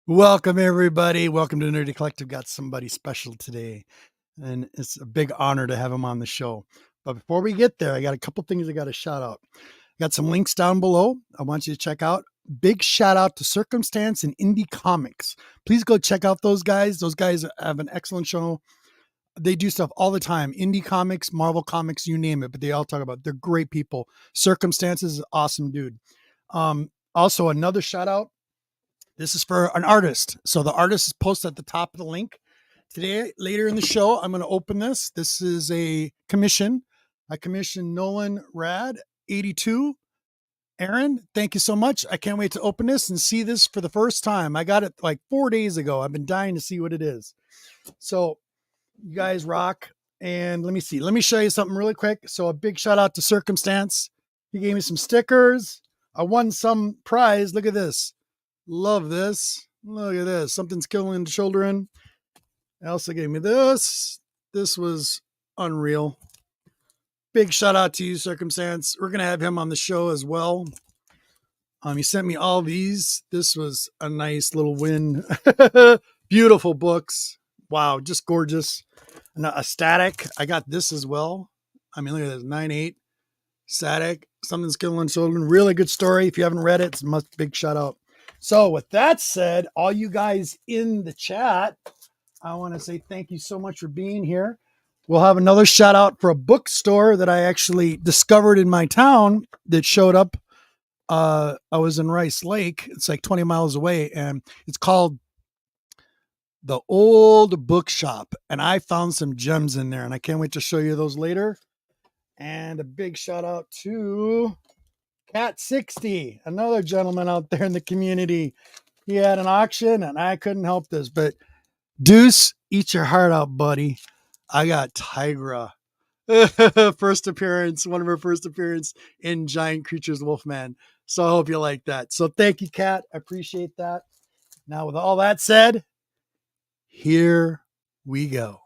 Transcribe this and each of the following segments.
Welcome, everybody. Welcome to Nerdy Collective. Got somebody special today, and it's a big honor to have him on the show. But before we get there, I got a couple things I got to shout out. Got some links down below. I want you to check out. Big shout out to Circumstance and Indie Comics. Please go check out those guys. Those guys have an excellent show. They do stuff all the time. Indie Comics, Marvel Comics, you name it, but they all talk about it. They're great people. Circumstances is awesome, dude. Also, another shout out. This is for an artist. So the artist is posted at the top of the link. Today, later in the show, I'm going to open this. This is a commission. I commissioned Nolan Rad 82. Aaron, thank you so much. I can't wait to open this and see this for the first time. I got it like 4 days ago. I've been dying to see what it is. So you guys rock. And let me see. Let me show you something really quick. So a big shout out to Circumstance. He gave me some stickers. I won some prize. Look at this. Love this. Look at this. Something's killing children. They also gave me this. This was unreal. Big shout out to you, Circumstance. We're going to have him on the show as well. He sent me all these. This was a nice little win. Beautiful books. Wow, just gorgeous. And a static. I got this as well. I mean, look at this. 9/8. Static. Something's killing children. Really good story. If you haven't read it, it's a big shout out. So with that said, all you guys in the chat, I want to say thank you so much for being here. We'll have another shout out for a bookstore that I actually discovered in my town that showed up. I was in Rice Lake. It's like 20 miles away, and it's called The Old Bookshop. And I found some gems in there, and I can't wait to show you those later. And a big shout out to Cat 60, another gentleman out there in the community. He had an auction and I couldn't help this, but Deuce, eat your heart out, buddy. I got Tigra. First appearance, one of her first appearance in Giant Creatures Wolfman. So I hope you like that. So thank you, Cat. I appreciate that. Now, with all that said, here we go.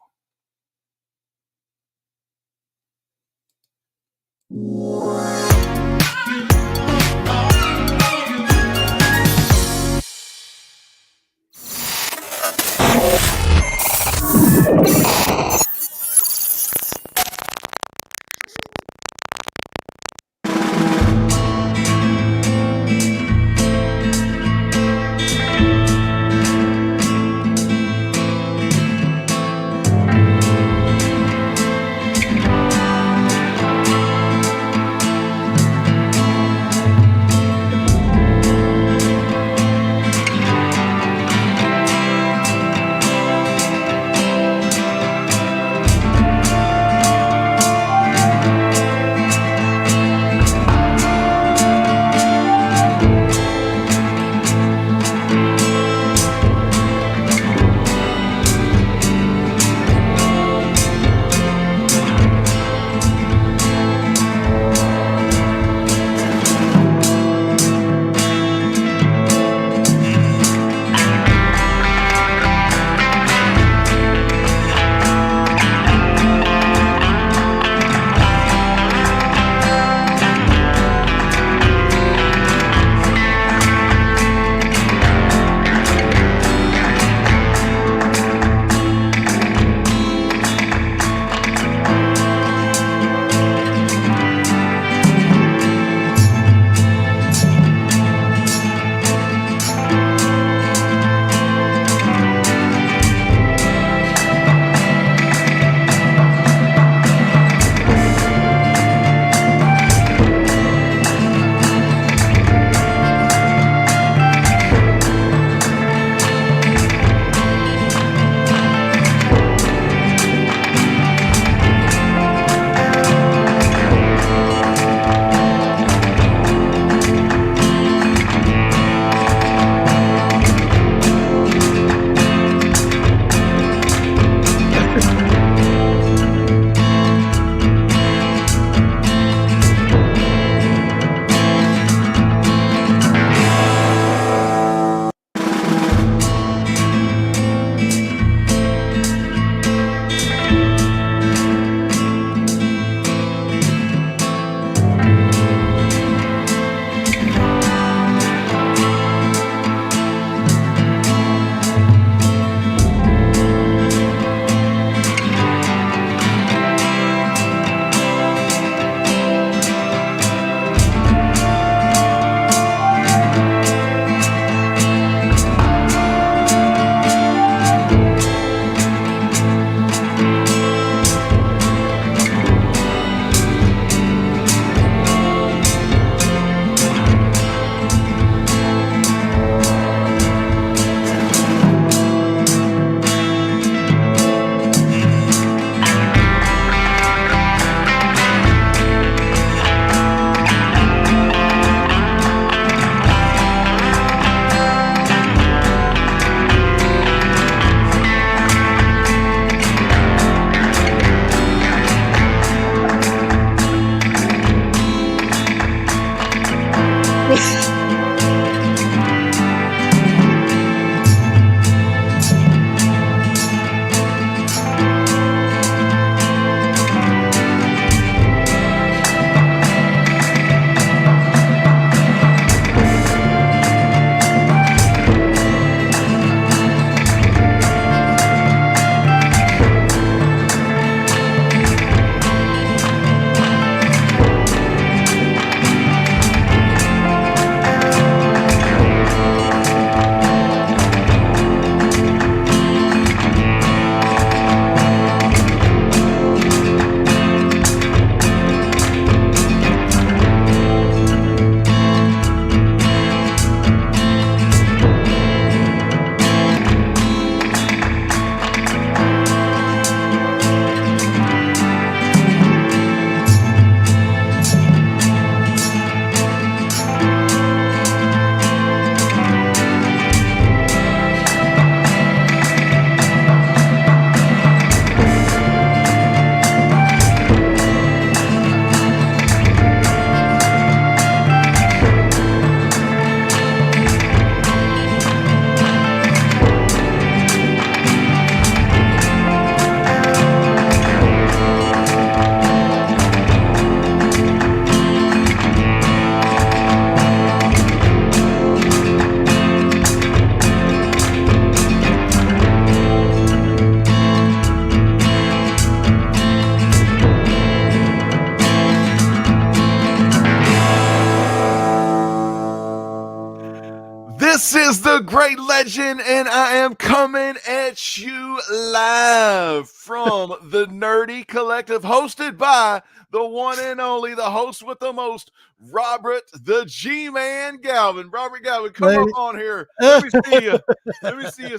the Great Legend, and I am coming at you live from the Nerdy Collective, hosted by the one and only, the host with the most, Robert the G-Man Galvin. Robert Galvin, come up on here. Let me see you. Let me see you.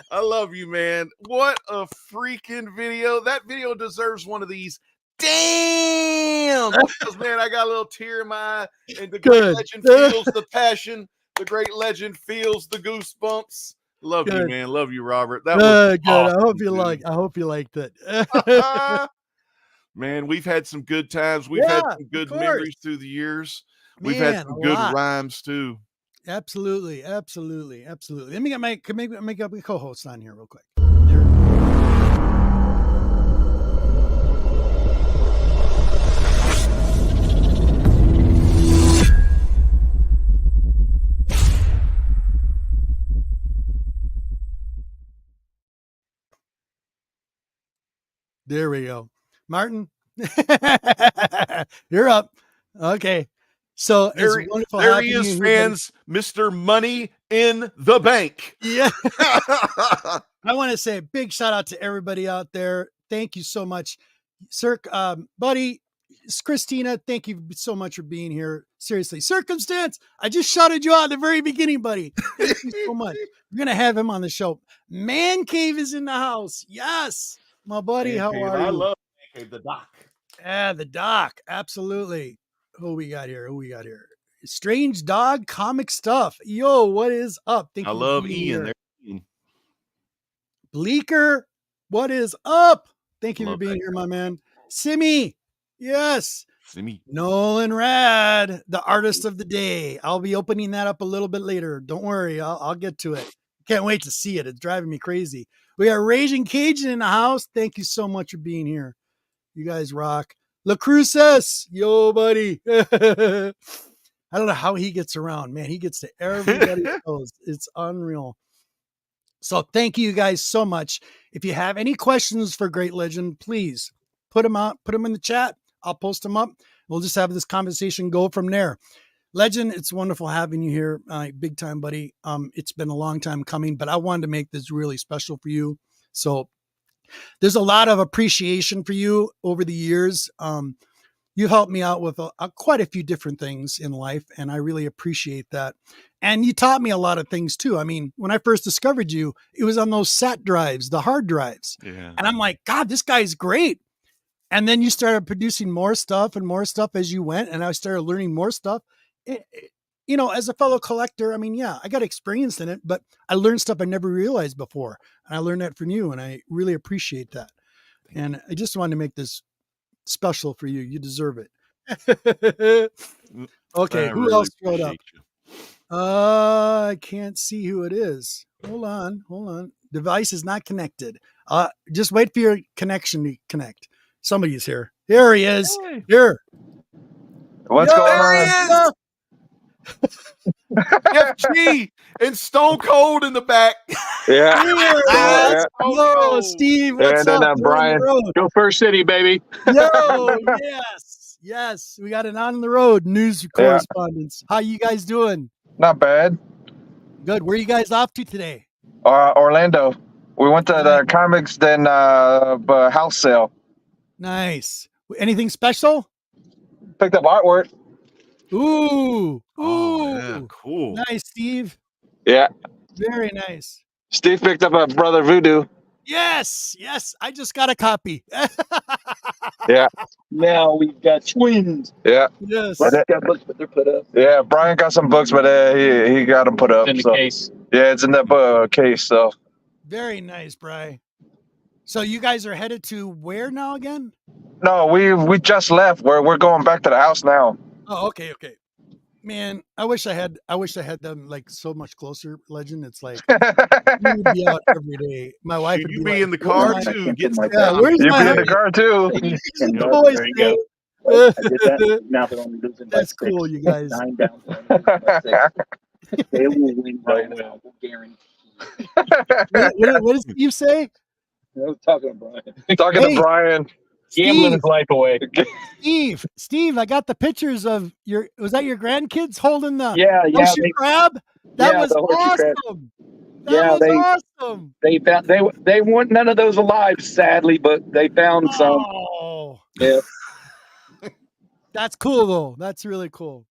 I love you, man. What a freaking video. That video deserves one of these. Damn! Because, man, I got a little tear in my eye, and the Great Legend feels the passion. The Great Legend feels the goosebumps. Love you, man. Love you, Robert. That was good. Awesome, I hope you liked it. Man, we've had some good times. We've had some good memories through the years. We've had some good rhymes too. Absolutely. Let me get my co-host on here real quick. There we go. Martin, you're up. Okay. So there he is, fans. Mr. Money in the Bank. Yeah. I want to say a big shout out to everybody out there. Thank you so much. Sir, buddy, Christina, thank you so much for being here. Seriously. Circumstance, I just shouted you out at the very beginning, buddy. Thank you so much. We're going to have him on the show. Man Cave is in the house. Yes. My buddy, Man how Cave. are you? I love Man Cave, the doc. Yeah, the doc. Absolutely. Who we got here? Strange Dog Comic Stuff. Yo, what is up? I love Ian. Bleaker, what is up? Thank you for being here, my man. Simmy. Yes. Simmy. Nolan Rad, the artist of the day. I'll be opening that up a little bit later. Don't worry. I'll get to it. Can't wait to see it. It's driving me crazy. We got Raging Cajun in the house. Thank you so much for being here. You guys rock. La Cruces. Yo, buddy. I don't know how he gets around, man. He gets to everybody's shows. It's unreal. So thank you guys so much. If you have any questions for Great Legend, please put them out, put them in the chat. I'll post them up. We'll just have this conversation go from there. Legend, it's wonderful having you here. Big time, buddy. It's been a long time coming, but I wanted to make this really special for you. So there's a lot of appreciation for you over the years. You helped me out with quite a few different things in life, and I really appreciate that. And you taught me a lot of things too. I mean, when I first discovered you, it was on those SAT drives, the hard drives. Yeah. And I'm like, God, this guy's great. And then you started producing more stuff as you went, and I started learning more stuff. As a fellow collector, I mean, yeah, I got experience in it, but I learned stuff I never realized before. And I learned that from you, and I really appreciate that. And I just wanted to make this special for you. You deserve it. Okay, who else showed up? I can't see who it is. Hold on. Device is not connected. Just wait for your connection to connect. Somebody's here. Here he is. Hey. Here. What's going on? FG and Stone Cold in the back. Yeah. Yo, Steve. What's and then up? Brian. Go First City, baby. Yo, yes. We got an on the road news correspondence. How you guys doing? Not bad. Good. Where are you guys off to today? Orlando. We went to the Comics Den house sale. Nice. Anything special? Picked up artwork. Ooh. Oh, yeah, cool. Nice, Steve. Yeah. Very nice. Steve picked up a Brother Voodoo. Yes. I just got a copy. Yeah. Now we've got twins. Yeah. Yes. Got books, but they're put up. Yeah. Brian got some books, but he got them put up. In the case. Yeah, it's in that case. So. Very nice, Bri. So you guys are headed to where now again? No, we just left. We're going back to the house now. Oh, okay. Man, I wish I had them like so much closer, Legend. It's like we would be out every day. My wife would be like, in the car too. Where's You'd my be in the car too. the boys? There you go. I did that. Now they're only losing by That's cool, you guys. 9 down. They will win right now. We'll guarantee. What does Steve say? I was talking to Brian. Talking to Brian. Gambling his life away. Steve, I got the pictures of was that your grandkids holding the Yeah, horseshoe crab? That was the horseshoe crab. awesome. Yeah, That was awesome. They found they want none of those alive, sadly, but they found some. Oh, Yeah. that's cool though. That's really cool.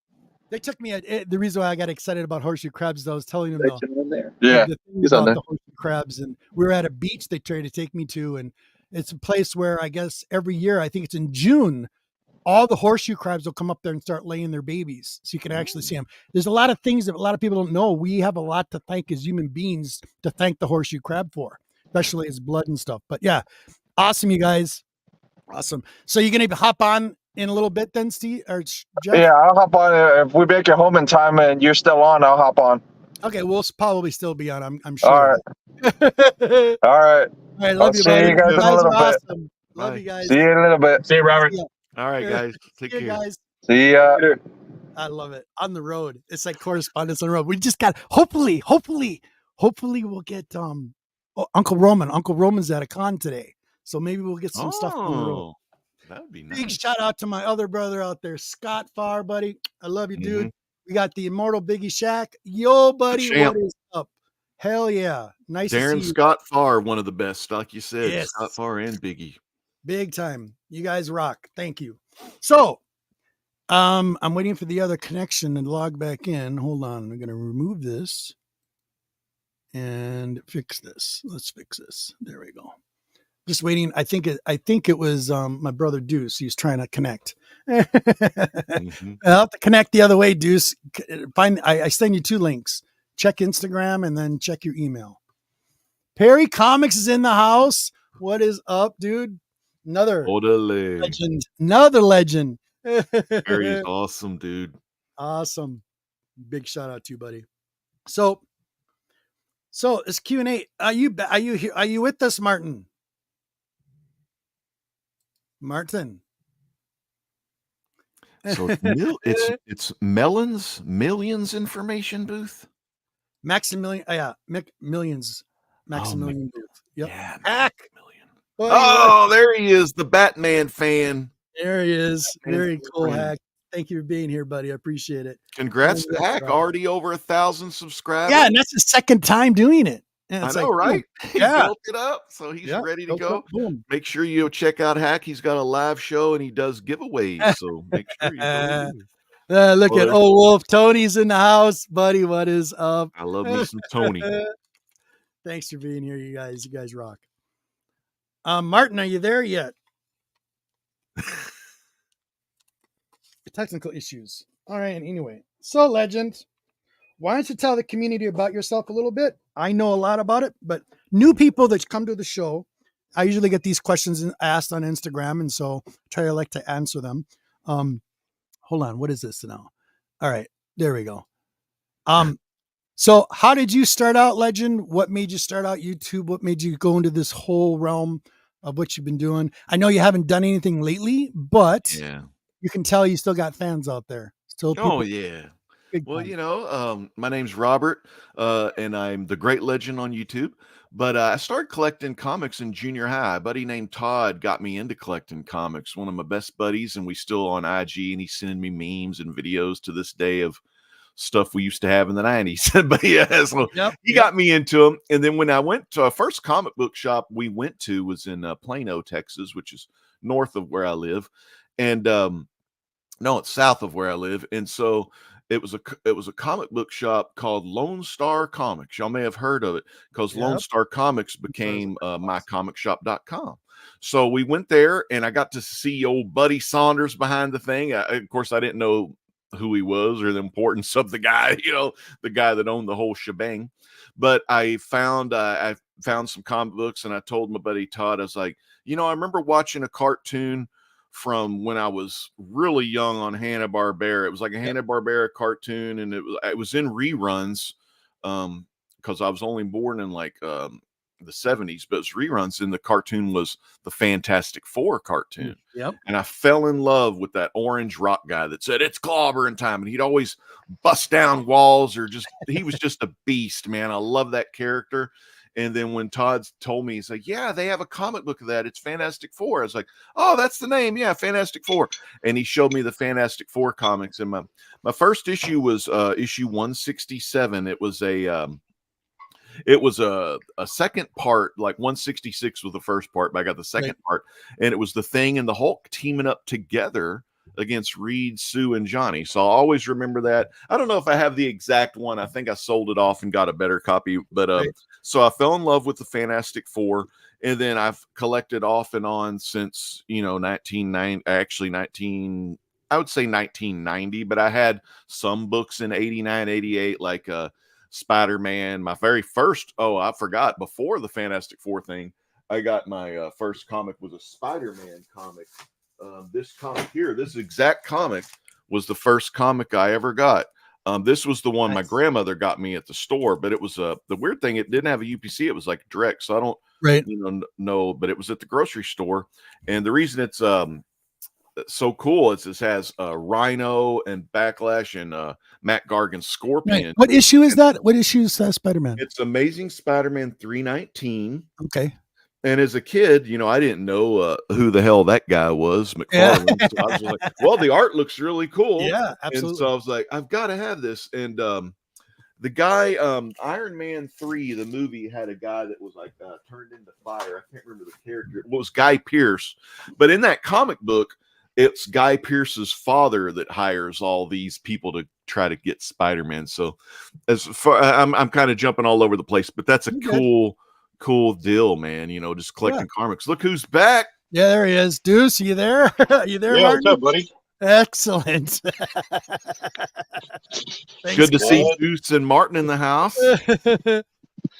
They took me the reason why I got excited about horseshoe crabs, though, I was telling them though, In there. Yeah. the thing he's on about there. the horseshoe crabs, and we were at a beach they tried to take me to, and it's a place where I guess every year, I think it's in June, all the horseshoe crabs will come up there and start laying their babies, so you can actually see them. There's a lot of things that a lot of people don't know. We have a lot to thank as human beings to thank the horseshoe crab for, especially its blood and stuff. But yeah, awesome, you guys. Awesome. So you're gonna hop on in a little bit then, Steve or Jeff? Yeah, I'll hop on. If we make it home in time and you're still on, I'll hop on. Okay, we'll probably still be on. I'm sure. All right. All right. All right, love you, see buddy. you guys in a are little bit. awesome. Love Bye. you guys. See you in a little bit. See you, Robert. Yeah. All right, guys. Take See you care. guys. See ya. I love it. On the road. It's like correspondence on the road. We just got hopefully we'll get Uncle Roman. Uncle Roman's at a con today. So maybe we'll get some stuff on the road. Oh, that would be Big nice. shout out to my other brother out there, Scott Farr, buddy. I love you, dude. We got the immortal Biggie Shack. Yo, buddy, Champ. what is up? Hell yeah. Nice to Darren see you. Scott Farr, one of the best, like you said. Yes. Scott Farr and Biggie. Big time. You guys rock. Thank you. So I'm waiting for the other connection to log back in. Hold on. I'm gonna remove this and fix this. Let's fix this. There we go. Just waiting. I think it was my brother Deuce. He's trying to connect. Mhm. I'll have to connect the other way, Deuce. I send you 2 links. Check Instagram and then check your email. Perry Comics is in the house. What is up, dude? Another Orderly. legend. Another legend. Perry's awesome, dude. Awesome. Big shout out to you, buddy. So it's Q&A. Are you with us, Martin? Martin. So it's Melon's Millions information booth. Maximilian, Millions. Maximilian booth. Yep. Yeah, Hack. Million. Buddy, Oh, there he is, the Batman fan. there he is. Batman Very cool, friend. Hack. Thank you for being here, buddy. I appreciate it. Congrats to Congrats, Hack, bro. already over 1,000 subscribers. Yeah, and that's his second time doing it. And I it's know, like, right? He Yeah. built it up, so he's Yeah, ready to boom, go. boom. Make sure you check out Hack. He's got a live show and he does giveaways. So make sure you go. Look Well, at there's- old Wolf. Tony's in the house, buddy. What is up? I love me some Tony. Thanks for being here, you guys. You guys rock. Martin, are you there yet? Technical issues. All right. Anyway, so Legend, why don't you tell the community about yourself a little bit? I know a lot about it, but new people that come to the show, I usually get these questions asked on Instagram, and so try to like to answer them. Hold on, what is this now? All right, there we go. So how did you start out, Legend? What made you start out YouTube? What made you go into this whole realm of what you've been doing? I know you haven't done anything lately, but Yeah. you can tell you still got fans out there. Still, Oh, people, yeah. big Well, time. my name's Robert, and I'm the Great Legend on YouTube. But I started collecting comics in junior high. A buddy named Todd got me into collecting comics, one of my best buddies, and we still on IG, and he's sending me memes and videos to this day of stuff we used to have in the 90s. But yeah, so Yep. he got me into them. And then when I went to our first comic book shop we went to was in Plano, Texas, which is north of where I live. And no, it's south of where I live. And so it was a comic book shop called Lone Star Comics. Y'all may have heard of it because Lone Yep. Star Comics became mycomicshop.com. So we went there and I got to see old Buddy Saunders behind the thing. Of course, I didn't know who he was or the importance of the guy, the guy that owned the whole shebang. But I found some comic books and I told my buddy Todd, I was like, I remember watching a cartoon from when I was really young on Hanna-Barbera. It was like a Hanna-Barbera cartoon, and it was in reruns because I was only born in like the 70s, but it was reruns, and the cartoon was the Fantastic Four cartoon. Yep. And I fell in love with that orange rock guy that said it's clobbering time, and he'd always bust down walls he was just a beast, man. I love that character. And then when Todd told me, he's like, yeah, they have a comic book of that. It's Fantastic Four. I was like, oh, that's the name. Yeah, Fantastic Four. And he showed me the Fantastic Four comics. And my first issue was issue 167. It was a second part, like 166 was the first part, but I got the second part. And it was the Thing and the Hulk teaming up together against Reed, Sue, and Johnny. So I'll always remember that. I don't know if I have the exact one. I think I sold it off and got a better copy. But so I fell in love with the Fantastic Four, and then I've collected off and on since, 1990, I would say 1990, but I had some books in 89, 88, like Spider-Man. My very first, I forgot, before the Fantastic Four thing, I got my first comic was a Spider-Man comic. This comic here, this exact comic was the first comic I ever got. This was the one my grandmother got me at the store, but it was the weird thing, it didn't have a UPC, it was like direct, so I don't know, but it was at the grocery store. And the reason it's so cool is this has Rhino and Backlash and Matt Gargan's Scorpion. What issue is that? What issue is Spider-Man? It's Amazing Spider-Man 319. Okay. And as a kid, I didn't know who the hell that guy was, McFarlane. Yeah. So I was like, well, the art looks really cool. Yeah, absolutely. And so I was like, I've got to have this. And the guy, Iron Man 3, the movie, had a guy that was like turned into fire. I can't remember the character. It was Guy Pearce. But in that comic book, it's Guy Pearce's father that hires all these people to try to get Spider-Man. So as far, I'm kind of jumping all over the place, but that's a cool deal, man. Just collecting comics. Look who's back. Yeah, there he is. Deuce, you there? You there, yeah, Martin? what's up, buddy? Excellent. Good to see Deuce and Martin in the house.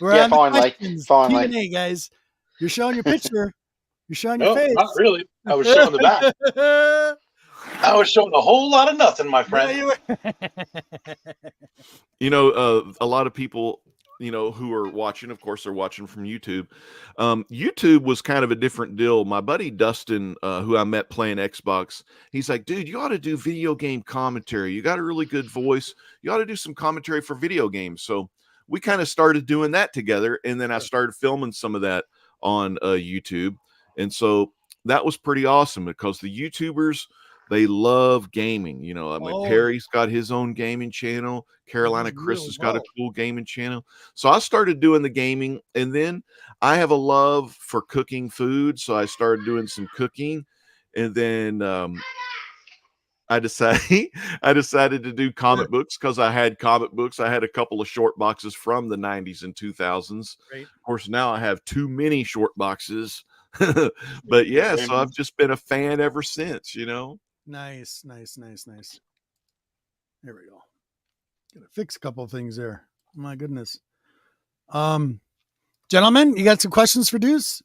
We're on finally. Q&A, guys. You're showing your picture. You're showing your face. Not really. I was showing the back. I was showing a whole lot of nothing, my friend. A lot of people, who are watching, of course, they're watching from YouTube. YouTube was kind of a different deal. My buddy Dustin, who I met playing Xbox, he's like, dude, you ought to do video game commentary. You got a really good voice. You ought to do some commentary for video games. So we kind of started doing that together. And then I started filming some of that on YouTube. And so that was pretty awesome because the YouTubers, they love gaming. Perry's got his own gaming channel. Carolina Chris has got a cool gaming channel. So I started doing the gaming, and then I have a love for cooking food. So I started doing some cooking, and then I decided to do comic books because I had comic books. I had a couple of short boxes from the 90s and 2000s. Right. Of course, now I have too many short boxes. But yeah, so I've just been a fan ever since, Nice. There we go. Gotta fix a couple of things there. My goodness. Gentlemen, you got some questions for Deuce?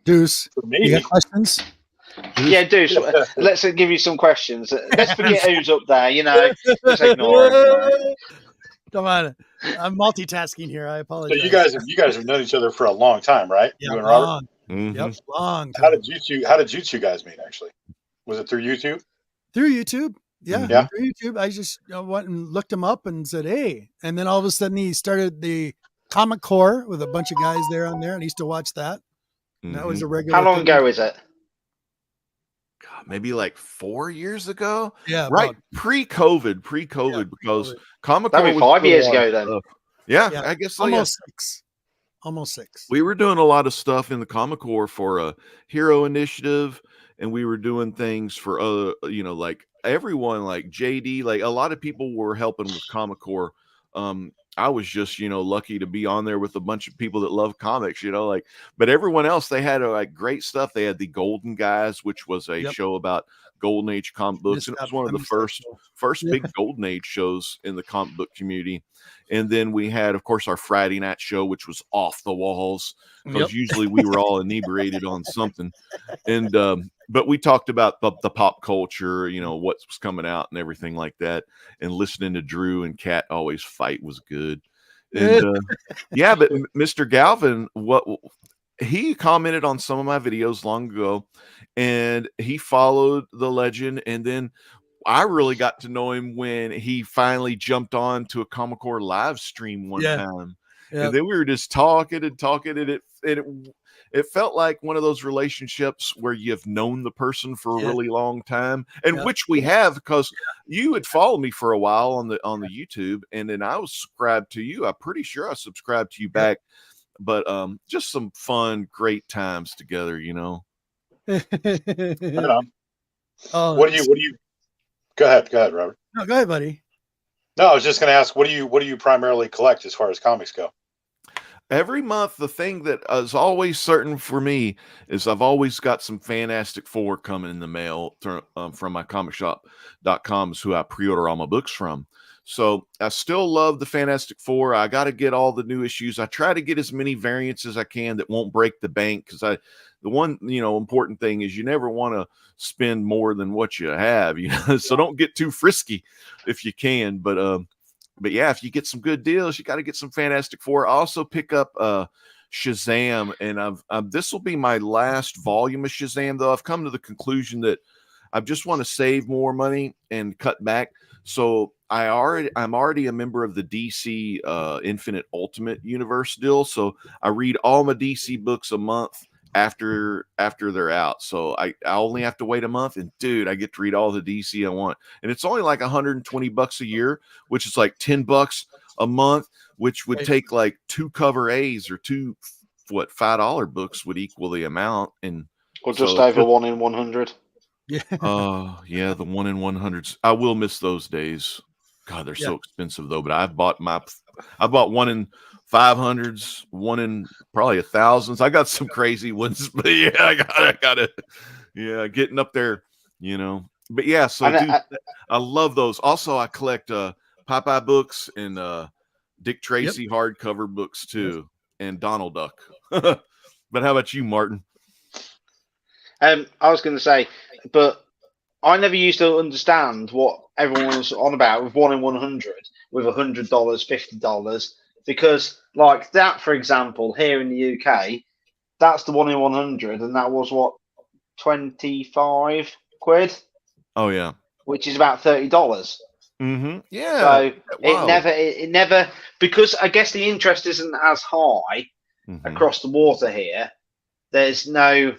Deuce, you got questions? Yeah, Deuce, let's give you some questions. Let's forget who's up there, just ignore him. Come on. I'm multitasking here. I apologize. So you guys have known each other for a long time, right? Yeah, you and Robert? long. Mm-hmm. Yep, long time. How did you two guys meet, actually? Was it through YouTube? Through YouTube. Yeah. Through YouTube. I just went and looked him up and said, hey. And then all of a sudden he started the Comic Core with a bunch of guys there on there, and I used to watch that. Mm-hmm. That was a regular. How long ago is it? God, maybe like 4 years ago. Yeah. Right. Pre-COVID, because Comic Core. That'd be 5 years ago then. Yeah, I guess so. Almost 6. We were doing a lot of stuff in the Comic Core for a Hero Initiative, and we were doing things for other, like everyone, like JD, like a lot of people were helping with Comic Core. I was just, lucky to be on there with a bunch of people that love comics, but everyone else, they had great stuff. They had the Golden Guys, which was a show about Golden Age comic books. And it was one of the first big Golden Age shows in the comic book community. And then we had, of course, our Friday night show, which was off the walls because usually we were all inebriated on something. And, but we talked about the pop culture, what was coming out and everything like that. And listening to Drew and Kat always fight was good. And but Mr. Galvin, he commented on some of my videos long ago, and he followed the legend. And then I really got to know him when he finally jumped on to a Comic Core live stream one time. And then we were just talking and talking, and it felt like one of those relationships where you've known the person for a really long time, and which we have, because you had followed me for a while on the YouTube, and then I was subscribed to you. I'm pretty sure I subscribed to you back, but just some fun, great times together, you know. Right on. Oh, What do you? Go ahead, Robert. No, go ahead, buddy. No, I was just going to ask, what do you primarily collect as far as comics go? Every month, the thing that is always certain for me is I've always got some Fantastic Four coming in the mail from my comicshop.com, is who I pre-order all my books from. So I still love the Fantastic Four. I got to get all the new issues. I try to get as many variants as I can that won't break the bank, because the one, important thing is you never want to spend more than what you have, so don't get too frisky if you can. But yeah, if you get some good deals, you got to get some Fantastic Four. I also pick up Shazam, and this will be my last volume of Shazam, though I've come to the conclusion that I just want to save more money and cut back. So I'm already a member of the DC Infinite Ultimate Universe deal. So I read all my DC books a month after they're out. So I only have to wait a month, and dude, I get to read all the DC I want. And it's only like $120 a year, which is like $10 a month, which would take like 2 cover A's, or two $5 books would equal the amount. And or just over 1 in 100. Yeah. Yeah, the 1 in 100s. I will miss those days. God, they're so expensive though. But I bought 1 in 500s, 1 in probably 1,000s. I got some crazy ones, but yeah, I got it. Yeah, getting up there, But yeah, so I love those. Also, I collect Popeye books and Dick Tracy hardcover books too, and Donald Duck. But how about you, Martin? I was going to say, but I never used to understand what everyone was on about with 1 in 100, with $100, $50, because like that, for example, here in the UK, that's the 1 in 100, and that was what, 25 quid? Oh yeah, which is about $30. Mm-hmm. Yeah. So it never, because I guess the interest isn't as high across the water here. There's no,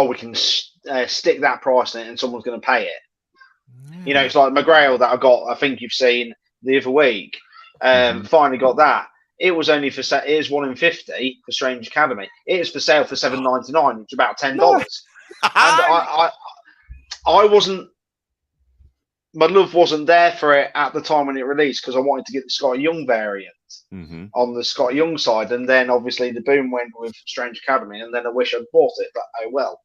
we can stick that price in it and someone's going to pay it. It's like McGrail that I got, I think you've seen the other week. Finally got that. It was only for it is 1 in 50 for Strange Academy. It is for sale for $7.99, which is about $10. And I wasn't. My love wasn't there for it at the time when it released, because I wanted to get the Scott Young variant on the Scott Young side, and then obviously the boom went with Strange Academy, and then I wish I'd bought it, but oh well.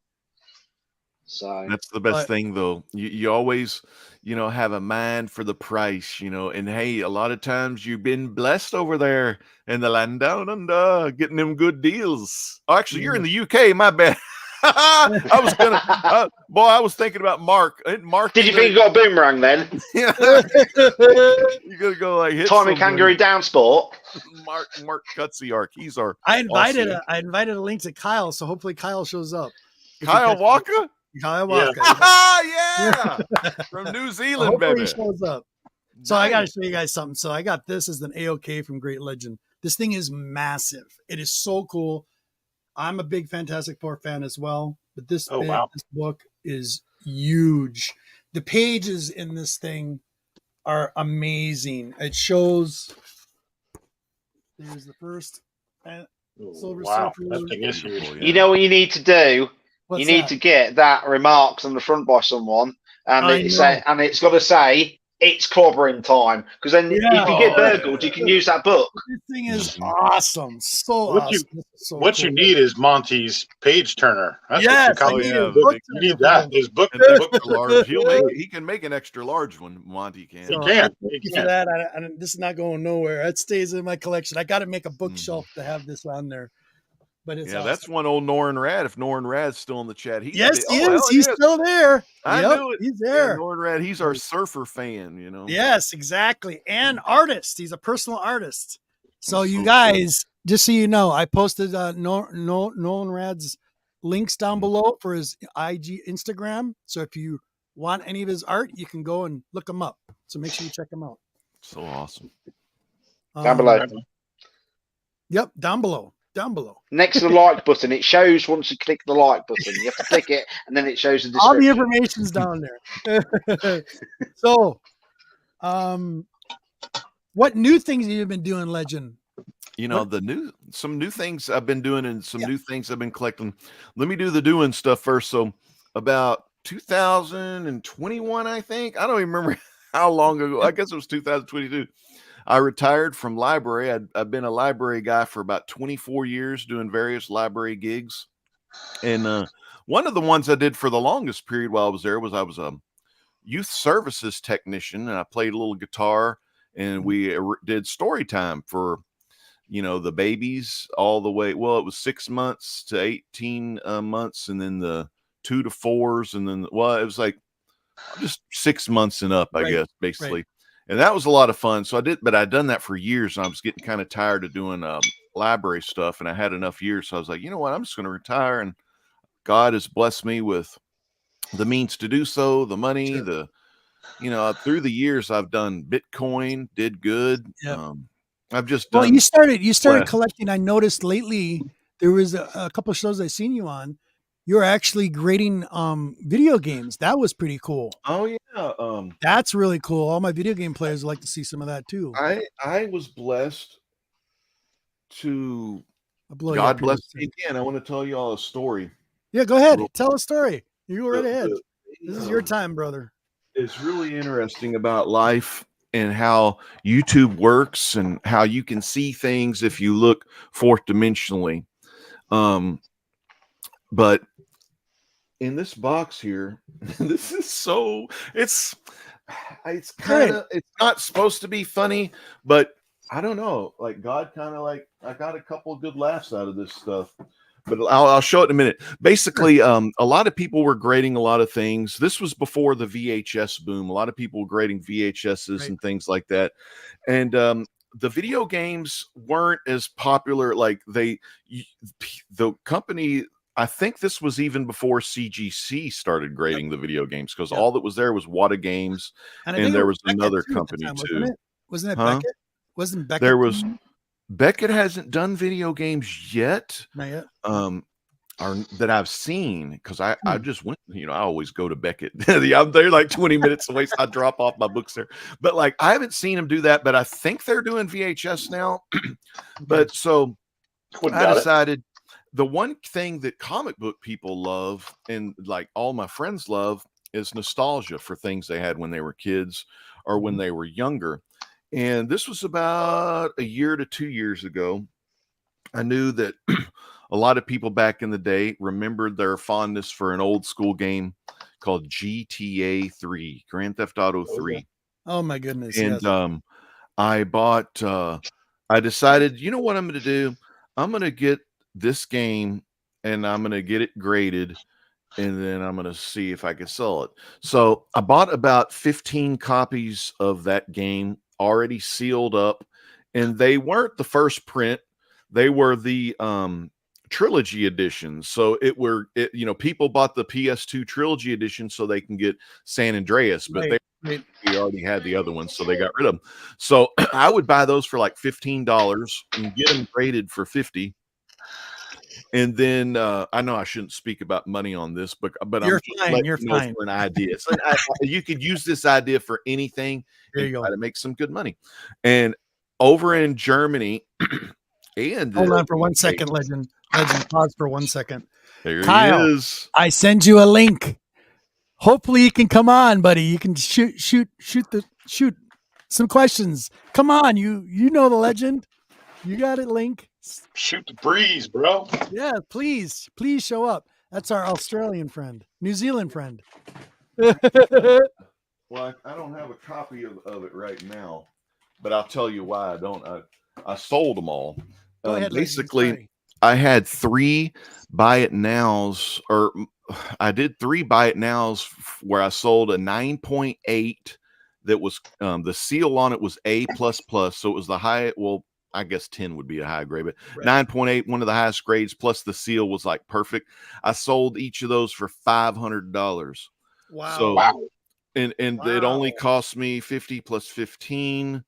So that's the best thing, though. You always, have a mind for the price, and hey, a lot of times you've been blessed over there in the land down under, getting them good deals. Oh, actually, you're in the UK. My bad. I was gonna, I was thinking about Mark. Mark, did you think you got a boomerang then? Yeah, you gotta go like hit Tommy Kangaroo Down Sport. Mark Cutsy Arc. He's our. I invited a link to Kyle, so hopefully Kyle shows up. Kyle Walker. Kyle Walker. Yeah, from New Zealand, baby. He shows up. So I got to show you guys something. So I got this as an AOK from Great Legend. This thing is massive. It is so cool. I'm a big Fantastic Four fan as well, but this book is huge. The pages in this thing are amazing. It shows. There's the first Silver Surfer. That thing is huge. You know what you need to do? What's you need to get that remarks on the front by someone, and it's got to say it's clobbering time, because then if you get burgled, you can use that book. This thing is awesome. What you need is Monty's page turner. That's you need that. His book large. He can make an extra large one. Monty can. So he can. For that, this is not going nowhere. It stays in my collection. I got to make a bookshelf to have this on there. But it's awesome. That's one old Norrin Rad. If Norrin Rad's still in the chat, he is. He's still there. I knew it. He's there. Yeah, Norrin Rad. He's our surfer fan. Yes, exactly. And artist. He's a personal artist. So you guys, just so you know, I posted Norrin Rad's links down below for his IG Instagram. So if you want any of his art, you can go and look him up. So make sure you check him out. So awesome. Down below. Yep, down below. Down below. Next to the like button, it shows once you click the like button. You have to click it, and then it shows the All the description. information's down there. So, what new things have you been doing, Legend? You know, some new things I've been doing and some new things I've been collecting. Let me do the doing stuff first. So about 2021, I think. I don't even remember how long ago. I guess it was 2022. I retired from library. I've been a library guy for about 24 years doing various library gigs. And one of the ones I did for the longest period while I was there was I was a youth services technician, and I played a little guitar, and we did story time for, you know, the babies all the way. Well, it was 6 months to 18 months, and then the 2 to 4s, and then, well, it was like just 6 months and up, I guess, basically. Right. And that was a lot of fun. So I'd done that for years, and I was getting kind of tired of doing library stuff, and I had enough years. So I was like, you know what, I'm just going to retire. And God has blessed me with the means to do so, the money, through the years, I've done Bitcoin, did good. Yep. I've just done. Well, you started collecting. I noticed lately there was a couple of shows I seen you on. You're actually grading video games. That was pretty cool. Oh yeah, that's really cool. All my video game players like to see some of that too. I was blessed to. God bless me again. I want to tell you all a story. Yeah, go ahead. Tell a story. You go right ahead. This is your time, brother. It's really interesting about life and how YouTube works and how you can see things if you look fourth dimensionally. But in this box here, this is so it's kind of, it's not supposed to be funny, but I don't know, like God kind of like, I got a couple of good laughs out of this stuff. But I'll show it in a minute. Basically, a lot of people were grading a lot of things. This was before the VHS boom. A lot of people were grading VHSs and things like that. And the video games weren't as popular. Like the company, I think this was even before CGC started grading the video games, because all that was there was Wata Games, and there was another company too. Wasn't it Beckett? Wasn't Beckett? There was. Beckett hasn't done video games yet. Not yet. That I've seen, because I just went, I always go to Beckett. I'm there like 20 minutes away, so I drop off my books there. But like, I haven't seen him do that, but I think they're doing VHS now. But so I decided the one thing that comic book people love, and like all my friends love, is nostalgia for things they had when they were kids or when they were younger. And this was about a year to 2 years ago. I knew that a lot of people back in the day remembered their fondness for an old school game called GTA 3, Grand Theft Auto 3. Oh my goodness. And I decided, you know what I'm going to do? I'm going to get this game and I'm going to get it graded, and then I'm going to see if I can sell it. So I bought about 15 copies of that game, already sealed up, and they weren't the first print. They were the trilogy editions. So people bought the PS2 trilogy edition so they can get San Andreas, but we already had the other ones, so they got rid of them. So I would buy those for like $15 and get them graded for $50. And then I know I shouldn't speak about money on this, but you're fine. You're fine. For an idea. So you could use this idea for anything. There you go. Try to make some good money. And over in Germany, and hold on for 1 second, Legend. Pause for 1 second. There Kyle, he is. I send you a link. Hopefully you can come on, buddy. You can shoot some questions. Come on, you know the Legend. You got it, Link. Shoot the breeze, bro. Yeah, please show up. That's our Australian friend, New Zealand friend. Well, I don't have a copy of it right now, but I'll tell you why I don't. I sold them all. Go ahead, basically, I had 3 buy it nows, or I did 3 buy it nows where I sold a 9.8 that was the seal on it was A++, so it was the high. Well, I guess 10 would be a high grade, but 9.8, one of the highest grades, plus the seal was like perfect. I sold each of those for $500. Wow. So, and it only cost me 50 plus 15.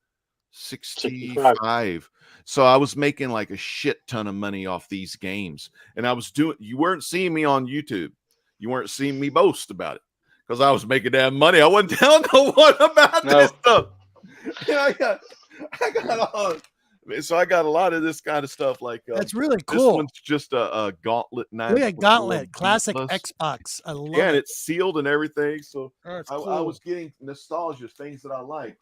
65. So I was making like a shit ton of money off these games. And I was doing, you weren't seeing me on YouTube. You weren't seeing me boast about it because I was making damn money. I wasn't telling no one about this stuff. Yeah, I got all, so I got a lot of this kind of stuff. Like that's really This cool. one's just a Gauntlet 9. Yeah, Gauntlet, classic Xbox. I love Yeah, and it. it's sealed and everything. So That's I cool. was getting nostalgia, things that I like.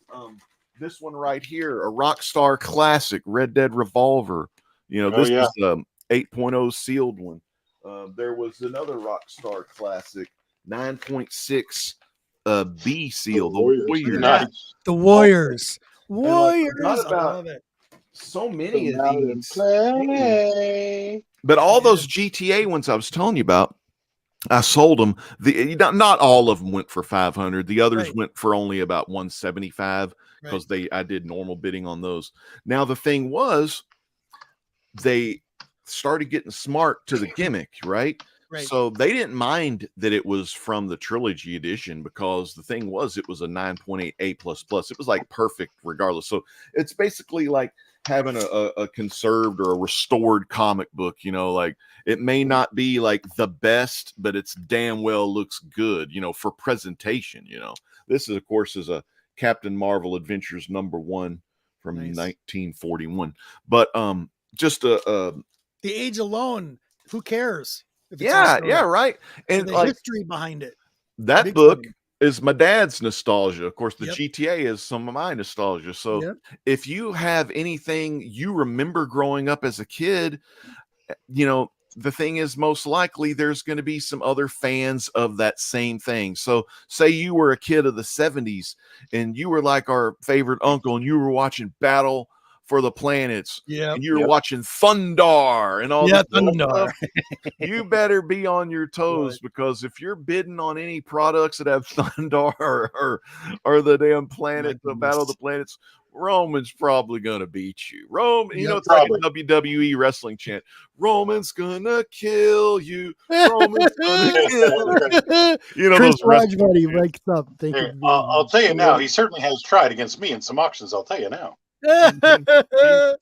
This one right here, a Rockstar classic, Red Dead Revolver. You know, this is 8.0 sealed one. There was another Rockstar classic, 9.6 B seal, the Warriors. Nice. The Warriors. Like, Warriors. not I about- love it. So many Come of out and these. play. But all those GTA ones I was telling you about, I sold them. Not all of them went for 500. The others Right. went for only about 175 because I did normal bidding on those. Now the thing was, they started getting smart to the gimmick, right? Right. So they didn't mind that it was from the trilogy edition because the thing was, it was a 9.8 A++. It was like perfect regardless. So it's basically like having a conserved or a restored comic book, you know, like it may not be like the best, but it's damn well looks good, you know, for presentation, you know. This is, of course, is a Captain Marvel Adventures #1 from 1941. But just the age alone, who cares? If it's yeah, also- yeah, right. And the like history behind it. that Big book time. is my dad's nostalgia. Of course, the Yep. GTA is some of my nostalgia. So Yep. if you have anything you remember growing up as a kid, you know, the thing is most likely there's going to be some other fans of that same thing. So say you were a kid of the 70s and you were like our favorite uncle and you were watching Battle for the Planets. Yeah. And you were watching Thundar and all Yeah, this little Thundar. stuff. You better be on your toes because if you're bidding on any products that have Thundar or the damn planet, the Battle of the Planets, Roman's probably gonna beat you. You know, it's like a WWE wrestling chant. Roman's gonna kill you. Roman's gonna kill you. You know, Chris those wrestling Rajbuddy chants. wakes up. Thank Here, you. I'll tell you now, he certainly has tried against me in some auctions. I'll tell you now. He's 1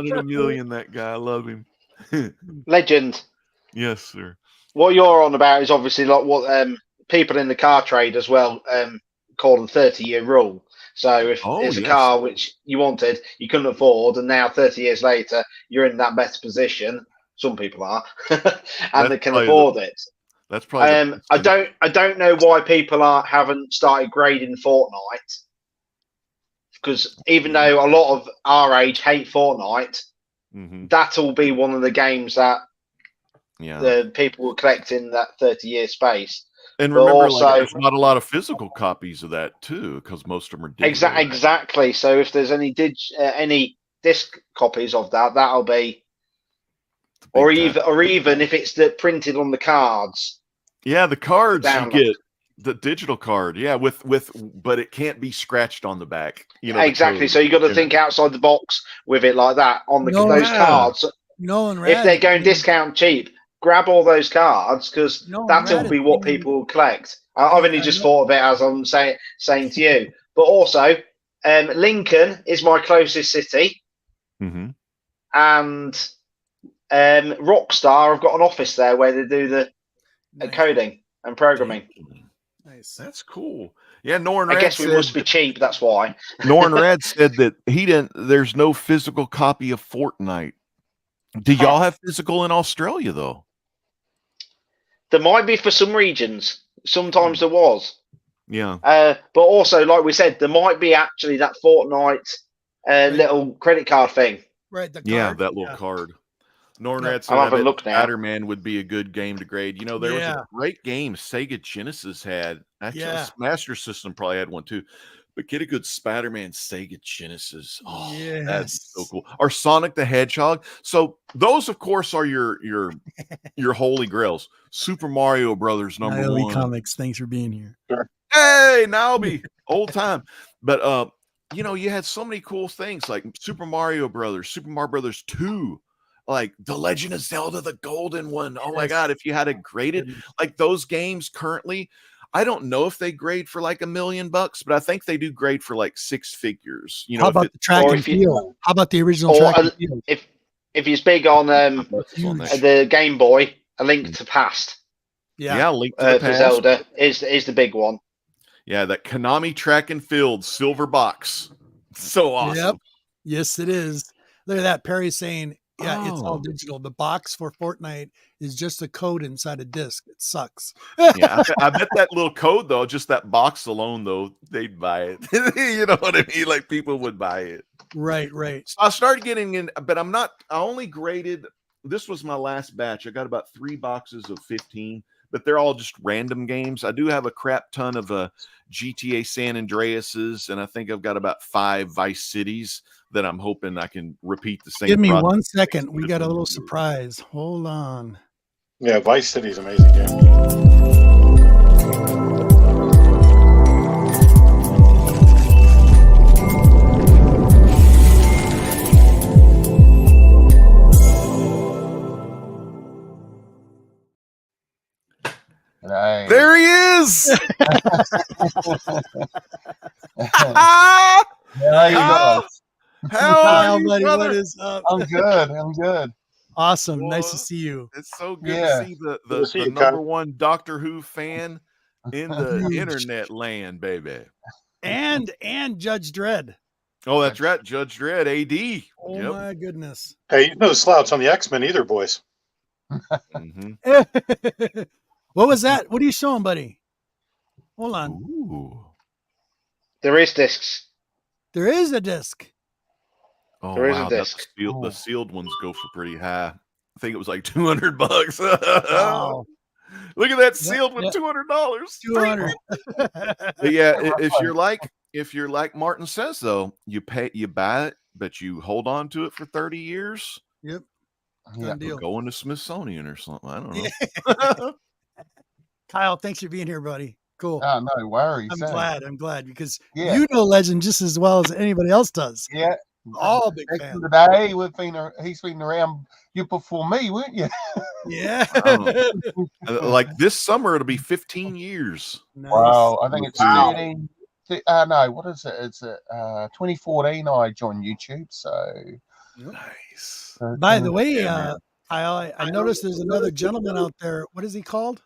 in a million, that guy. I love him. Legend. Yes, sir. What you're on about is obviously like what people in the car trade as well call the 30-year rule. So if it's a car which you wanted, you couldn't afford, and now 30 years later, you're in that better position. Some people are, and they can afford it. That's probably. I don't know why people haven't started grading Fortnite, because even though a lot of our age hate Fortnite, that'll be one of the games that the people will collect in that 30-year space. And remember, like, there's not a lot of physical copies of that too, because most of them are digital. Exactly. So if there's any disc copies of that, that'll be, or even if it's printed on the cards. Yeah, the cards you get. The digital card, but it can't be scratched on the back. You know, exactly. So you got to think outside the box with it like that on those cards. If they're going discount cheap, grab all those cards because that'll be what people will collect. I've only just thought of it as I'm saying to you. But also, Lincoln is my closest city, and Rockstar, I've got an office there where they do the coding and programming. Nice. That's cool. Yeah, Norrin I Rad guess we must be cheap. That's why. Norrin Rad said that there's no physical copy of Fortnite. Do y'all have physical in Australia though? There might be for some regions. Sometimes there was. Yeah. But also, like we said, there might be actually that Fortnite little credit card thing. Right. The card. Yeah, that little card. Norrin Rad I'll have a look now. Spider-Man would be a good game to grade. You know, there was a great game Sega Genesis had. Actually, Master System probably had one too. But get a good Spider-Man Sega Genesis. Oh, that's so cool. Or Sonic the Hedgehog. So those, of course, are your holy grails. Super Mario Brothers #1. Comics. Thanks for being here. Sure. Hey, Nalby, old time. But you know, you had so many cool things like Super Mario Brothers, Super Mario Brothers 2. Like The Legend of Zelda, the golden one. Oh my God. If you had it graded, like those games currently, I don't know if they grade for like $1 million, but I think they do grade for like 6 figures. You know, How about the track or and if you- field? How about the original Or track a- and field? if you're big on Huge. the Game Boy, A Link to Past yeah, Link to the for Past. Zelda is the big one. Yeah, that Konami track and field silver box. So awesome. Yep. Yes, it is. Look at that. Perry's saying, yeah, it's all Oh. digital. The box for Fortnite is just a code inside a disc. It sucks. Yeah, I bet that little code though, just that box alone though, they'd buy it. You know what I mean? Like people would buy it. Right, right. So I started getting in, but I only graded. This was my last batch. I got about 3 boxes of 15, but they're all just random games. I do have a crap ton of GTA San Andreas's, and I think I've got about 5 Vice Cities that I'm hoping I can repeat the same. Give me process. 1 second. We This got a one little will do it. surprise. Hold on. Yeah, Vice City's an amazing game. Right. There he is. How you Kyle, guys? How Kyle, are you, buddy, brother? what is up? I'm good. I'm good. Awesome. Nice to Well, see you. It's so good Yeah. to see Good the to see you, number Kyle. 1 Doctor Who fan in the Huge. internet land, baby. And Judge Dredd. Oh, that's right, Judge Dredd, AD. Oh Yep. my goodness. Hey, you no slouch on the X-Men either, boys. Mhm. What was that? What are you showing, buddy? Hold on. Ooh. There is discs. There is a disc. Oh There is a wow, the disc. sealed ones go for pretty high. I think it was like $200. Wow. Look at that sealed yeah. with $200. 200. But yeah, if you're like Martin says though, you buy it, but you hold on to it for 30 years. Yep. Yeah. Done deal. Going to Smithsonian or something. I don't know. Kyle, thanks for being here, buddy. Cool. Oh, no worries. I'm glad because Yeah. you know Legend just as well as anybody else does. Yeah. All big Back fans. in the day, he's been around you before me, weren't you? Yeah. Like this summer, it'll be 15 years. Nice. Wow. I think it's Wow. 13. No, what is it? It's 2014 I joined YouTube. So, Nice. By the way, Yeah, man. I noticed there's another gentleman out there. What is he called?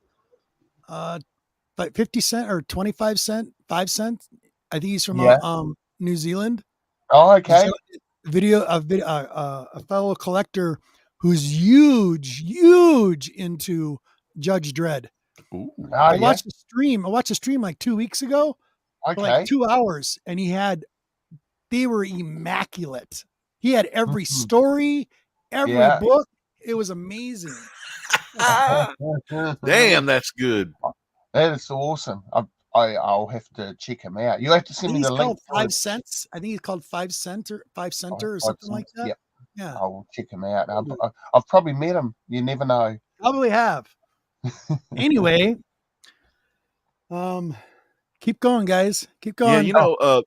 Like 50 cent or 25 cent, 5 cents. I think he's from Yeah. New Zealand. oh, okay. A fellow collector who's huge into Judge Dredd. Ooh. Oh, I yeah. watched a stream like 2 weeks ago for Okay. like 2 hours, and they were immaculate. He had every Mhm. story, every Yeah. book. It was amazing. Damn, that's good. That is awesome. I'll have to check him out. You have to I send think me he's the link. called for 5 it. cents. I think he's called 5 center or 5 something like cents. that. Yep. Yeah, I'll check him out. I've probably met him. You never know. probably have. Anyway, keep going, guys. Keep going. Yeah, you know,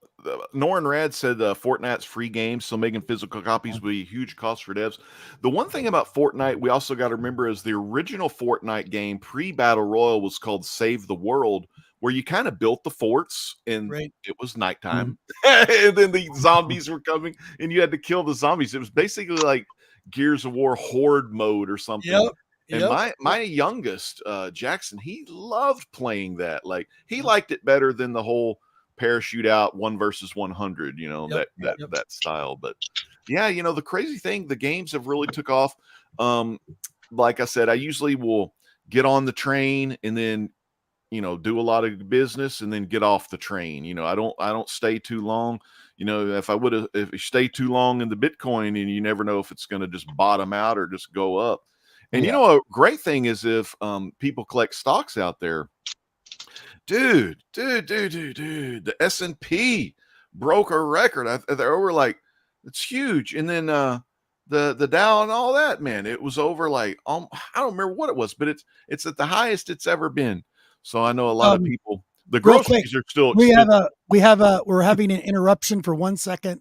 Norin Rad said Fortnite's free game, so making physical copies will be a huge cost for devs. The one thing about Fortnite we also got to remember is the original Fortnite game pre-Battle Royale was called Save the World, where you kind of built the forts and Right. it was nighttime. And then the zombies were coming and you had to kill the zombies. It was basically like Gears of War horde mode or something. Yep. And Yep. my youngest, Jackson, he loved playing that. Like he liked it better than the whole parachute out 1 versus 100, you know, Yep, that style. But yeah, you know, the crazy thing, the games have really took off. Like I said, I usually will get on the train and then, you know, do a lot of business and then get off the train. You know, I don't stay too long. You know, if you stay too long in the Bitcoin, and you never know if it's going to just bottom out or just go up. And you know, a great thing is if people collect stocks out there, dude, the S&P broke a record. They're over like, it's huge. And then the Dow and all that, man, it was over like, I don't remember what it was, but it's at the highest it's ever been. So I know a lot of people, the real quick, groceries are still we're having an interruption for 1 second.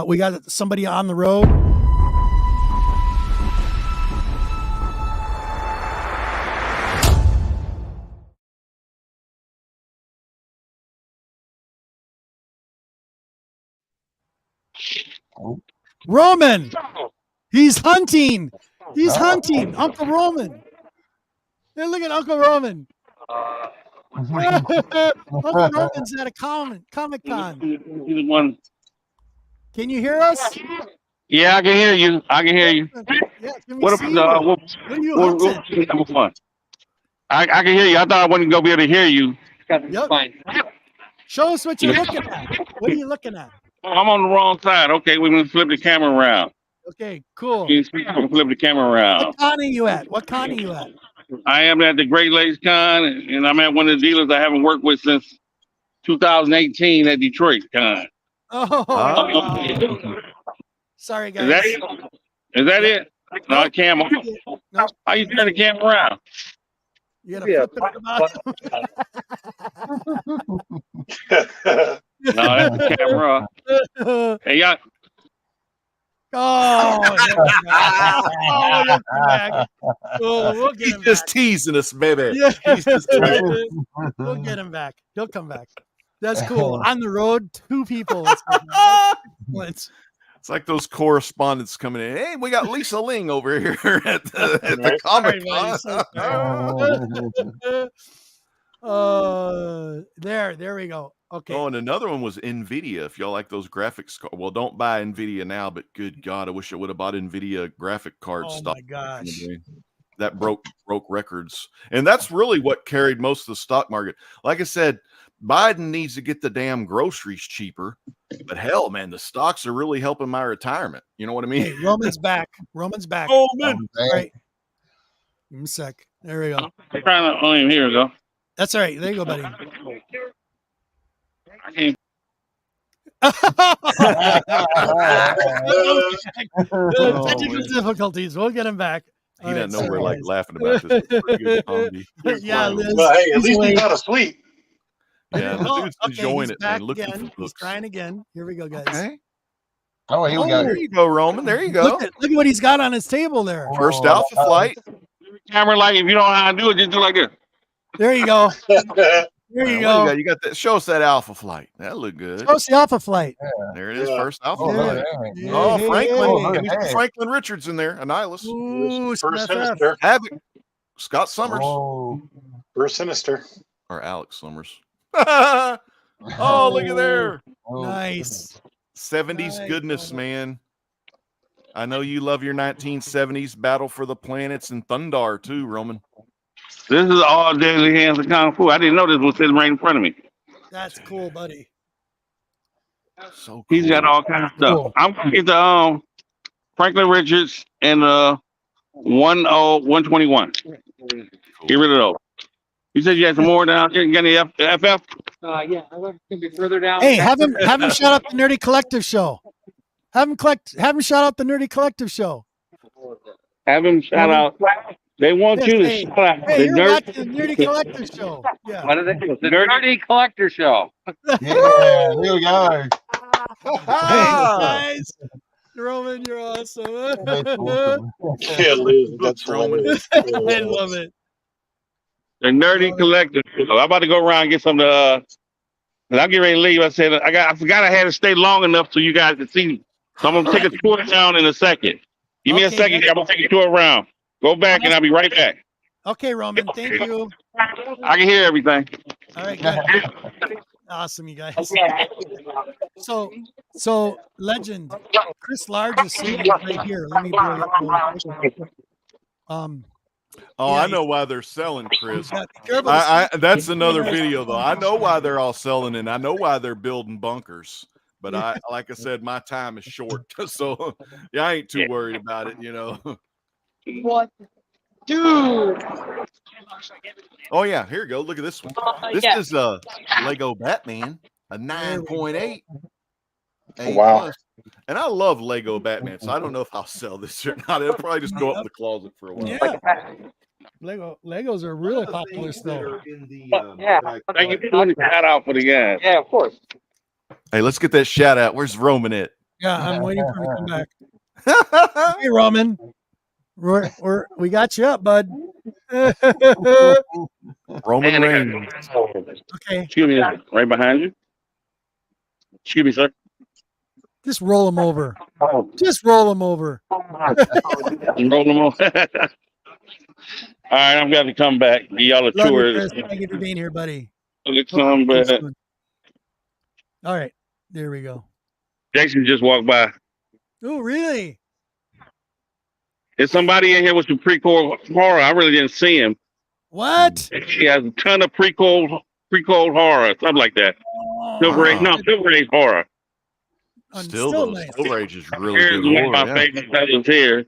We got somebody on the road. Roman. He's hunting. He's hunting. Uncle Roman. Hey, look at Uncle Roman. Uncle Roman's at a Comic Con. He's one. Can you hear us? Yeah, I can hear you. I can hear you. Yeah, can we What see about you? what What are you hunting? number one? I can hear you. I thought I wasn't gonna be able to hear you. Yep. Show us what you're looking at. What are you looking at? Oh, I'm on the wrong side. Okay, we're gonna flip the camera around. Okay, cool. You can flip the camera around. What con are you at? What con are you at? I am at the Great Lakes Con, and I'm at one of the dealers I haven't worked with since 2018 at Detroit Con. Oh, wow. Sorry, Is guys. that it? Is that it? No, Nope. camera. Nope. How you turn the camera around? You gotta flip it at the bottom. No, that's the camera. Hey, y'all. Oh, he'll come back. Oh, we'll get He's him just back. teasing us, baby. Yeah. He's just teasing. We'll get him back. He'll come back. That's cool. On the road, 2 people. Excellent. It's like those correspondents coming in. Hey, we got Lisa Ling over here at the Right. Comic Sorry, Con. there we go. Okay. Oh, and another one was NVIDIA. If y'all like those graphics, well, don't buy NVIDIA now, but good God, I wish I would have bought NVIDIA graphic card Oh stock. my gosh. That broke records. And that's really what carried most of the stock market. Like I said, Biden needs to get the damn groceries cheaper. But hell, man, the stocks are really helping my retirement. You know what I mean? Hey, Roman's back. Roman's back. Oh, man. All right. Give me a sec. There we go. I'm trying to. Oh, here we go. That's all right. There you go, buddy. I can't. Technical difficulties. We'll get him back. He All doesn't know right, we're sorry, like laughing about this. It's pretty good comedy. Yeah, Liz. Well, hey, at he's least awake. he's not asleep. Yeah, the Oh, dude's okay, enjoying he's it, back man. Looking again. for He's books. trying again. Here we go, guys. Okay. Oh, here we Oh, go. There you go, Roman. There you go. Look at what he's got on his table there. First Oh, Alpha flight. Camera like if you don't know how to do it, just do like this. There you go. There What you do go. You got that. Show us that Alpha flight. That look good. Show us the Alpha Flight. There it is. Yeah. First Alpha Oh, flight. yeah. Oh, Hey, Franklin. hey, Give me some hey. Franklin Richards in there. Annihilus. Ooh, First some FF. Sinister. Havoc. Scott Summers. Oh, First Sinister. Or Alex Summers. Oh, look at there. oh. Nice. 70s Nice, goodness, Roman. man. I know you love your 1970s Battle for the Planets and Thundar too, Roman. This is all Daily Hands of Kung Fu. I didn't know this was sitting right in front of me. That's cool, buddy. So cool. He's got all kinds of stuff. Cool. I'm gonna get the Franklin Richards and 121. Get rid of those. You said you had some more down here. You got any FF? Yeah, I was gonna be further down. Hey, have him shout out the Nerdy Collective show. Have him shout out the Nerdy Collective show. Have him shout out. They want Yes, you to hey. shout out Hey, the you're nerd. watching the Nerdy Collective show. Yeah. What is it? The Nerdy Collector Show. Yeah, here we go. Thanks, guys. Roman, you're awesome. That's awesome. Yeah, Liz, that's Roman. hilarious. I love it. The Nerdy Collector Show. I'm about to go around and get some and I'm getting ready to leave. I said I forgot I had to stay long enough so you guys could see me. So I'm gonna take a tour down in a second. Give me a Okay, second. good. I'm gonna take a tour around. Go back and I'll be right back. Okay, Roman. Thank you. I can hear everything. All right, good. Awesome, you guys. So legend. Chris Large is sitting right here. Let me bring it up real quick. Oh, Yeah, I know why they're selling, Chris. Yeah, be careful. That's another video though. I know why they're all selling and I know why they're building bunkers. But like I said, my time is short. So yeah, I ain't too worried about it, you know. What? Dude. Oh yeah, here you go. Look at this one. This yeah. is a Lego Batman, a 9.8. A Wow. plus. And I love Lego Batman, so I don't know if I'll sell this or not. It'll probably just go up in the closet for a while. Yeah. Legos are really popular still. Yeah. Thank you for doing the shout out for the guys. Yeah, of course. Hey, let's get that shout out. Where's Roman at? Yeah, I'm waiting for him to come back. Hey, Roman. We got you up, bud. Roman Reigns. Okay. Excuse me, right behind you. Excuse me, sir. Just roll them over. Oh, Just roll them over. roll them on. All right, I'm going to come back. Give y'all a Love you, tour. Chris. Thank you for being here, buddy. Let's come back. All right, there we go. Jason just walked by. Oh, really? There's somebody in here with some prequel horror. I really didn't see him. What? She has a ton of prequel horror, something like that. Silver Age horror. Still nice. Silver Age is really Here's good one of my horror. Yeah. favorite fellas here.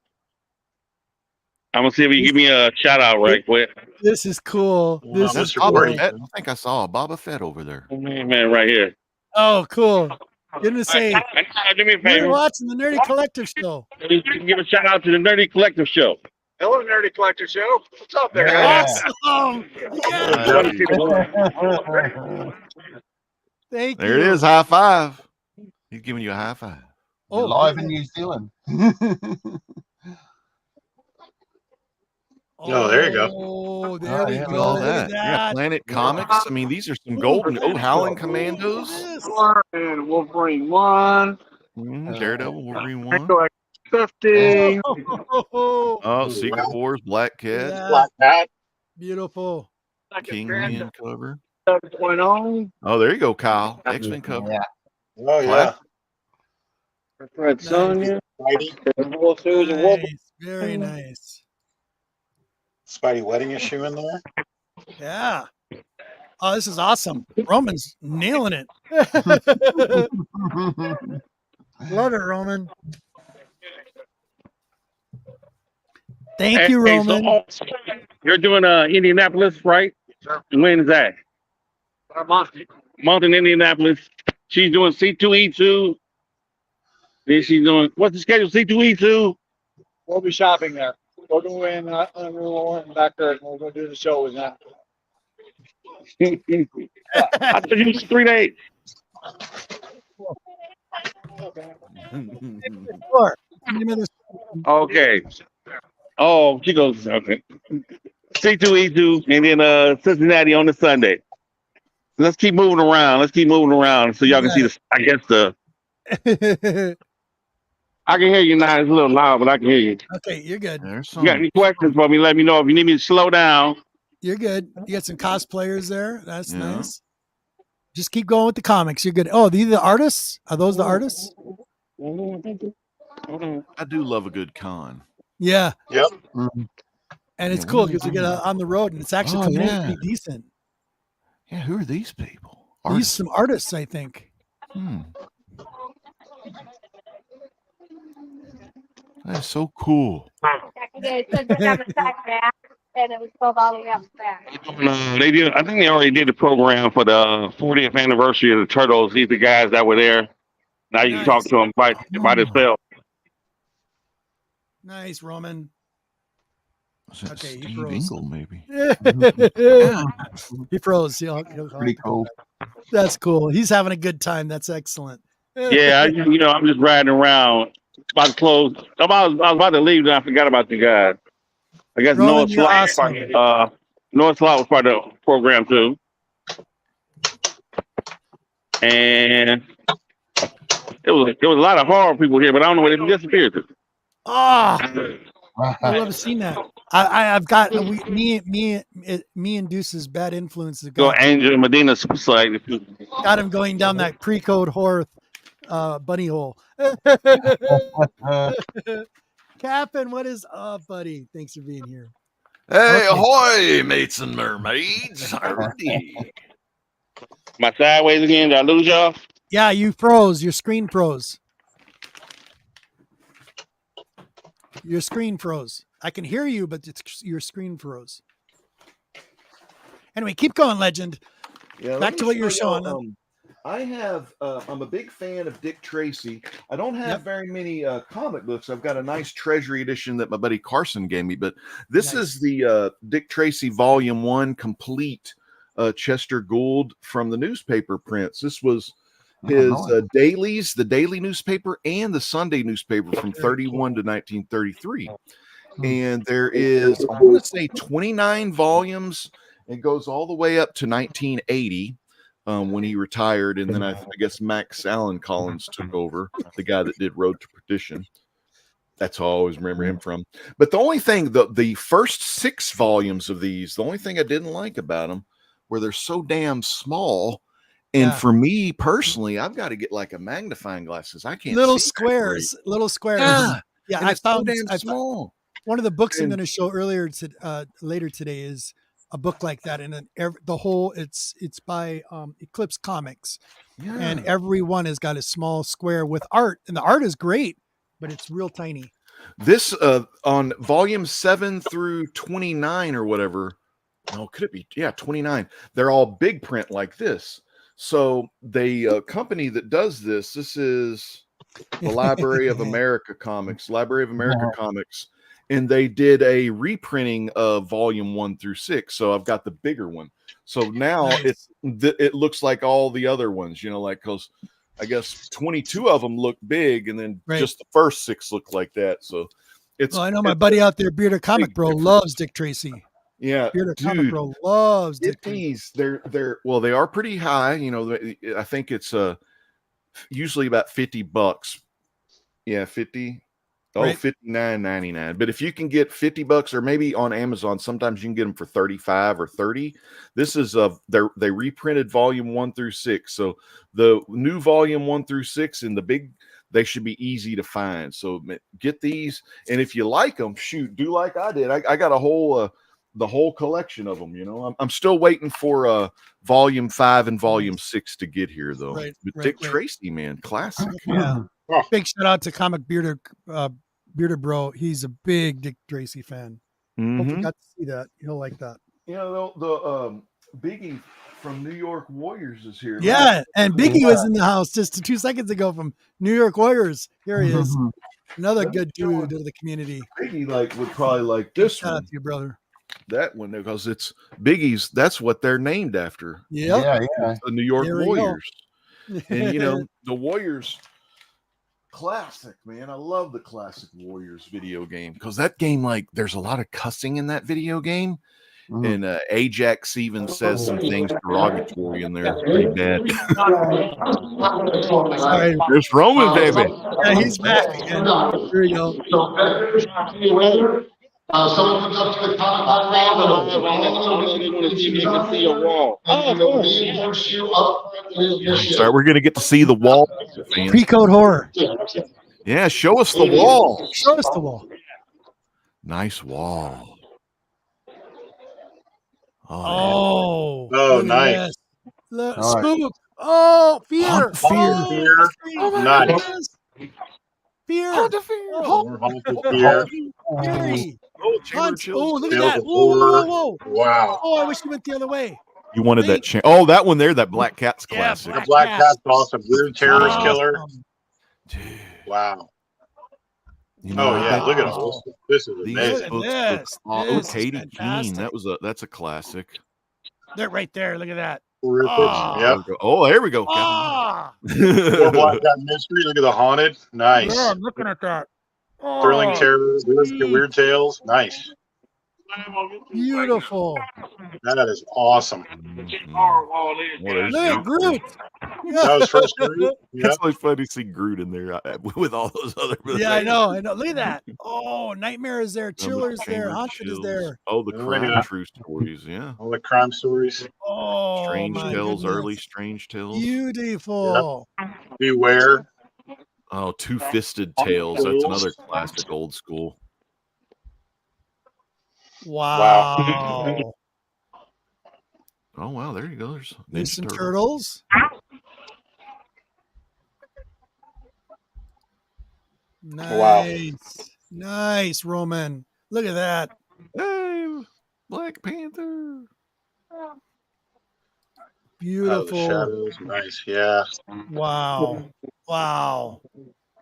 I'm gonna see if you give me a shout out right quick. This is cool. This That's is Mr. Boba Gordy. Fett. I think I saw a Boba Fett over there. Man, right here. Oh, cool. Gonna say Do me a you're favor. watching the Nerdy Collective Show. Give a shout out to the Nerdy Collective Show. Hello, Nerdy Collector Show. What's up there, Yeah. guys? Awesome. Yeah. Thank There you. it is. High five. He's giving you a high five. You're live in New Zealand. Oh, there you go. Oh, there we yeah, go. Look at all Look at that. Yeah, that. Planet Comics. I mean, these are some golden. Oh, Howling Commandos. Yes. And Wolverine 1. Daredevil, Wolverine 1. 50. Oh, Oh, Secret Wars, Black Cat, yeah. Black Cat. Beautiful. Kingpin cover. 7.0. Oh, there you go, Kyle. X-Men cover. Yeah. Oh, yeah. Red Sonja. Spidey. Wolf Susan Wolf. Nice. Very nice. Spidey wedding issue in there. Yeah. Oh, this is awesome. Roman's nailing it. Love it, Roman. Thank you, Roman. So, you're doing Indianapolis, right? When is that? Month in Indianapolis. She's doing C2E2. Then she's doing, what's the schedule? C2E2. We'll be shopping there. We'll go in and back there and we'll go do the show with that. I thought you was 3 days. Sure. Give me this. Okay. Oh, she goes, okay. C2E2 and then Cincinnati on the Sunday. Let's keep moving around. So y'all can see the, I guess I can hear you now. It's a little loud, but I can hear you. Okay, you're good. There's You got some. any questions for me? Let me know. If you need me to slow down. You're good. You got some cosplayers there. That's Yeah. nice. Just keep going with the comics. You're good. Oh, these are the artists? Are those the artists? I do love a good con. Yeah. Yep. And it's Yeah, cool we because we get on the road and it's actually Oh, coming in yeah. pretty decent. Yeah, who are these people? These Artists. some artists, I think. That is so cool. It says it's on the side back, and it was pulled all the way up back. They did. I think they already did the program for the 40th anniversary of the Turtles. These are the guys that were there. Now you can talk to them by themselves. Nice, Roman. Was that Okay, he Steve froze. Ingle, maybe? He froze. Pretty cool. That's cool. He's having a good time. That's excellent. Yeah, I'm just riding around. About to close. I was about to leave, and I forgot about you guys. I guess Roman, Noah you're Slot. awesome. Noah Slot was part of the program too, and there was a lot of horror people here, but I don't know where they disappeared to. Oh, I love to see that. I've got me and Deuce's bad influences Go Angel Medina site. got him going down that pre-code horror bunny hole. Captain, what is up, buddy? Thanks for being here. Hey, ahoy, mates and mermaids. Howdy. My sideways again. Did I lose y'all? Yeah, you froze. Your screen froze. Your screen froze. I can hear you, but your screen froze. Anyway, keep going, Legend. Yeah, Back to what you were showing. I have, I'm a big fan of Dick Tracy. I don't have very many comic books. I've got a nice treasury edition that my buddy Carson gave me, but this is the Dick Tracy Volume 1 complete Chester Gould from the newspaper prints. This was his dailies, the daily newspaper and the Sunday newspaper from 31 to 1933. And there is, I want to say 29 volumes. It goes all the way up to 1980. when he retired, and then I guess Max Allen Collins took over, the guy that did Road to Perdition. That's how I always remember him from. But the only thing, the first 6 volumes of these, the only thing I didn't like about them were they're so damn small. And for me personally, I've got to get like a magnifying glass because I can't little see squares. Yeah, I found small. One of the books I'm going to show later today is a book like that, and it's by Eclipse Comics, and every one has got a small square with art, and the art is great, but it's real tiny. This on volume 7 through 29 or whatever. No, could it be? Yeah, 29. They're all big print like this. So the company that does this is the Library of America Comics, and they did a reprinting of volume 1 through 6. So I've got the bigger one. So now it looks like all the other ones, like, because I guess 22 of them look big, and then just the first 6 look like that. So I know my buddy out there, Bearded Comic Bro, loves Dick Tracy. Yeah, Bearded Comic Bro loves Dick these. They are pretty high. I think it's usually about $50. Yeah, 50. Oh, $59.99. But if you can get $50, or maybe on Amazon, sometimes you can get them for $35 or $30. This is they reprinted volume 1 through 6. So the new volume 1 through 6 and the big, they should be easy to find. So get these, and if you like them, do like I did. I got a whole the whole collection of them. I'm still waiting for volume 5 and volume 6 to get here though. But Dick Tracy, man, classic. Yeah. Big shout out to Comic Bearded Bro. He's a big Dick Tracy fan. Hope you got to see that. He'll like that. The Biggie from New York Warriors is here. Yeah, and Biggie was in the house just 2 seconds ago from New York Warriors. Here he is. Another good dude to the community. Biggie would probably like this shout one. out to you, brother. That one, because it's Biggie's. That's what they're named after. Yeah. The New York Warriors. And the Warriors. Classic, man. I love the classic Warriors video game, because that game, there's a lot of cussing in that video game. And Ajax even says some things derogatory in there. It's pretty bad. There's Roman, baby. Yeah, he's back again. Here we go. Someone comes up to the Sorry, we're gonna get to see the wall. Pre-code horror. Yeah, show us the wall. Show us the wall. Nice wall. Oh, nice. Spook. Oh, fear. Fear. Nice. Fear. Fear. Oh, look at that. Whoa. Wow. Oh, I wish you went the other way. You wanted that chain. Oh, that one there, that Black Cat's classic. The Black Cat's awesome. Weird Terrorist Killer. Dude. Wow. Look at all this. Is amazing. Katie Keene. That's a classic. They're right there. Look at that. Oh, there we go. Black Cat Mystery. Look at the Haunted. Nice. Yeah, I'm looking at that. Thrilling Terror. Weird Tales. Nice. Beautiful. That is awesome. Look at Groot. That was first Groot. It's always fun to see Groot in there with all those other. Yeah, I know. Look at that. Oh, Nightmare is there. Chiller's there. Haunted is there. Oh, the crime true stories. Yeah. All the crime stories. Oh, Strange Tales, early Strange Tales. Beautiful. Yep. Beware. Oh, Two-Fisted Tales. That's another classic, old school. Wow. Oh, wow. There you go. There's some turtles. Nice. Nice, Roman. Look at that. Hey, Black Panther. Beautiful. Shadows. Nice. Yeah. Wow.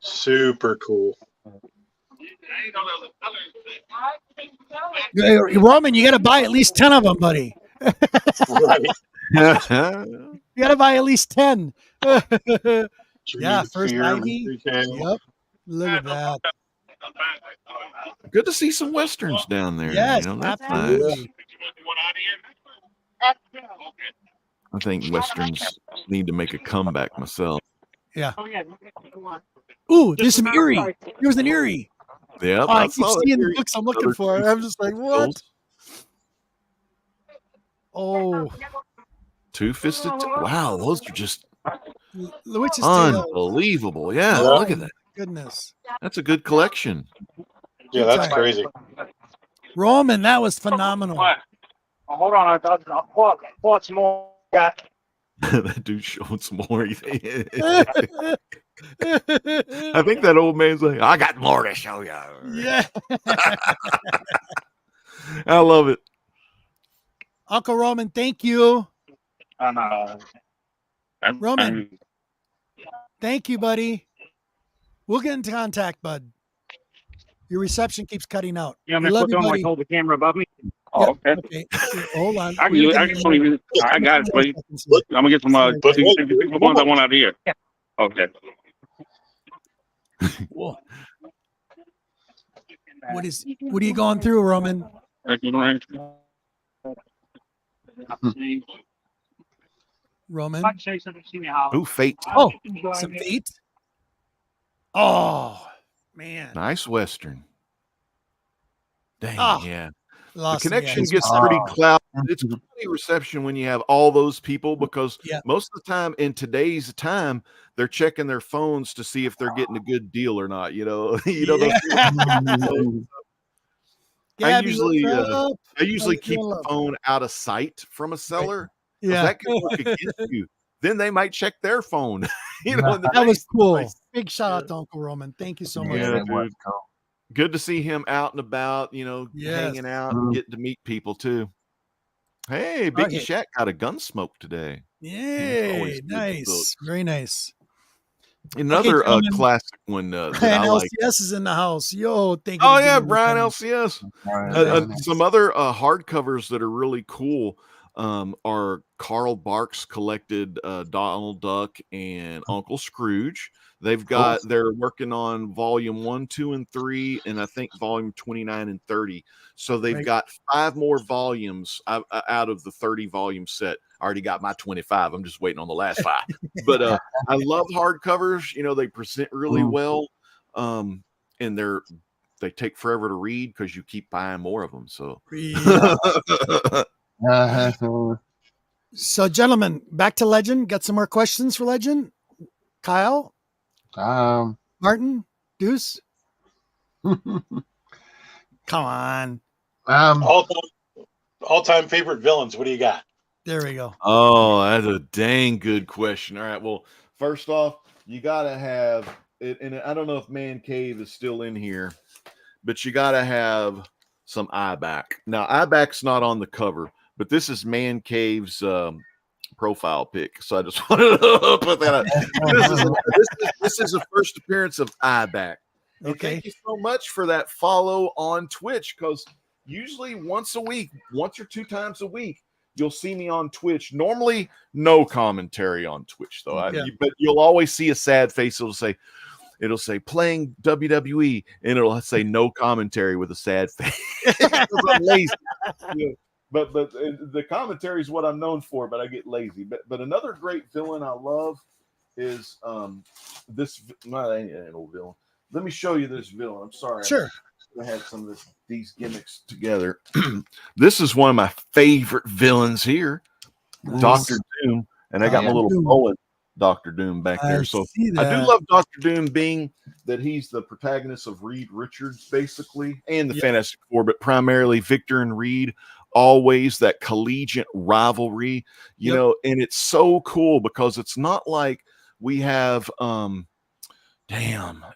Super cool. Roman, you got to buy at least 10 of them, buddy. You got to buy at least 10. Yeah, first Ivy. Yep. Look at that. Good to see some Westerns down there. Yes, that's absolutely. nice. I think Westerns need to make a comeback myself. Yeah. Oh, yeah. Ooh, there's some Erie. There was an Erie. Yeah, Oh, I keep seeing the books I'm looking for. I'm just like, what? Oh, Two-fisted. Wow, those are just Witch's Tail. unbelievable. Yeah, Oh, look at that. Goodness. That's a good collection. Yeah, that's crazy. Roman, that was phenomenal. Oh, hold on, I'll pull some more. Got That dude showing some more. I think that old man's like, I got more to show you. Yeah. I love it. Uncle Roman, thank you. I'm- Roman. Thank you, buddy. We'll get in contact, bud. Your reception keeps cutting out. You want We me to love put you, on like buddy. hold the camera above me? Oh, okay. Okay. Hold on. I got it, please. I'm gonna get some the ones I want out here. Okay. Whoa. What are you going through, Roman? Roman? Ooh, Fate. Oh, some Fate? Oh, man. Nice Western. Dang, Oh, yeah. The lost me. connection Yeah, gets pretty clouded. It's quality reception when you have all those people because Yeah. most of the time in today's time, they're checking their phones to see if they're getting a good deal or not. Those people. Gabby, what's up? I usually How you keep doing, the love? phone out of sight from a seller. 'Cause Yeah. that can work against you. Then they might check their phone. in the That was face. cool. Big shout out to Uncle Roman. Thank you so much. Yeah, that was dude. cool. Good to see him out and about, Yes. hanging out and getting to meet people too. Hey, Biggie Okay. Shack got a gun smoke today. Yay. always good to Nice. Very nice. Another gentlemen. classic one that Brian I like. LCS is in the house. Yo, thank you. Oh for yeah, being here, Brian Brian. LCS. Right. Some other hardcovers that are really cool are Carl Barks collected Donald Duck and Uncle Scrooge. They're working on volume 1, 2, and 3, and I think volume 29 and 30. So they've Right. got 5 more volumes out of the 30 volume set. I already got my 25. I'm just waiting on the last 5. But I love hardcovers. They present really well. And they take forever to read because you keep buying more of them. So So, gentlemen, back to Legend. Got some more questions for Legend? Kyle? Martin? Deuce? Come on. All-time favorite villains. What do you got? There we go. Oh, that's a dang good question. All right. Well, first off, you got to have it. And I don't know if Man Cave is still in here, but you got to have some Iback. Now, Iback's not on the cover, but this is Man Cave's profile pic. So I just wanted to put that out. This is a first appearance of Iback. And Okay. thank you so much for that follow on Twitch, because usually once or 2 times a week, you'll see me on Twitch. Normally, no commentary on Twitch, though. But you'll always see a sad face. It'll say playing WWE, and it'll say no commentary with a sad face. I'm lazy. But the commentary is what I'm known for. But I get lazy. But another great villain I love is this. Not an old villain. Let me show you this villain. I'm sorry. Sure. I had some of these gimmicks together. This is one of my favorite villains here, Nice. Dr. Doom, and I got my little Doom. bullet Dr. Doom back there. So see I that. do love Dr. Doom, being that he's the protagonist of Reed Richards, basically, and the Fantastic Four, but primarily Victor and Reed. Always that collegiate rivalry, you know, and it's so cool because it's not like we have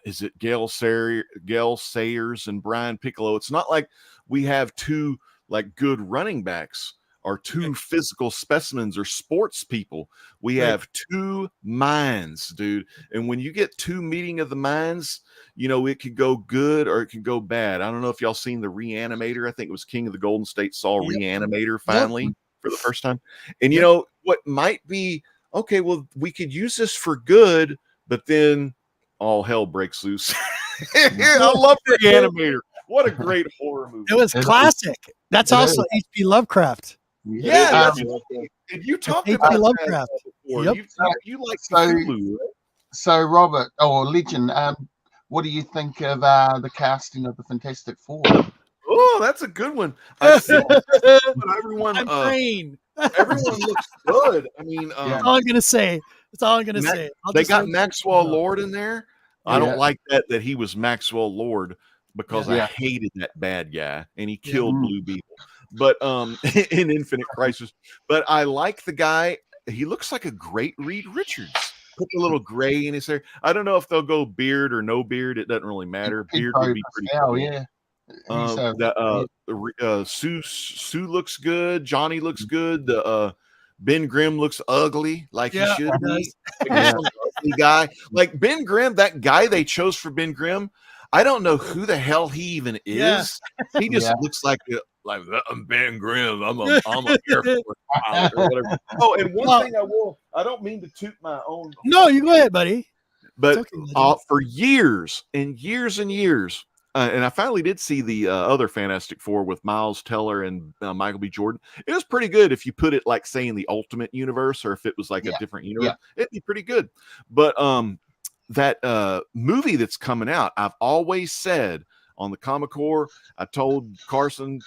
is it Gail Sayers and Brian Piccolo? It's not like we have 2 like good running backs or 2 physical specimens or sports people. We have 2 minds, dude. And when you get 2 meeting of the minds, it could go good or it could go bad. I don't know if y'all seen the Reanimator. I think it was King of the Golden State saw Reanimator finally for the first time. And what might be, okay, well, we could use this for good, but then all hell breaks loose. I love Reanimator. What a great horror movie. It was classic. That's also H.P. Lovecraft. Yeah, that's Um, and you talked H.P. about that Lovecraft. before. Yep. You like So- Cthulhu, right? So, Robert or Legend, what do you think of the casting of the Fantastic Four? Oh, that's a good one. I see but everyone I'm trained. everyone looks good. I mean, That's all I'm gonna say. That's all I'm gonna Ma- say. I'll they just got hold Maxwell up. Lord in there. I Yeah. don't like that he was Maxwell Lord because I Yeah. hated that bad guy and he Yeah. killed Blue Beetle. But in Infinite Crisis. But I like the guy. He looks like a great Reed Richards. Put a little gray in his hair. I don't know if they'll go beard or no beard. It doesn't really matter. Beard would be pretty Pascal, cool. yeah. Sue looks good. Johnny looks good. The Ben Grimm looks ugly, like Yeah, he should he be. does. Like some ugly guy, like Ben Grimm. That guy they chose for Ben Grimm, I don't know who the hell he even Yeah. is. He just Yeah. looks like I'm Ben Grimm. I'm a Air Force pilot or whatever. Oh, and one thing I don't mean to toot my own. No, you go ahead, buddy. But It's okay, Legend. for years and years and years, and I finally did see the other Fantastic Four with Miles Teller and Michael B. Jordan. It was pretty good if you put it like, say, in the Ultimate Universe, or if it was like a different universe, it'd be pretty good. But that movie that's coming out, I've always said on the Comic Core, I told Carson,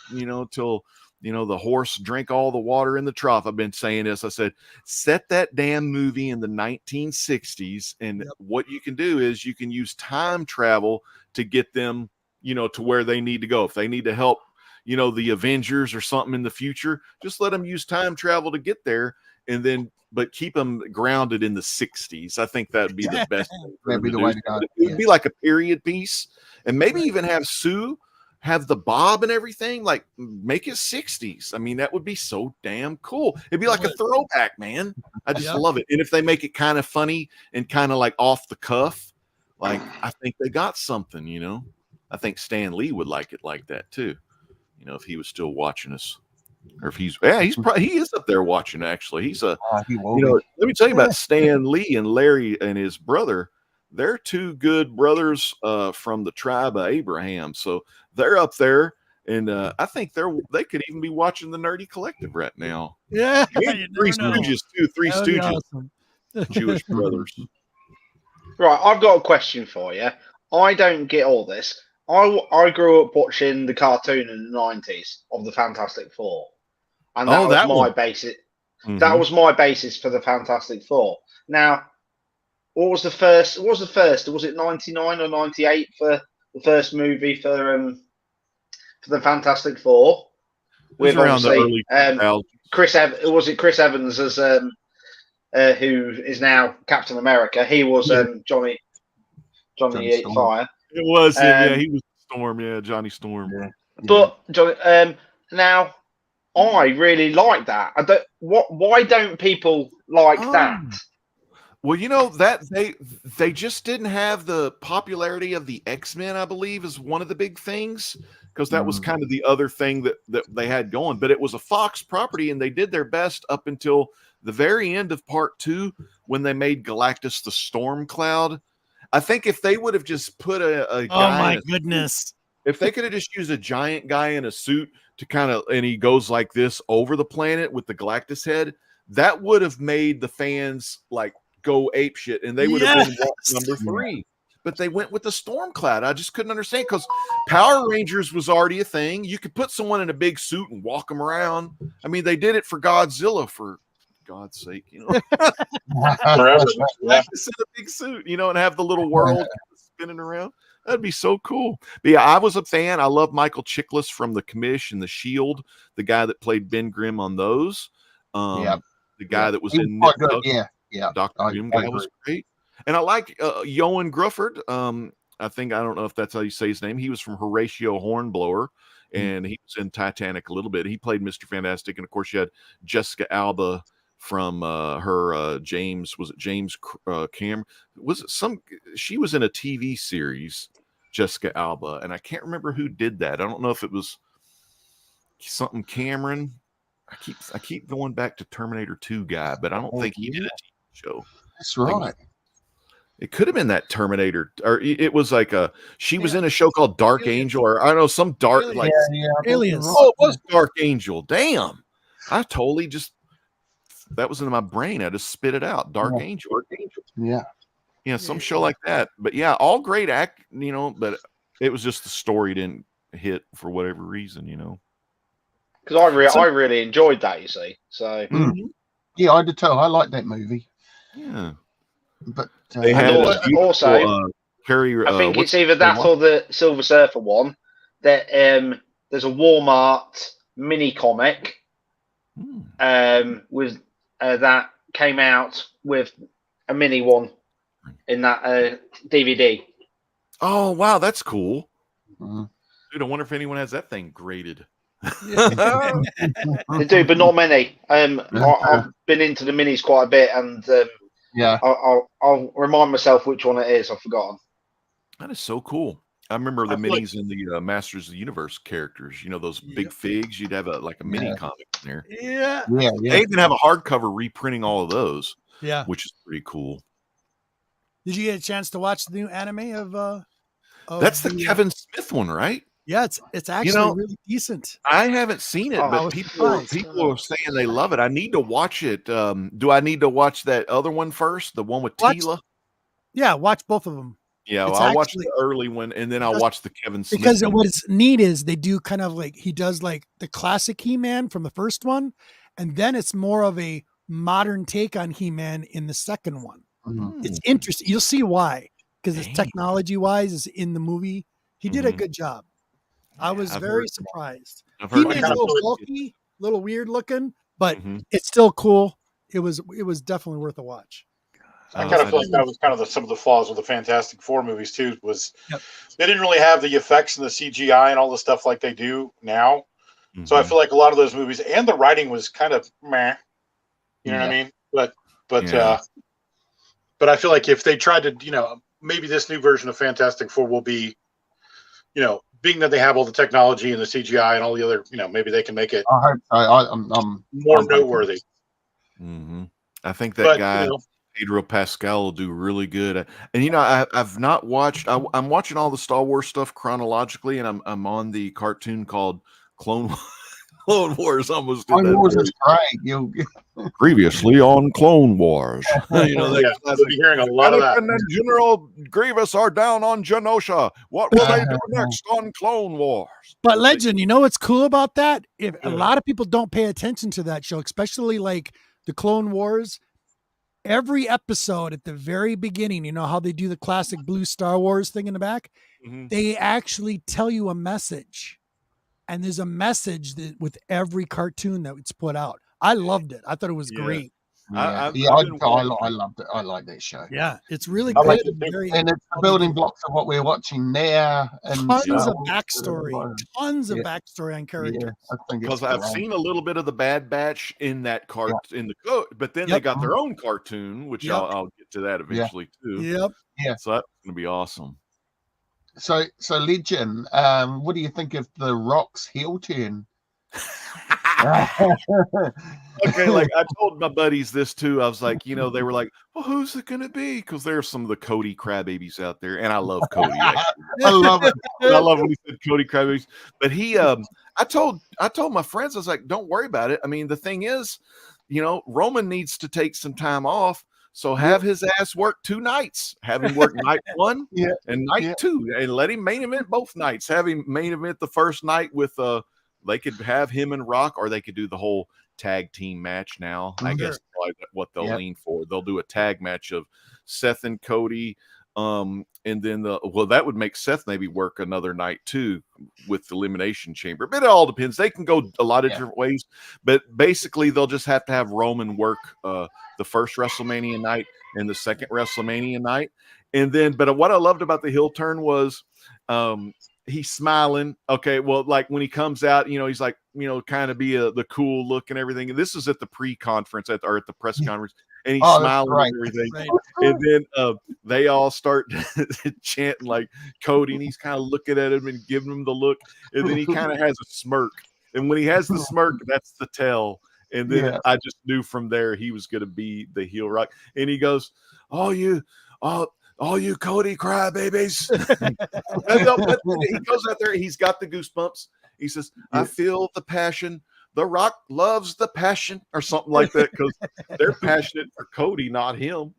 till the horse drank all the water in the trough. I've been saying this. I said, set that damn movie in the 1960s. And what you can do is you can use time travel to get them, to where they need to go. If they need to help, the Avengers or something in the future, just let them use time travel to get there. And then, but keep them grounded in the 60s. I think that'd be the best thing for That'd them be to the do. way to go. It would be like a period piece, and maybe even have Sue have the bob and everything, like make it 60s. I mean, that would be so damn cool. It'd be like a throwback, man. I just love it. And if they make it kind of funny and kind of like off the cuff, like I think they got something, I think Stan Lee would like it like that too. If he was still watching us, or if he is up there watching. Actually, he's let me tell you about Stan Lee and Larry and his brother. They're two good brothers from the tribe of Abraham. So they're up there, and I think they could even be watching the Nerdy Collective right now. Yeah, Three Stooges too. Three Stooges, awesome. Jewish brothers. Right, I've got a question for you. I don't get all this. I grew up watching the cartoon in the 90s of the Fantastic Four, and that was my basis. Mm-hmm. That was my basis for the Fantastic Four. Now, what was the first? Was it 99 or 98 for the first movie for the Fantastic Four? With around the early Chris Evans as who is now Captain America? He was Johnny Fire. It was him, he was Storm, Johnny Storm. Yeah. But Johnny, now I really like that. Why don't people like that? Well, that they just didn't have the popularity of the X-Men, I believe, is one of the big things, because that was kind of the other thing that they had going. But it was a Fox property, and they did their best up until the very end of Part 2 when they made Galactus the Storm Cloud. I think if they would have just put a guy if they could have just used a giant guy in a suit to and he goes like this over the planet with the Galactus head, that would have made the fans like go ape shit, and they would have been number 3. But they went with the Storm Cloud. I just couldn't understand, because Power Rangers was already a thing. You could put someone in a big suit and walk them around. I mean, they did it for Godzilla, for God's sake, Forever. Just in a big suit, and have the little world spinning around. That'd be so cool. But yeah, I was a fan. I love Michael Chiklis from The Commish and The Shield, the guy that played Ben Grimm on those. The guy that was in Dr. Doom guy was great. And I like Johan Grufford. I don't know if that's how you say his name. He was from Horatio Hornblower, and he was in Titanic a little bit. He played Mr. Fantastic, and of course you had Jessica Alba from her James Cameron. She was in a TV series, Jessica Alba, and I can't remember who did that. I don't know if it was something Cameron. I keep going back to Terminator 2 guy, but I don't think he did a TV show. That's right. It could have been that Terminator, or it was like she was in a show called Dark Angel, or I don't know, some dark Aliens. Aliens. Oh, it was Dark Angel. Damn. I totally just that was in my brain. I just spit it out. Dark Angel. Yeah. Yeah, some show like that. But yeah, all great act, but it was just the story didn't hit for whatever reason, Because I really enjoyed that, you see. So Yeah, I did too. I like that movie. Yeah. But They had also Carrie, I think it's either that or the Silver Surfer one. That there's a Walmart mini comic with that came out with a mini one in that DVD. Oh wow, that's cool. Mhm. Dude, I wonder if anyone has that thing graded. They do, but not many. I've been into the minis quite a bit, and yeah, I'll remind myself which one it is. I've forgotten. That is so cool. I remember the minis in the Masters of the Universe characters. Those big figs. You'd have a mini comic in there. Yeah. They even have a hardcover reprinting all of those. Yeah, which is pretty cool. Did you get a chance to watch the new anime of That's the Kevin Smith one, right? Yeah, it's actually really decent. I haven't seen it, but people are saying they love it. I need to watch it. Do I need to watch that other one first? The one with Tila? Yeah, watch both of them. Yeah, well, I'll watch the early one, and then I'll watch the Kevin Smith because one. what's neat is they do kind of like he does like the classic He-Man from the first one, and then it's more of a modern take on He-Man in the second one. It's interesting. You'll see why, because it's technology-wise is in the movie. He did a good job. I was very surprised. He-Man's a little bulky, little weird looking, but it's still cool. It was definitely worth a watch. I kind of feel like that was kind of some of the flaws with the Fantastic Four movies too. Was they didn't really have the effects and the CGI and all the stuff like they do now. So I feel like a lot of those movies and the writing was kind of meh. You know what I mean? But I feel like if they tried to, maybe this new version of Fantastic Four will be, being that they have all the technology and the CGI and all the other, maybe they can make it. I hope so. I'm more noteworthy. I think that guy Pedro Pascal will do really good. And I've not watched. I'm watching all the Star Wars stuff chronologically, and I'm on the cartoon called Clone Wars. Almost did Clone Wars that. is great. Previously on Clone Wars, We'll be hearing a lot of that. And General Grievous are down on Genosha. What will they do next on Clone Wars? But Legend, you know what's cool about that? If a lot of people don't pay attention to that show, especially like the Clone Wars, every episode at the very beginning, you know how they do the classic blue Star Wars thing in the back? They actually tell you a message. And there's a message that with every cartoon that it's put out. I loved it. I thought it was great. I loved it. I like that show. Yeah, it's really good. And it's the building blocks of what we're watching now. And tons of backstory. Tons of backstory on characters. Because I've seen a little bit of the Bad Batch in that in the code, but then they got their own cartoon, which I'll get to that eventually too. Yeah. So that's gonna be awesome. So Legend, what do you think of the Rock's heel turn? Okay, like I told my buddies this too. I was like, they were like, "Well, who's it gonna be?" Because there's some of the Cody crybabies out there, and I love Cody. I love it. I love when he said Cody crybabies. But I told my friends, I was like, "Don't worry about it." I mean, the thing is, Roman needs to take some time off. So have his ass work 2 nights. Have him work night 1 and night 2, and let him main event both nights. Have him main event the first night with they could have him and Rock, or they could do the whole tag team match now. I guess what they'll lean for. They'll do a tag match of Seth and Cody. And then that would make Seth maybe work another night too with the Elimination Chamber. But it all depends. They can go a lot of different ways. But basically, they'll just have to have Roman work the first WrestleMania night and the second WrestleMania night. And then, but what I loved about the heel turn was he's smiling. Okay, well, like when he comes out, he's like, kind of be the cool look and everything. And this is at the pre-conference at the press conference. And he's smiling and everything. Right. And then they all start chanting like Cody, and he's kind of looking at him and giving him the look. And then he kind of has a smirk. And when he has the smirk, that's the tell. And then I just knew from there he was going to be the heel Rock. And he goes, all you Cody crybabies. He goes out there. He's got the goosebumps. He says, I feel the passion, The Rock loves the passion or something like that because they're passionate for Cody, not him.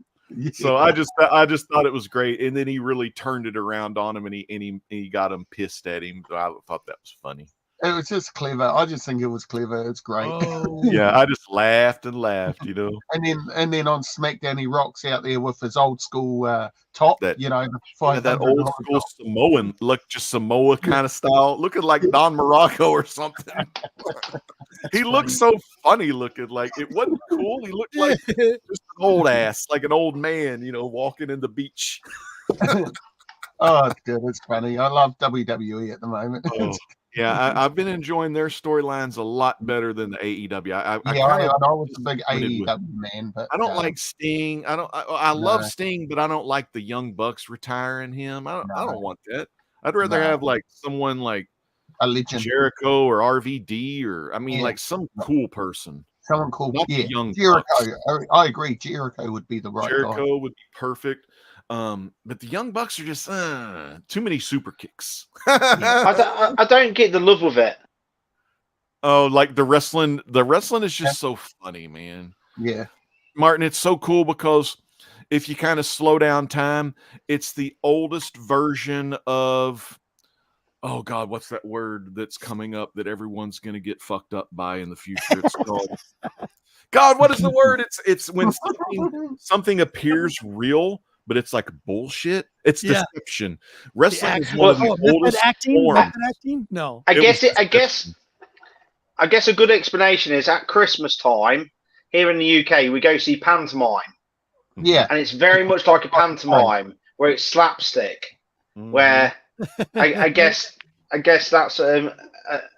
So I just thought it was great, and then he really turned it around on him, and he got him pissed at him. I thought that was funny. It was just clever. I just think it was clever. It's great. Oh, Yeah, I just laughed and laughed, you know. And then on SmackDown, he rocks out there with his old school top. That- you know, the Yeah, that 500 old dollar school top. Samoan look, just Samoa kind of style, looking like Don Morocco or something. He looked so funny looking, like it wasn't cool. He looked like just an old ass, like an old man, you know, walking in the beach. Oh, it's good. It's funny. I love WWE at the moment. Oh, yeah, I've been enjoying their storylines a lot better than the AEW. I was a big disappointed with- AEW man, but I don't like Sting. I love No. Sting, but I don't like the Young Bucks retiring him. I No. don't want that. I'd rather No. have like someone like a legend. Jericho or RVD or Yeah. like some cool person. Someone called Not the Young Jericho. Bucks. I agree. Jericho would be the right guy. Jericho would be perfect. But the Young Bucks are just too many super kicks. I don't get the love with it. Oh, like the wrestling is just so funny, man. Yeah. Martin, it's so cool because if you kind of slow down time, it's the oldest version of, oh God, what's that word that's coming up that everyone's going to get fucked up by in the future? It's called, God, what is the word? It's when something appears real, but it's like bullshit. It's deception. Wrestling is one of the oldest forms. Method acting? No. I guess a good explanation is at Christmas time here in the UK we go see pantomime. Yeah. And it's very much like a pantomime where it's slapstick. Where I guess that's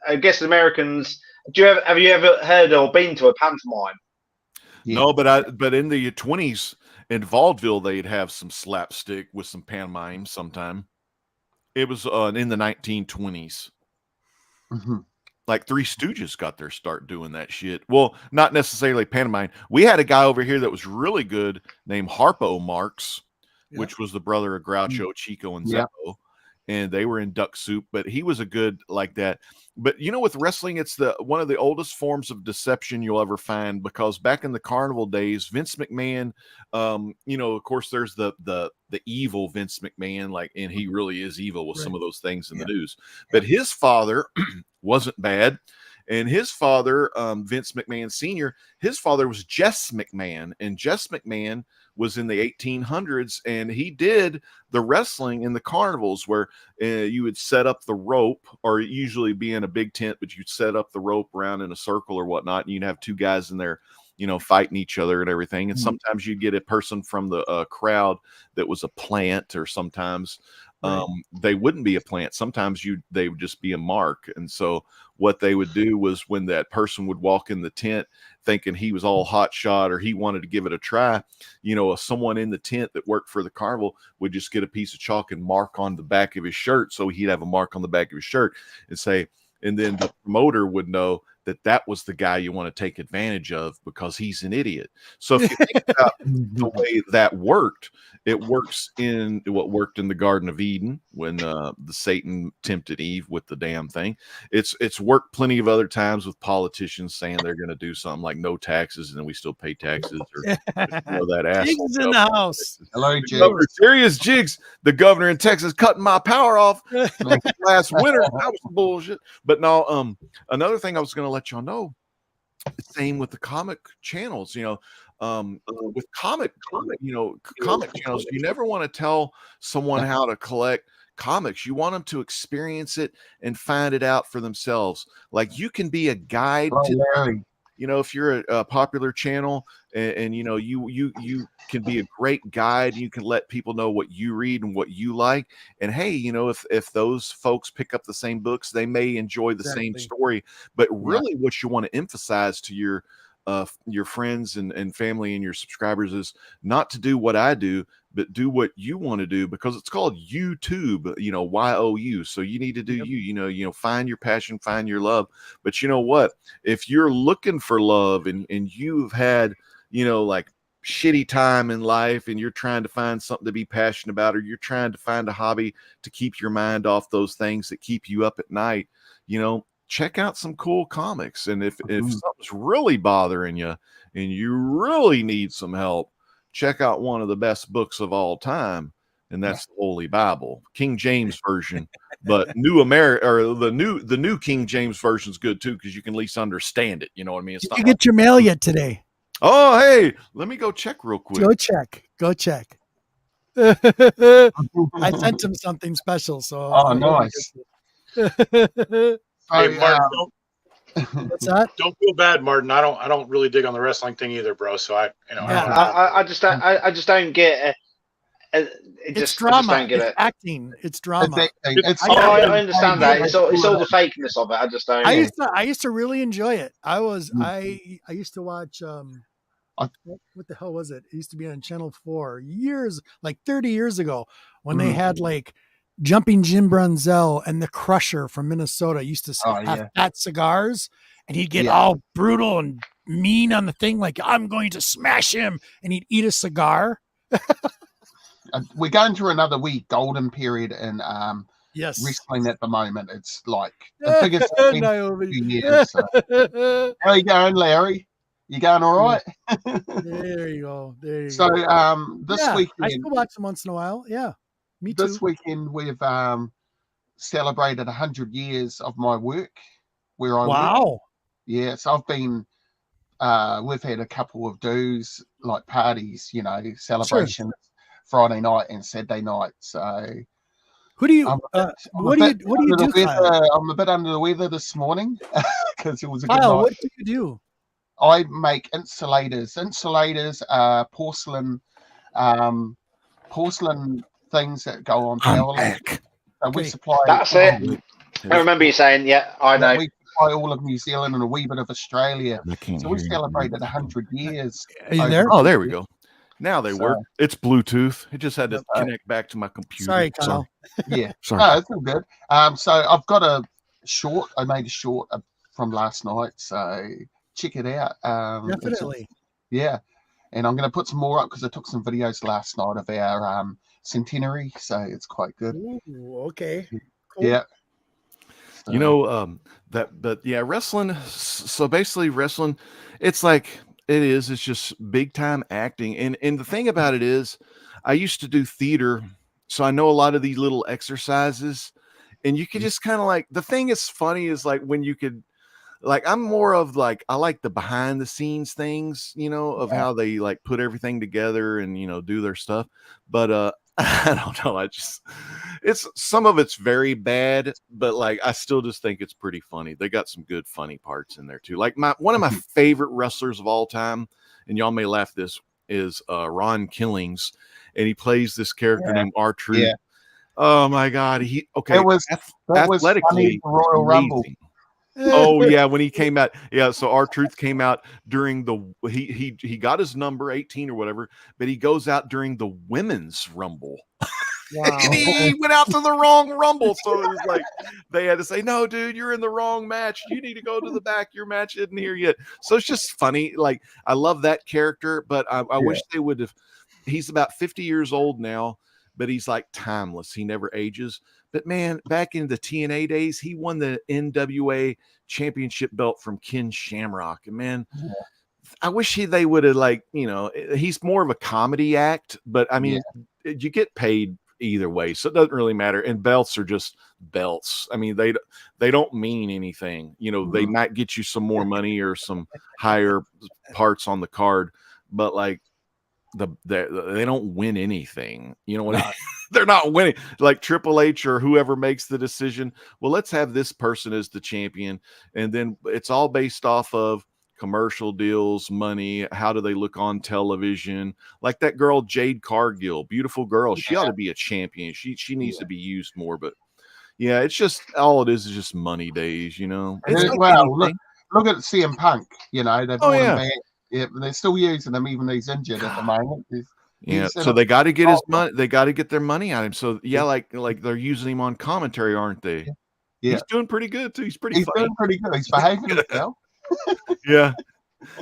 I guess Americans. Have you ever heard or been to a pantomime? No, but in the 20s in vaudeville they'd have some slapstick with some pantomime sometime. It was in the 1920s. Mm-hmm. Like Three Stooges got their start doing that shit. Well, not necessarily pantomime. We had a guy over here that was really good named Harpo Marx, which was the brother of Groucho, Chico, and Zeppo. And they were in Duck Soup, but he was a good like that. But you know, with wrestling, it's one of the oldest forms of deception you'll ever find, because back in the carnival days, Vince McMahon, you know, of course, there's the evil Vince McMahon, like, and he really is evil with some of those things in the news. But his father wasn't bad. And his father, Vince McMahon Sr., his father was Jess McMahon. And Jess McMahon was in the 1800s, and he did the wrestling in the carnivals where you would set up the rope, or usually be in a big tent, but you'd set up the rope around in a circle or whatnot, and you'd have two guys in there, you know, fighting each other and everything. And sometimes you'd get a person from the crowd that was a plant, or sometimes they wouldn't be a plant. Sometimes they would just be a mark. And so what they would do was, when that person would walk in the tent thinking he was all hot shot or he wanted to give it a try, you know, someone in the tent that worked for the carnival would just get a piece of chalk and mark on the back of his shirt. So he'd have a mark on the back of his shirt and say, and then the promoter would know that was the guy you want to take advantage of because he's an idiot. So if you think about the way that worked, it works in what worked in the Garden of Eden when the Satan tempted Eve with the damn thing. It's worked plenty of other times with politicians saying they're going to do something like no taxes, and then we still pay taxes, or that asshole. Jigs in the house. Hello, Jigs. Serious Jigs, the governor in Texas cutting my power off last winter. That was bullshit. But no, another thing I was going to let y'all know, same with the comic channels, you know, with comic channels, you never want to tell someone how to collect comics. You want them to experience it and find it out for themselves. Like, you can be a guide to, you know, if you're a popular channel and you know, you can be a great guide. You can let people know what you read and what you like. And hey, you know, if those folks pick up the same books, they may enjoy the same story. But really what you want to emphasize to your friends and family and your subscribers is not to do what I do, but do what you want to do, because it's called YouTube, you know, YOU. So you need to do you know, find your passion, find your love. But you know what? If you're looking for love and you've had, you know, like shitty time in life, and you're trying to find something to be passionate about, or you're trying to find a hobby to keep your mind off those things that keep you up at night, you know, check out some cool comics. And if something's really bothering you and you really need some help, check out one of the best books of all time, and that's the Holy Bible, King James version. But the new King James version is good too, because you can at least understand it. You know what I mean? Did you get your mail yet today? Oh, hey, let me go check real quick. Go check. I sent him something special. So nice. Hey, Martin, what's that? don't feel bad, Martin. I don't really dig on the wrestling thing either, bro. So I just don't get it. It's drama. It's acting. It's drama. I understand that. It's all the fakeness of it. I just don't. I used to really enjoy it. I used to watch. What the hell was it? It used to be on Channel 4 like 30 years ago, when they had like Jumping Jim Brunzell and the Crusher from Minnesota used to have fat cigars, and he'd get all brutal and mean on the thing, like, I'm going to smash him, and he'd eat a cigar. We're going through another golden period in wrestling at the moment. It's like the biggest thing in 2 years. So. How you going, Larry? You going all right? There you go. This weekend, I still watch them once in a while. Yeah, me too. This weekend we've celebrated 100 years of my work. Where I work. Yeah, so I've been. We've had a couple of dues, like parties, celebrations, Friday night and Saturday night. So, what do you do? Kyle? I'm a bit under the weather this morning because it was a good night. What do you do? I make insulators, porcelain things that go on power. So we supply. That's it. I remember you saying, "Yeah, I know." We supply all of New Zealand and a wee bit of Australia. So we celebrated 100 years. Are you there? Oh, there we go. Now they work. It's Bluetooth. It just had to connect back to my computer. Sorry, Kyle. Yeah. Sorry. No, it's all good. So I've got a short. I made a short from last night. So check it out. Definitely. Yeah. And I'm going to put some more up because I took some videos last night of our centenary. So it's quite good. Ooh, okay. Cool. Yeah. So. Wrestling. So basically wrestling, it's like, it's just big time acting. And the thing about it is, I used to do theater, so I know a lot of these little exercises, and you can just kind of like, the thing is funny is like when you could, like, I'm more of like, I like the behind the scenes things, of how they like put everything together and, do their stuff. But, I don't know. Some of it's very bad, but like, I still just think it's pretty funny. They got some good funny parts in there too. Like one of my favorite wrestlers of all time, and y'all may laugh, this is Ron Killings, and he plays this character named R-Truth. Yeah. Oh my God. That was athletically Royal Rumble. Oh yeah, when he came out, so R-Truth came out during he got his number 18 or whatever, but he goes out during the women's Rumble. Wow. And he went out to the wrong Rumble, so it was like they had to say, "No, dude, you're in the wrong match. You need to go to the back. Your match isn't here yet." So it's just funny. Like, I love that character, but I wish they would have. He's about 50 years old now, but he's like timeless. He never ages. But man, back in the TNA days, he won the NWA championship belt from Ken Shamrock. And man, I wish they would have he's more of a comedy act, but I mean, you get paid either way, so it doesn't really matter. And belts are just belts. I mean, they don't mean anything. They might get you some more money or some higher parts on the card, but like they don't win anything. You know what I mean? They're not winning. Like Triple H or whoever makes the decision, well, let's have this person as the champion, and then it's all based off of commercial deals, money. How do they look on television? Like that girl Jade Cargill, beautiful girl. She ought to be a champion. She needs to be used more. But yeah, it's just all it is just money days. Well, look at CM Punk. They brought him back. Yeah, they're still using him even though he's injured at the moment. So they got to get his money. They got to get their money out of him. So like they're using him on commentary, aren't they? Yeah, he's doing pretty good too. He's doing pretty good. He's behaving himself. Yeah.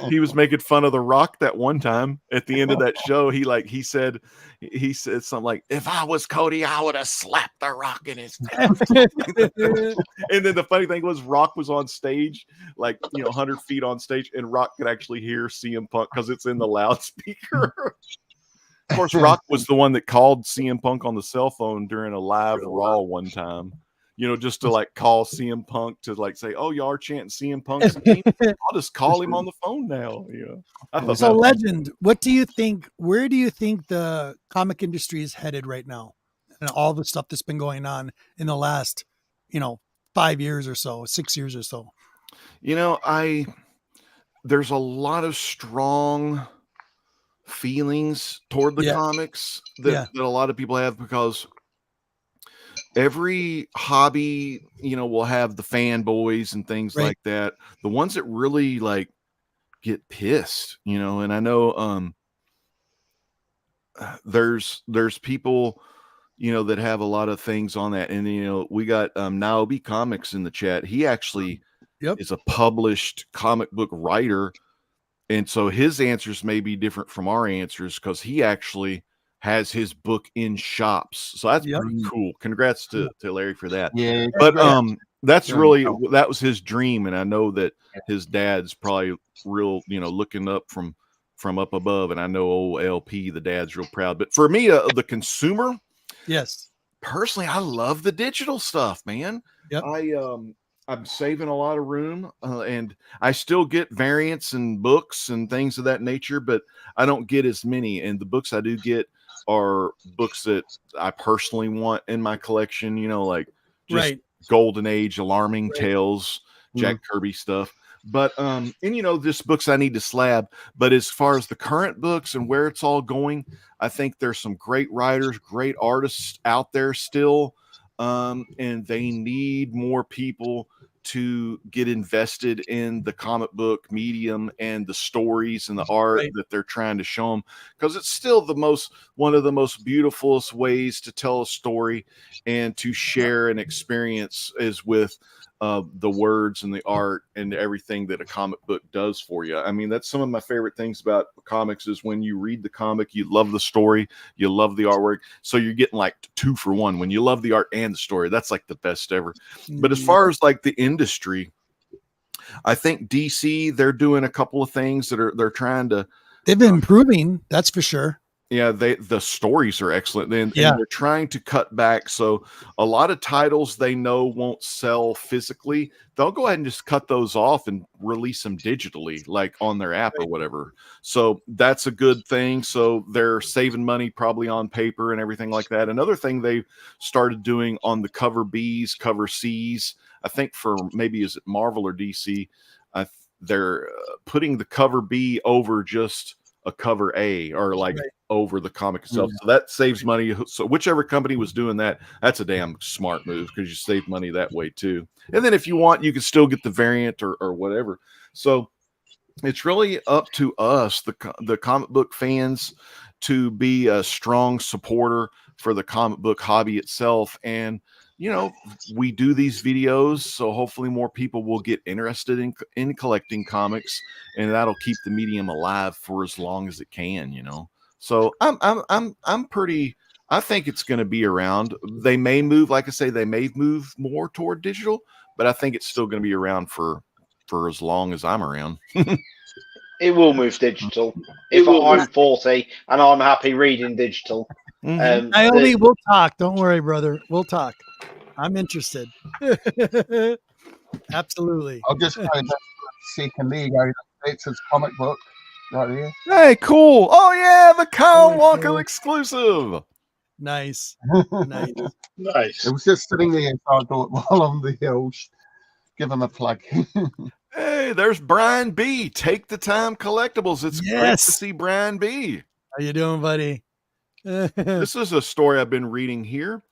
he was making fun of The Rock that one time at the end of that show. He said something like, "If I was Cody, I would have slapped The Rock in his face." And then the funny thing was, Rock was on stage, like 100 feet on stage, and Rock could actually hear CM Punk because it's in the loudspeaker. Of course, Rock was the one that called CM Punk on the cell phone during a live Raw one time. Just to like call CM Punk to like say, "Oh, y'all are chanting CM Punk's name. I'll just call him on the phone now." So, Legend, what do you think? Where do you think the comic industry is headed right now, and all the stuff that's been going on in the last, 5 years or so, 6 years or so? There's a lot of strong feelings toward the comics that a lot of people have, because every hobby, will have the fanboys and things like that. The ones that really like get pissed, and I know there's people, that have a lot of things on that. And we got Naobi Comics in the chat. He actually is a published comic book writer. And so his answers may be different from our answers because he actually has his book in shops. So that's pretty cool. Congrats to Larry for that. Yeah. But that's really, that was his dream. And I know that his dad's probably real, looking up from up above. And I know old LP, the dad's real proud. But for me, the consumer, personally, I love the digital stuff, man. I'm saving a lot of room, and I still get variants and books and things of that nature, but I don't get as many. And the books I do get are books that I personally want in my collection, like just Golden Age, Alarming Tales, Jack Kirby stuff. But and just books I need to slab. But as far as the current books and where it's all going, I think there's some great writers, great artists out there still. And they need more people to get invested in the comic book medium and the stories and the art that they're trying to show them, because it's still one of the most beautifulest ways to tell a story and to share an experience is with the words and the art and everything that a comic book does for you. I mean, that's some of my favorite things about comics is when you read the comic, you love the story, you love the artwork. So you're getting like 2 for 1 when you love the art and the story. That's like the best ever. But as far as like the industry, I think DC, they're doing a couple of things that they're trying to. They've been improving. That's for sure. Yeah, the stories are excellent. And they're trying to cut back. So a lot of titles they know won't sell physically. They'll go ahead and just cut those off and release them digitally, like on their app or whatever. So that's a good thing. So they're saving money probably on paper and everything like that. Another thing they started doing on the cover B's, cover C's, I think for maybe is it Marvel or DC, they're putting the cover B over just a cover A or like over the comic itself. So that saves money. So whichever company was doing that, that's a damn smart move because you save money that way too. And then if you want, you can still get the variant or whatever. So it's really up to us, the comic book fans, to be a strong supporter for the comic book hobby itself. And we do these videos, so hopefully more people will get interested in collecting comics, and that'll keep the medium alive for as long as it can. So I'm pretty. I think it's going to be around. They may move, like I say, they may move more toward digital, but I think it's still going to be around for as long as I'm around. It will move digital. If I'm 40 and I'm happy reading digital. Naomi, we'll talk. Don't worry, brother. We'll talk. I'm interested. Absolutely. I'll just go to Second League. It's his comic book right here. Hey, cool. Oh, yeah, the Kyle Walker exclusive. Nice. Nice. It was just sitting there, so I thought, while I'm there, I'll give him a plug. Hey, there's Brian B. Take the Time Collectibles. It's great to see Brian B. How you doing, buddy? This is a story I've been reading here.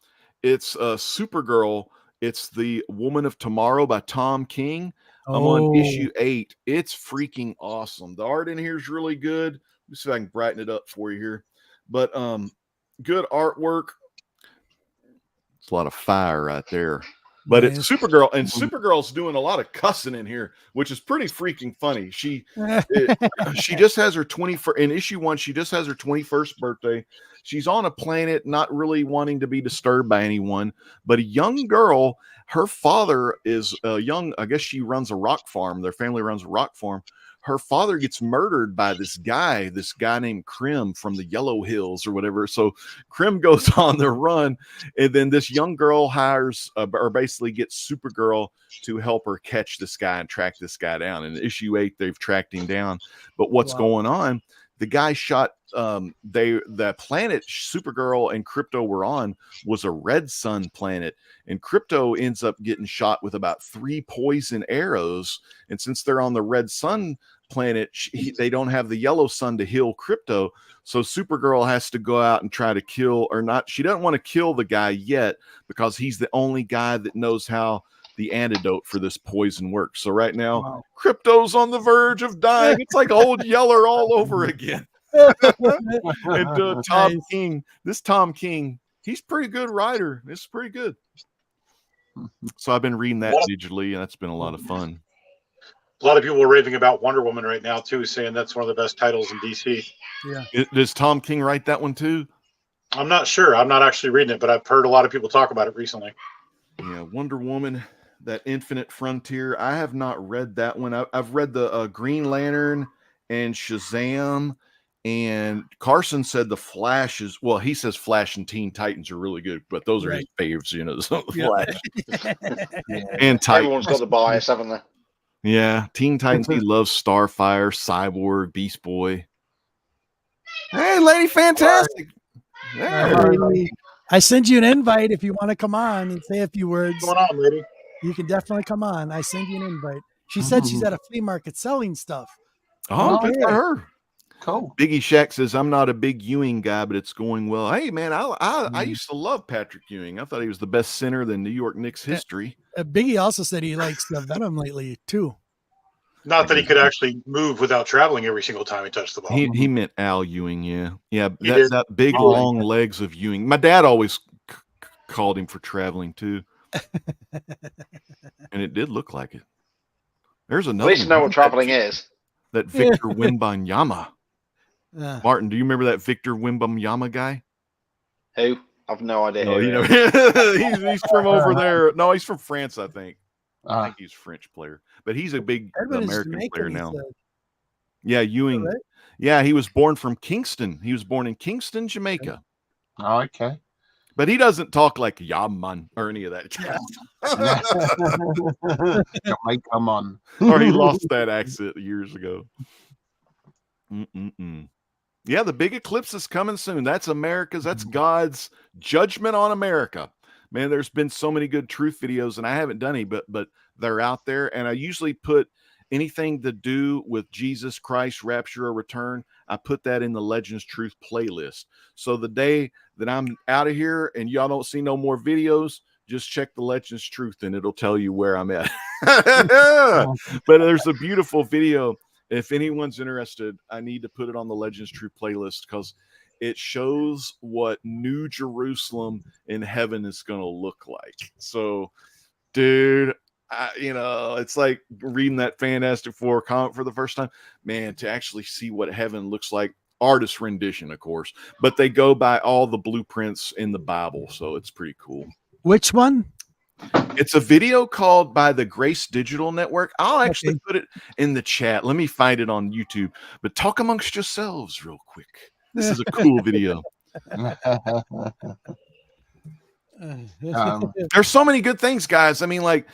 It's Supergirl. It's The Woman of Tomorrow by Tom King. I'm on issue 8. It's freaking awesome. The art in here is really good. Let me see if I can brighten it up for you here. But good artwork. It's a lot of fire right there. But it's Supergirl, and Supergirl's doing a lot of cussing in here, which is pretty freaking funny. She just has her 21st in issue 1. She just has her 21st birthday. She's on a planet not really wanting to be disturbed by anyone, but a young girl. Her father is young. I guess she runs a rock farm. Their family runs a rock farm. Her father gets murdered by this guy named Krim from the Yellow Hills or whatever. So Krim goes on the run, and then this young girl hires or basically gets Supergirl to help her catch this guy and track this guy down. In issue 8, they've tracked him down. But what's going on? The guy shot the planet Supergirl and Krypto were on was a red sun planet, and Krypto ends up getting shot with about 3 poison arrows. And since they're on the red sun planet, they don't have the yellow sun to heal Krypto, so Supergirl has to go out and try to kill, or not, she doesn't want to kill the guy yet because he's the only guy that knows how the antidote for this poison works. So right now, Krypto's on the verge of dying. It's like old Yeller all over again. And Tom King, he's a pretty good writer. It's pretty good. So I've been reading that digitally, and that's been a lot of fun. A lot of people are raving about Wonder Woman right now too, saying that's one of the best titles in DC. Yeah. Does Tom King write that one too? I'm not sure. I'm not actually reading it, but I've heard a lot of people talk about it recently. Yeah, Wonder Woman, that Infinite Frontier. I have not read that one. I've read the Green Lantern and Shazam. And Carson said the Flash is, well, he says Flash and Teen Titans are really good, but those are his faves, you know. So Flash and Titans. Everyone's got the bias, haven't they? Yeah, Teen Titans. He loves Starfire, Cyborg, Beast Boy. Hey, Lady Fantastic. I send you an invite if you want to come on and say a few words. What's going on, lady? You can definitely come on. I send you an invite. She said she's at a flea market selling stuff. Oh, good for her. Cool. Biggie Shack says, I'm not a big Ewing guy, but it's going well. Hey, man, I used to love Patrick Ewing. I thought he was the best center in New York Knicks history. Biggie also said he likes the Venom lately, too. Not that he could actually move without traveling every single time he touched the ball. He meant Al Ewing, yeah. Yeah, that big, long legs of Ewing. My dad always called him for traveling, too. And it did look like it. There's another. At least know what traveling is. That Victor Wembanyama. Martin, do you remember that Victor Wembanyama guy? Who? I've no idea. No, he's from over there. No, he's from France, I think. I think he's a French player, but he's a big American player now. Yeah, Ewing. Right? Yeah, he was born from Kingston. He was born in Kingston, Jamaica. Oh, okay. But he doesn't talk like Yaman or any of that. Jamaica man. Or he lost that accent years ago. Yeah, the big eclipse is coming soon. That's America's. That's God's judgment on America. Man, there's been so many good truth videos, and I haven't done any, but they're out there. And I usually put anything to do with Jesus Christ, rapture or return. I put that in the Legends Truth playlist. So the day that I'm out of here and y'all don't see no more videos, just check the Legends Truth and it'll tell you where I'm at. But there's a beautiful video. If anyone's interested, I need to put it on the Legends Truth playlist because it shows what New Jerusalem in heaven is going to look like. So, dude, it's like reading that Fantastic Four comic for the first time. Man, to actually see what heaven looks like. Artist rendition, of course, but they go by all the blueprints in the Bible, so it's pretty cool. Which one? It's a video called by the Grace Digital Network. I'll actually put it in the chat. Let me find it on YouTube. But talk amongst yourselves real quick. This is a cool video. There's so many good things, guys. I mean, like,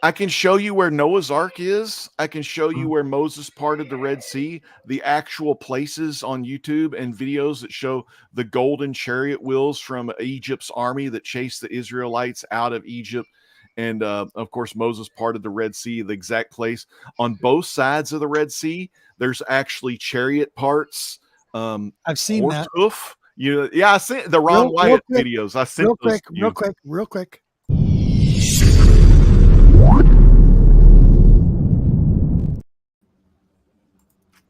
I can show you where Noah's Ark is. I can show you where Moses parted the Red Sea, the actual places on YouTube and videos that show the golden chariot wheels from Egypt's army that chased the Israelites out of Egypt. And, of course, Moses parted the Red Sea, the exact place. On both sides of the Red Sea, there's actually chariot parts. I've seen that. Hoof. Yeah, I sent the Ron Wyatt videos. I sent those real quick.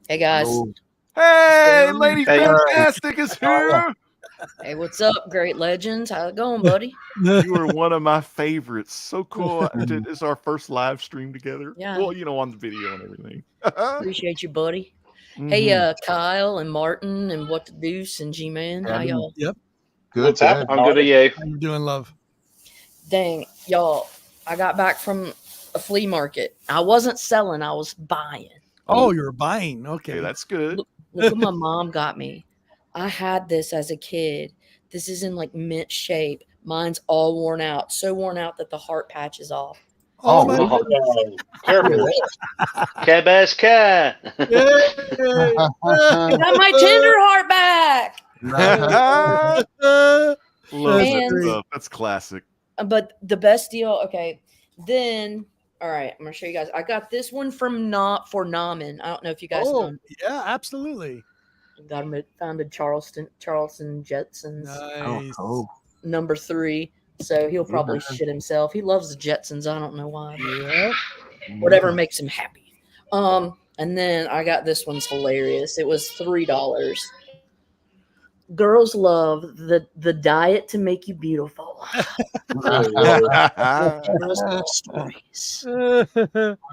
Hey guys. Hey, Lady Fantastic is here. Hey, what's up, great legends? How's it going, buddy? You were one of my favorites. So cool. It's our first live stream together. Yeah. Well, on the video and everything. Appreciate you, buddy. Hey, Kyle and Martin and What the Deuce and G-Man. How y'all? Yep. Good. What's happening? I'm good at you. How you doing, love? Dang, y'all, I got back from a flea market. I wasn't selling, I was buying. Oh, you were buying. Okay. Okay, that's good. Look what my mom got me. I had this as a kid. This is in like mint shape. Mine's all worn out. So worn out that the heart patch is off. Oh, my Oh, goodness. careful. Care bears care. I got my Tinder heart back. Love that And- stuff. That's classic. But the best deal, okay. Then, all right, I'm gonna show you guys. I got this one from Naaman. I don't know if you guys know. Yeah, absolutely. Got him at founded Charleston Jetsons. Nice. Number 3. So he'll probably shit himself. He loves the Jetsons. I don't know why. Yeah. Whatever makes him happy. And then I got this one's hilarious. It was $3. Girls love the diet to make you beautiful. Stories.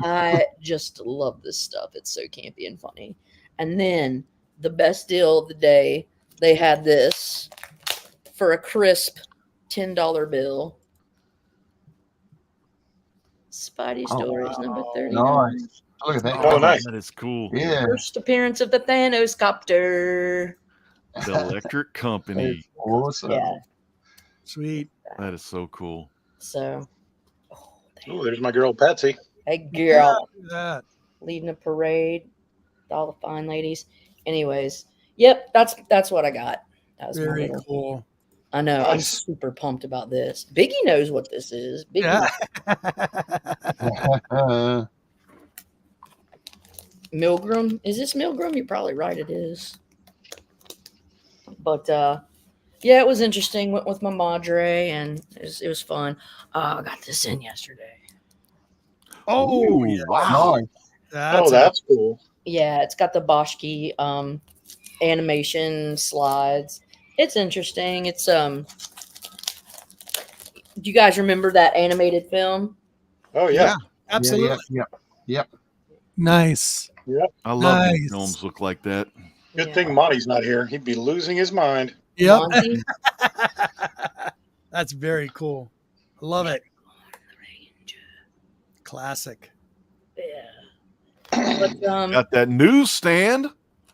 I just love this stuff. It's so campy and funny. And then the best deal of the day, they had this for a crisp $10 bill. Spidey Stories number 39. Nice. Look at that. Oh, nice. That is cool. Yeah. First appearance of the Thanos copter. The Electric Company. Awesome. Yeah. Sweet. That is so cool. So, Oh, there's my girl Patsy. hey girl, Look at that. leading a parade with all the fine ladies. Anyways, yep, that's what I got. That was my Very little- cool. I know. I'm Nice. super pumped about this. Biggie knows what this is. Biggie, Yeah. Milgram. Is this Milgram? You're probably right. It is. But yeah, it was interesting. Went with my madre, and it was fun. I got this in yesterday. Oh, Ooh, yeah. wow. Nice. That's cool. Yeah, it's got the Boschke animation slides. It's interesting. It's do you guys remember that animated film? Oh yeah. Absolutely. Yep. Nice. I love when Nice. films look like that. Good Yeah. thing Monty's not here. He'd be losing his mind. Yep. Monty? That's very cool. I love it. Classic. Yeah. But Got that newsstand.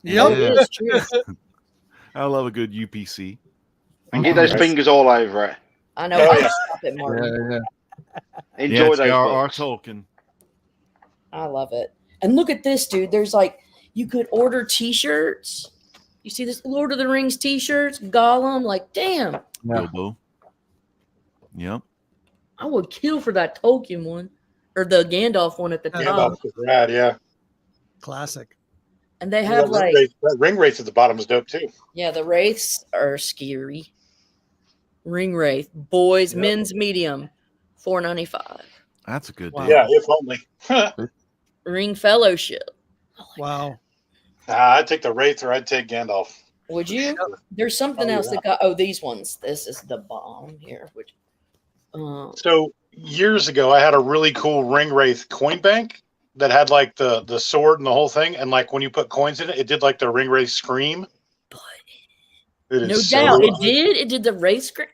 Yep. it is true. I love a good UPC. And get those fingers all over it. I know. Oh, I yeah. stop it, Martin. Yeah. Enjoy Yeah, those. J.R.R. books. Tolkien. I love it. And look at this, dude. There's like you could order T-shirts. You see this Lord of the Rings T-shirts, Gollum. Like, damn, Yeah. Bilbo. Yep. I would kill for that Tolkien one or the Gandalf one at the Yeah, top. that's rad. Yeah. Classic. And they have like, that ring wraith at the bottom is dope too. yeah, the wraiths are scary. Ring wraith, boys, Yep. men's medium, $4.95. That's a good Wow. deal. Yeah, if only. Ring fellowship. Wow. I'd take the wraith or I'd take Gandalf. Would you? There's something Oh, else yeah. that got. Oh, these ones. This is the bomb here. Which, So years ago, I had a really cool ring wraith coin bank that had like the sword and the whole thing, and like when you put coins in it, it did like the ring wraith scream. It no is doubt, so- it did. It did the race script.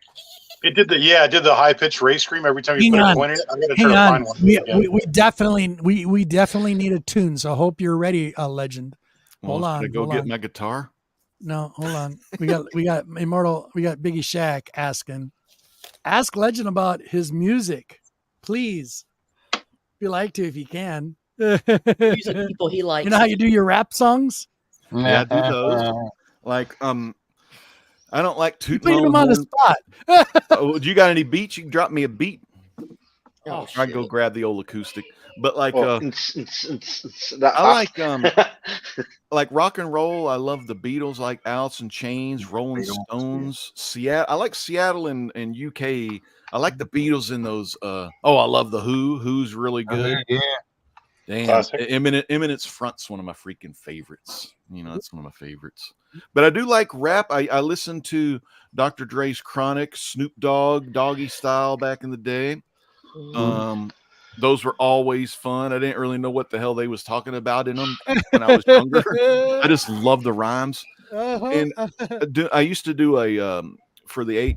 It did it did the high pitched race scream every time you Hang put on. a coin in it. I'm gonna Hang try to on. find one. We definitely need a tune. So I hope you're ready, Legend. Hold Well, on. should I go hold get on. my guitar. No, hold on. We got Immortal. We got Biggie Shack asking. Ask Legend about his music, please. If you like to, if you can. Music people he likes. You know how you do your rap songs? Yeah, I do those. Like, I don't like You tooting put my him own on the horn. spot. Oh, do you got any beats? You can drop me a beat. Oh, I go grab the old acoustic. But like, Well, I like rock and roll. I love the Beatles, like Alice in Chains, Rolling Stones, Seattle. I like Seattle and UK. I like the Beatles in those. I love the Who. Who's really good. Yeah. Damn, Classic. Eminence Front's one of my freaking favorites. You know, that's one of my favorites. But I do like rap. I listened to Dr. Dre's Chronic, Snoop Dogg, Doggy Style back in the day. Those were always fun. I didn't really know what the hell they was talking about in them when I was younger. I just loved the rhymes. And I used to do a for the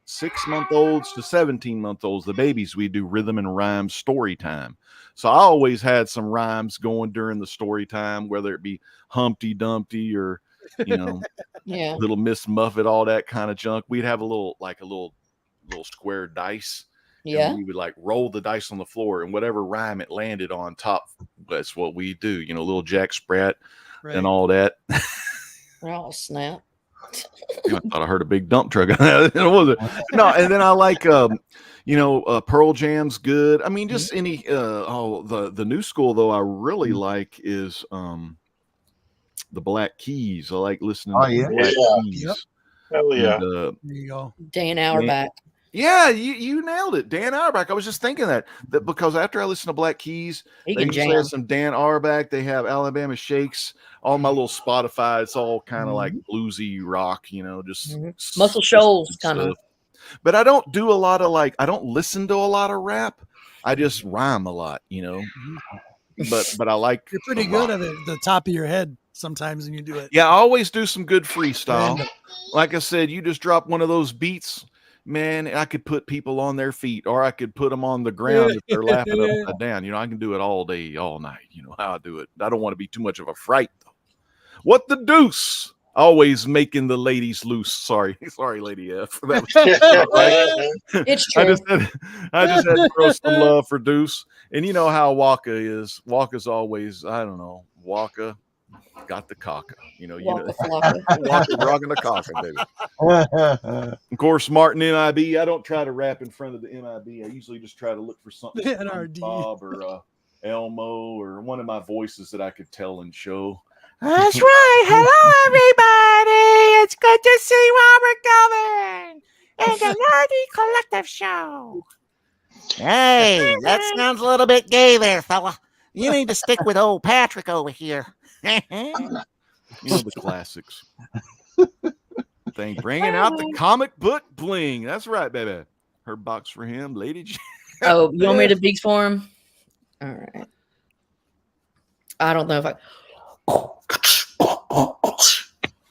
6-month-olds to 17-month-olds, the babies, we do rhythm and rhyme story time. So I always had some rhymes going during the story time, whether it be Humpty Dumpty or Little Miss Muffet, all that kind of junk. We'd have a little square dice. Yeah. And we would like roll the dice on the floor, and whatever rhyme it landed on top, that's what we do. Little Jack Sprat and all that. Oh, snap. I thought I heard a big dump truck. It wasn't. No, and then I like Pearl Jam's good. I mean, just any the new school though I really like is the Black Keys. I like listening to the Black Keys. Yep. Hell yeah. And, there you go. Dan Auerbach. Yeah, you nailed it. Dan Auerbach. I was just thinking that because after I listen to Black Keys, they usually have some Dan Auerbach. They have Alabama Shakes. All my little Spotify, it's all kind of like bluesy rock, just Muscle Shoals kind of. But I don't do a lot of I don't listen to a lot of rap. I just rhyme a lot, But I like. You're pretty good at it, the top of your head sometimes when you do it. Yeah, I always do some good freestyle. Like I said, you just drop one of those beats. Man, I could put people on their feet, or I could put them on the ground if they're laughing upside down. I can do it all day, all night. How I do it. I don't want to be too much of a fright, though. What the deuce? Always making the ladies loose. Sorry, Lady F. It's true. I just had to throw some love for Deuce. And you know how Waka is. Waka's always, I don't know, Waka got the caca. Waka rocking the caca, baby. Of course, Martin NIB. I don't try to rap in front of the NIB. I usually just try to look for something NRD. Bob or Elmo or one of my voices that I could tell and show. That's right. Hello, everybody. It's good to see Robert Gilman in the Nerdy Collective Show. Hey, that sounds a little bit gay there, fella. You need to stick with old Patrick over here. The classics. Bringing out the comic book bling. That's right, baby. Her box for him, Lady J. Oh, you want me to beats for him? All right. I don't know if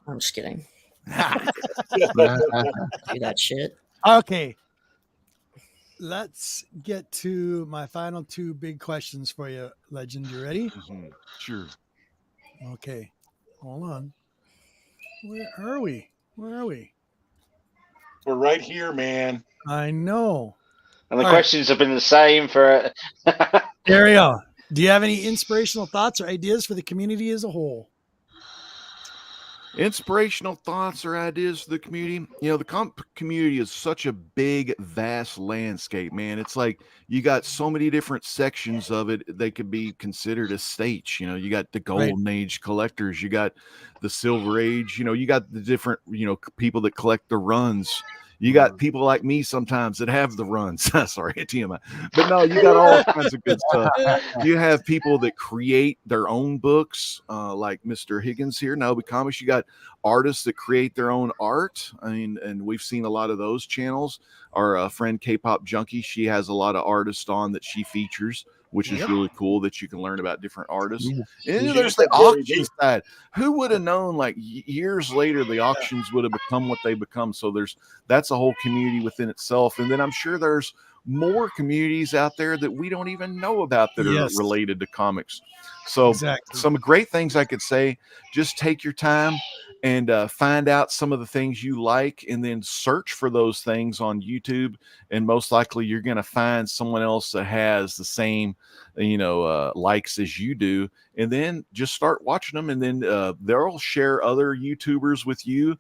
I'm just kidding. Do that shit. Okay. Let's get to my final two big questions for you, Legend. You ready? Mm-hmm. Sure. Okay. Hold on. Where are we? We're right here, man. I know. And the questions have been the same for. There we go. Do you have any inspirational thoughts or ideas for the community as a whole? Inspirational thoughts or ideas for the community? The comic community is such a big, vast landscape, man. It's like you got so many different sections of it. They could be considered a stage. You got the Golden Age collectors. You got the Silver Age. You got the different, people that collect the runs. You got people like me sometimes that have the runs. Sorry, TMI. But no, you got all kinds of good stuff. You have people that create their own books, like Mr. Higgins here, Nobi Comics. You got artists that create their own art. I mean, and we've seen a lot of those channels. Our friend K-Pop Junkie, she has a lot of artists on that she features, which is really cool that you can learn about different artists. And there's the auction side. Who would have known years later the auctions would have become what they become? So that's a whole community within itself. And then I'm sure there's more communities out there that we don't even know about that are related to comics. So some great things I could say, just take your time and find out some of the things you like and then search for those things on YouTube. And most likely you're going to find someone else that has the same, likes as you do. And then just start watching them. And then they'll share other YouTubers with you.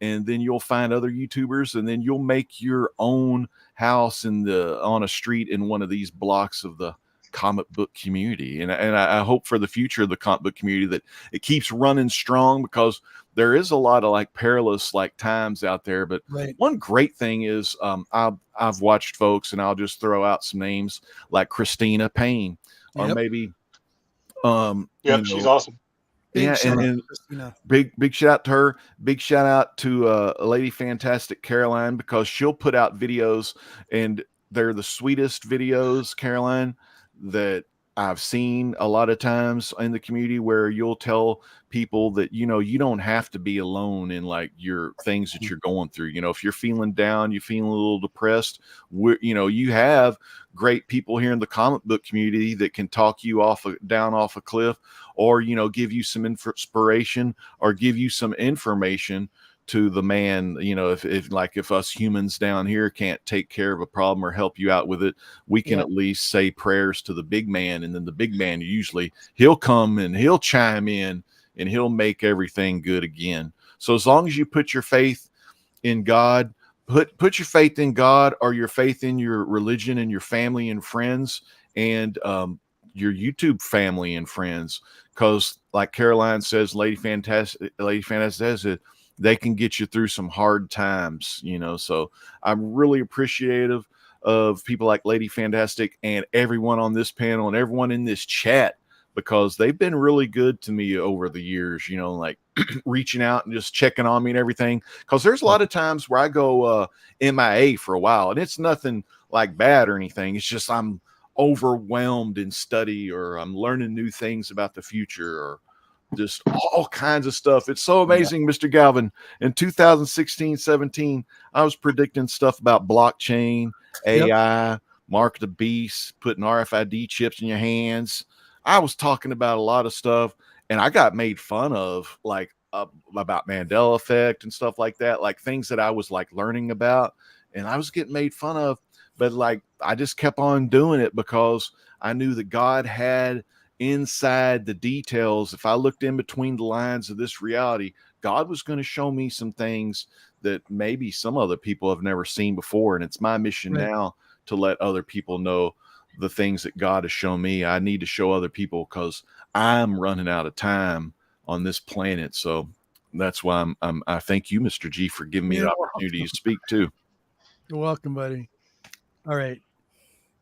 And then you'll find other YouTubers, and then you'll make your own house on a street in one of these blocks of the comic book community. And I hope for the future of the comic book community that it keeps running strong, because there is a lot of perilous times out there. But one great thing is I've watched folks, and I'll just throw out some names like Christina Payne, or maybe she's awesome. Yeah, and big shout out to her. Big shout out to Lady Fantastic Caroline, because she'll put out videos, and they're the sweetest videos, Caroline, that I've seen a lot of times in the community, where you'll tell people that, you know, you don't have to be alone in like your things that you're going through. You know, if you're feeling down, you're feeling a little depressed, you know, you have great people here in the comic book community that can talk you down off a cliff, or, you know, give you some inspiration or give you some information to the man. You know, if us humans down here can't take care of a problem or help you out with it, we can at least say prayers to the big man, and then the big man, usually he'll come and he'll chime in and he'll make everything good again. So as long as you put your faith in God, put your faith in God, or your faith in your religion and your family and friends, and your YouTube family and friends, because like Caroline says, Lady Fantastic says it, they can get you through some hard times, you know. So I'm really appreciative of people like Lady Fantastic and everyone on this panel and everyone in this chat, because they've been really good to me over the years, you know, like reaching out and just checking on me and everything. Because there's a lot of times where I go MIA for a while, and it's nothing like bad or anything. It's just I'm overwhelmed in study, or I'm learning new things about the future, or just all kinds of stuff. It's so amazing, Mr. Galvin. In 2016-17, I was predicting stuff about blockchain, AI, Mark the Beast, putting RFID chips in your hands. I was talking about a lot of stuff, and I got made fun of, like about Mandela effect and stuff like that, like things that I was like learning about, and I was getting made fun of. But like, I just kept on doing it because I knew that God had inside the details. If I looked in between the lines of this reality, God was going to show me some things that maybe some other people have never seen before. And it's my mission now to let other people know the things that God has shown me. I need to show other people, because I'm running out of time on this planet. So that's why I thank you, Mr. G, for giving me the opportunity to speak too. You're welcome, buddy. All right.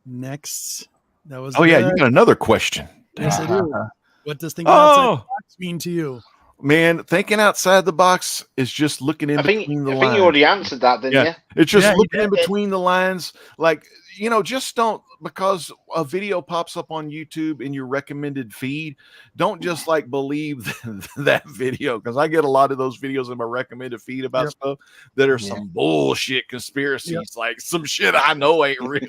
Next. That was you got another question. Yes, I do. What does thinking outside the box mean to you? Man, thinking outside the box is just looking in between the lines. I think you already answered that, didn't you? It's just looking in between the lines. Like, you know, just don't, because a video pops up on YouTube in your recommended feed, don't just like believe that video, because I get a lot of those videos in my recommended feed about stuff that are some bullshit conspiracies, like some shit I know ain't real.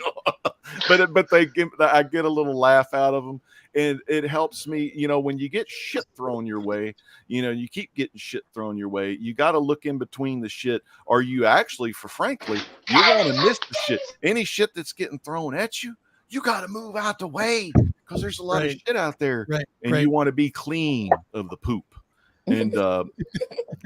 but I get a little laugh out of them. And it helps me, you know, when you get shit thrown your way, you know, you keep getting shit thrown your way. You got to look in between the shit, or you actually, frankly, you're going to miss the shit. Any shit that's getting thrown at you, you got to move out the way, because there's a lot of shit out there, and you want to be clean of the poop. And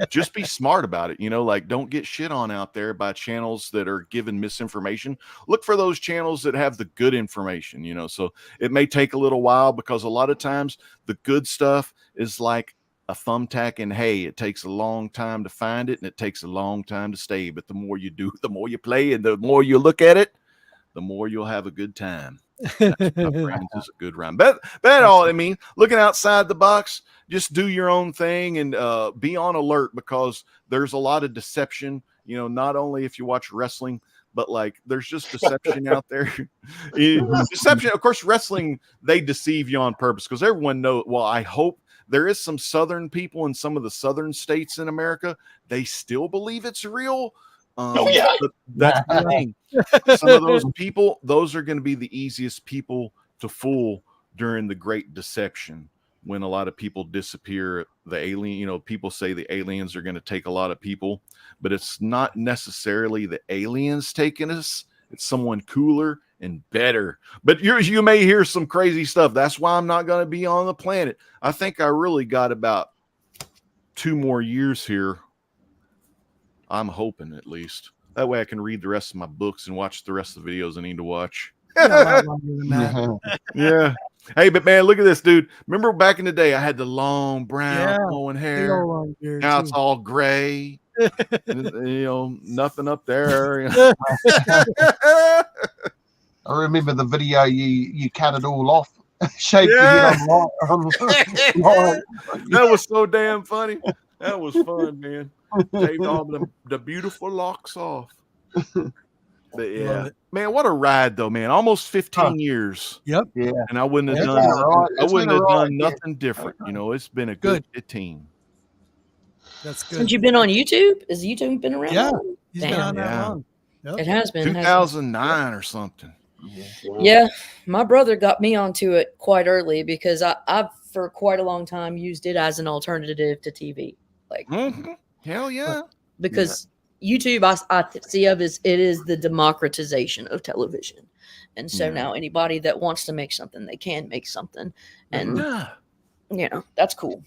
just be smart about it, you know, like don't get shit on out there by channels that are giving misinformation. Look for those channels that have the good information, you know. So it may take a little while, because a lot of times the good stuff is like a thumbtack in hay. It takes a long time to find it, and it takes a long time to stay. But the more you do, the more you play, and the more you look at it, the more you'll have a good time. Friends is a good rhyme. But all I mean, looking outside the box, just do your own thing, and be on alert, because there's a lot of deception, you know, not only if you watch wrestling, but like there's just deception out there. Deception, of course, wrestling, they deceive you on purpose, because everyone knows. Well, I hope there is some Southern people in some of the Southern states in America, they still believe it's real. But that's the thing. Some of those people, those are going to be the easiest people to fool during the Great Deception, when a lot of people disappear. The alien, you know, people say the aliens are going to take a lot of people, but it's not necessarily the aliens taking us. It's someone cooler and better. But you may hear some crazy stuff. That's why I'm not going to be on the planet. I think I really got about 2 more years here. I'm hoping, at least. That way I can read the rest of my books and watch the rest of the videos I need to watch. Yeah. Hey, but man, look at this, dude. Remember back in the day, I had the long brown flowing hair. Now it's all gray. You know, nothing up there. I remember the video, you cut it all off Shake Yeah. on That was so damn funny. That was fun, man. Shaved all the beautiful locks off. But yeah, man, what a ride though, man. Almost 15 years. Yep. Yeah. And I wouldn't have It's done been a nothing. ride. I It's wouldn't been a have done ride, yeah. nothing different. You know, it's been a good 15. That's good. Since you've been on YouTube, has YouTube been around? Yeah, long? he's Damn. been on that Yeah. long. Yep. It has been. hasn't it? 2009 or something. Yeah, my brother got me onto it quite early because I've for quite a long time used it as an alternative to TV. Like, hell yeah, because YouTube I see of as it is the democratization of television, and so now anybody that wants to make something, they can make something, and you know that's cool.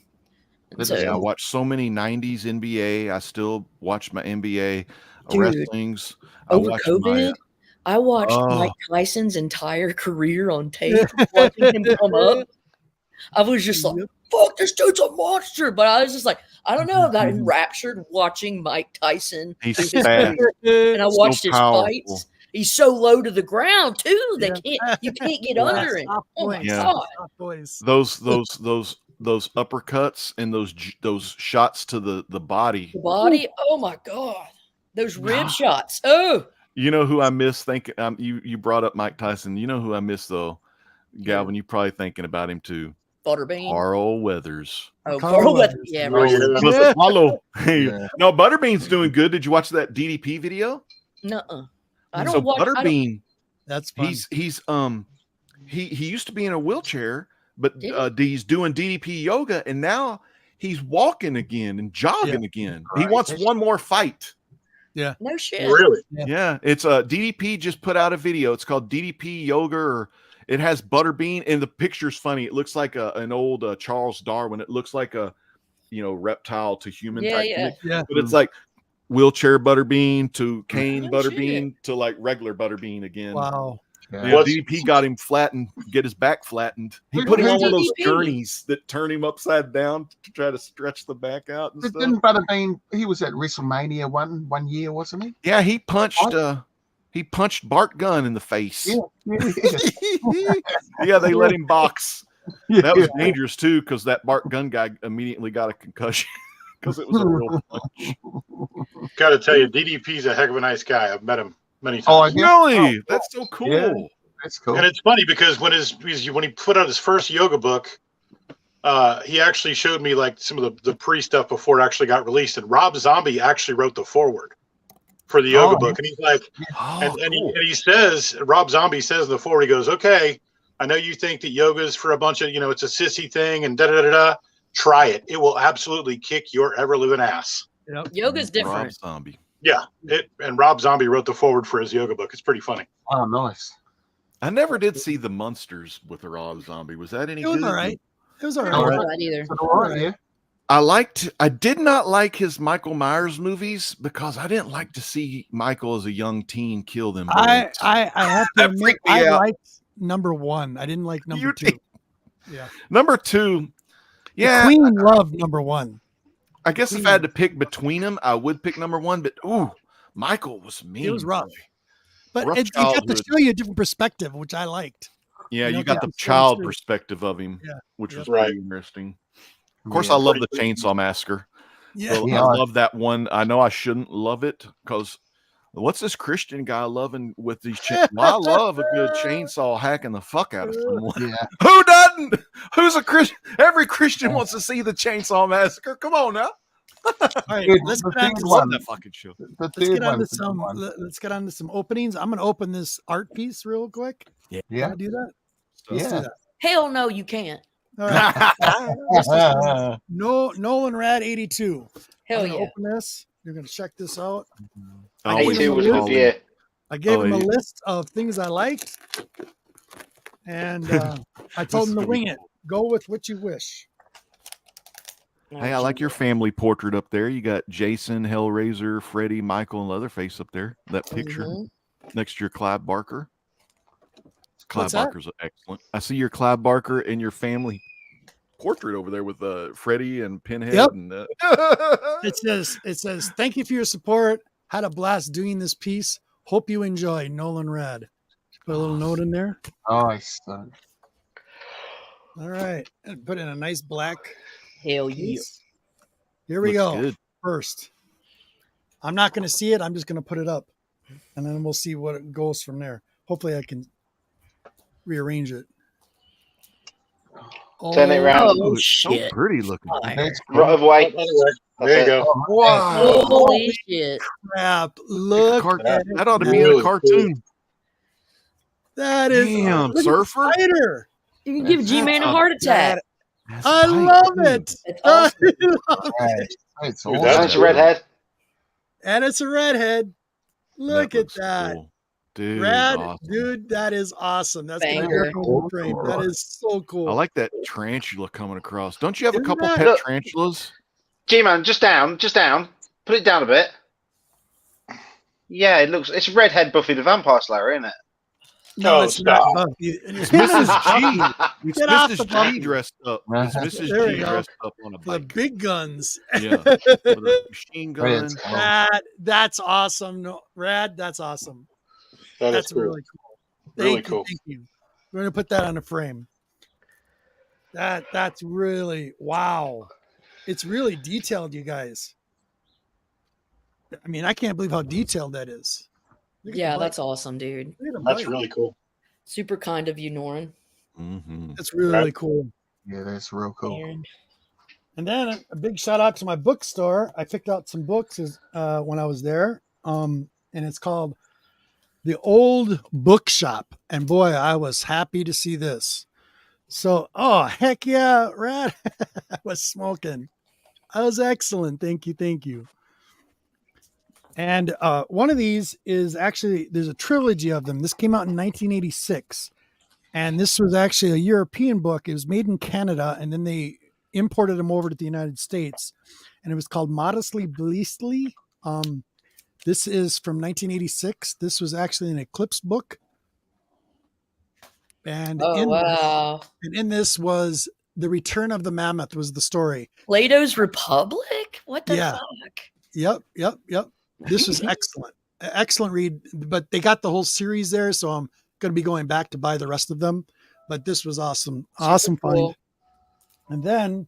And so, I watched so many 90s NBA. I still watch my NBA Dude, wrestlings. over COVID, I watched Mike Tyson's entire career on tape, watching him come up. I was just like, fuck, this dude's a monster. But I was just like, I don't know. I got enraptured watching Mike Tyson. He's do his fast. career, and I So watched his powerful. fights. He's so low to the ground too. You can't get under him. Oh my god. Those uppercuts and those shots to the body. The body. Oh my god. Those rib shots. Oh. You know who I miss thinking? You brought up Mike Tyson. You know who I miss though, Galvin. You probably thinking about him too. Butterbean. Carl Weathers. Oh, Carl Weathers. Yeah, right. Listen, follow. Hey, no, Butterbean's doing good. Did you watch that DDP video? Nuh-uh. I don't So watch. Butterbean, that's fun. He used to be in a wheelchair, but he's doing DDP yoga, and now he's walking again and jogging again. He wants one more fight. Yeah. No shit. Really? Yeah. It's DDP just put out a video. It's called DDP Yoga, or it has Butterbean, and the picture's funny. It looks like an old Charles Darwin. It looks like a reptile to human type thing. But it's like wheelchair Butterbean to cane Butterbean to like regular Butterbean again. Wow. Yeah, DDP got him flattened, get his back flattened. He put him on one of those gurneys that turn him upside down to try to stretch the back out and stuff. Didn't Butterbean? He was at WrestleMania one year, wasn't he? Yeah, he punched Bart Gunn in the face. Yeah, they let him box. That was dangerous too, because that Bart Gunn guy immediately got a concussion because it was a real punch. Got to tell you, DDP's a heck of a nice guy. I've met him many times. Oh, really? That's so cool. Yeah, that's cool. And it's funny because when he put out his first yoga book, he actually showed me like some of the pre stuff before it actually got released. And Rob Zombie actually wrote the foreword for the yoga book. And he's like, he says, Rob Zombie says in the foreword, he goes, okay, I know you think that yoga is for a bunch of, it's a sissy thing and da-da-da-da. Try it. It will absolutely kick your ever-living ass. Yep. Yoga's different. Rob Zombie. Yeah. And Rob Zombie wrote the foreword for his yoga book. It's pretty funny. Oh, nice. I never did see the Munsters with the Rob Zombie. Was that any It was good? all right. It was all Not right. bad either. Yeah. I did not like his Michael Myers movies because I didn't like to see Michael as a young teen kill them. I birds. have to That admit, freaked me I out. liked number one. I didn't like number two. Yeah. Number two, The Queen loved number one. I guess if I had to pick between them, I would pick number one. But Michael was mean. It was rough. But Rough it got to childhood. show you a different perspective, which I liked. Yeah, you know, got the the child story. perspective of him, Yeah. which was Right. pretty interesting. Of course, Yeah. I love the Chainsaw Massacre. Yeah. I love that one. I know I shouldn't love it because what's this Christian guy loving with these chains? Well, I love a good chainsaw hacking the fuck out of someone. Yeah. Who doesn't? Who's a Christian? Every Christian wants to see the Chainsaw Massacre. Come on now. All right, Dude, let's the get on third to one- some, That fucking show. The let's third get on to one's a good some one. let's get on to some openings. I'm gonna open this art piece real quick. Yeah. Wanna do that? Let's do Yeah. that. Hell no, you can't. All right. No, Nolan Rad 82. Hell I'm gonna yeah. open this. You're gonna check this out. Oh, gave it's him a was list. good, yeah. I gave him a 80. list of things I liked, and I told him to wing it. Go with what you wish. Hey, I like your family portrait up there. You got Jason, Hellraiser, Freddy, Michael, and Leatherface up there. That picture Mhm. next to your Clive Barker. Clive What's that? Barker's excellent. I see your Clive Barker and your family portrait over there with Freddy and Pinhead. Yep. And, It says, thank you for your support. Had a blast doing this piece. Hope you enjoy. Nolan Rad. Put a little note in there. Nice. All right. And put in a nice black Hell yeah. piece. Here we Looks go. good. First. I'm not going to see it. I'm just going to put it up. And then we'll see what it goes from there. Hopefully I can rearrange it. Turn it around. Oh, So shit. pretty looking. Right of way. There you go. Wow. Holy shit. Crap. Look at That ought to be in a Really cartoon. that. Is Damn, look at the surfer. spider. You can give G-Man a heart attack. I love it. It's awesome. I love it. It's Dude, awesome. That's a redhead. And it's a redhead. Look at looks that. cool. Dude, Rad, awesome. dude, that is awesome. That's gonna Banger. go on the frame. That is so cool. I like that tarantula coming across. Don't you have a Isn't couple that- pet Look. tarantulas? G-Man, just down. Put it down a bit. Yeah, it's redhead Buffy the Vampire Slayer, isn't it? No, Oh, it's not stop. Buffy. It's Mrs. G. It's Get off the Mrs. G Buffy. dressed up. It's Mrs. There we G go. dressed up on a For the bike. big guns. Yeah. With a machine gun. That's awesome. No, Rad, that's awesome. That is That's cool. really cool. Really Thank you, cool. Thank you. We're gonna put that on a frame. That's really wow. It's really detailed, you guys. I mean, I can't believe how detailed that is. Look at Yeah, the that's bike. awesome, dude. Look at the That's bike. really cool. Super kind of you, Norin. Mm-hmm. That's really cool. Yeah, that's real cool. Aaron. And then a big shout out to my bookstore. I picked out some books when I was there. And it's called The Old Bookshop. And boy, I was happy to see this. So, oh, heck yeah, Rad. I was smoking. That was excellent. Thank you. Thank you. And one of these is actually, there's a trilogy of them. This came out in 1986. And this was actually a European book. It was made in Canada. And then they imported them over to the United States. And it was called Modestly Beastly. This is from 1986. This was actually an Eclipse book. And Wow. in this was The Return of the Mammoth was the story. Plato's Republic? What the Yeah. fuck? Yep. This was excellent. Excellent read, but they got the whole series there, so I'm going to be going back to buy the rest of them. But this was awesome. Awesome find. cool. And then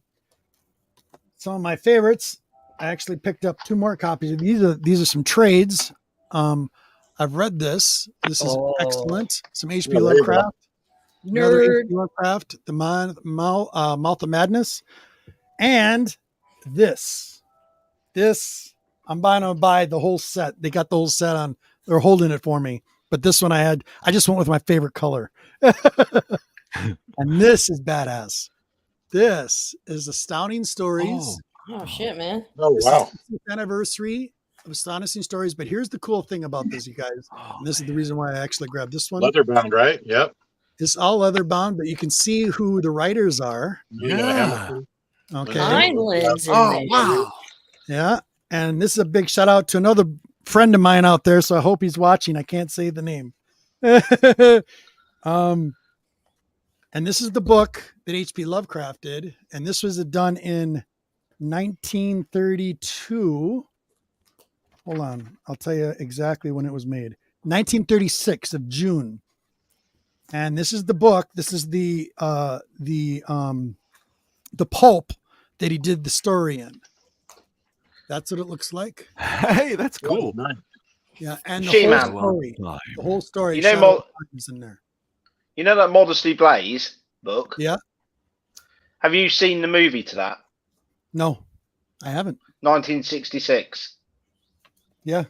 some of my favorites, I actually picked up 2 more copies. These are some trades. I've read this. This is excellent. Some HP Yeah, Lovecraft. Another Nerd. HP Lovecraft, The Mouth of Madness. And this. I'm buying to buy the whole set. They got the whole set on. They're holding it for me. But this one I just went with my favorite color. And this is badass. This is Astounding Stories. Oh, shit, man. Oh, wow. 60th anniversary of Astonishing Stories. But here's the cool thing about this, you guys. And this is the reason why I actually grabbed this one. Leather bound, right? Yep. It's all leather bound, but you can see who the writers are. Yeah. Okay. Vineland's in Oh, there. wow. Yeah. And this is a big shout out to another friend of mine out there. So I hope he's watching. I can't say the name. And this is the book that H.P. Lovecraft did. And this was done in 1932. Hold on. I'll tell you exactly when it was made. 1936 of June. And this is the book. This is the pulp that he did the story in. That's what it looks like. Hey, that's cool. Yeah, and the She-Man. whole story. The whole story. You know, Shadow Mo- is in there. You know that Modesty Blaze book? Yeah. Have you seen the movie to that? No, I haven't. 1966. Yeah.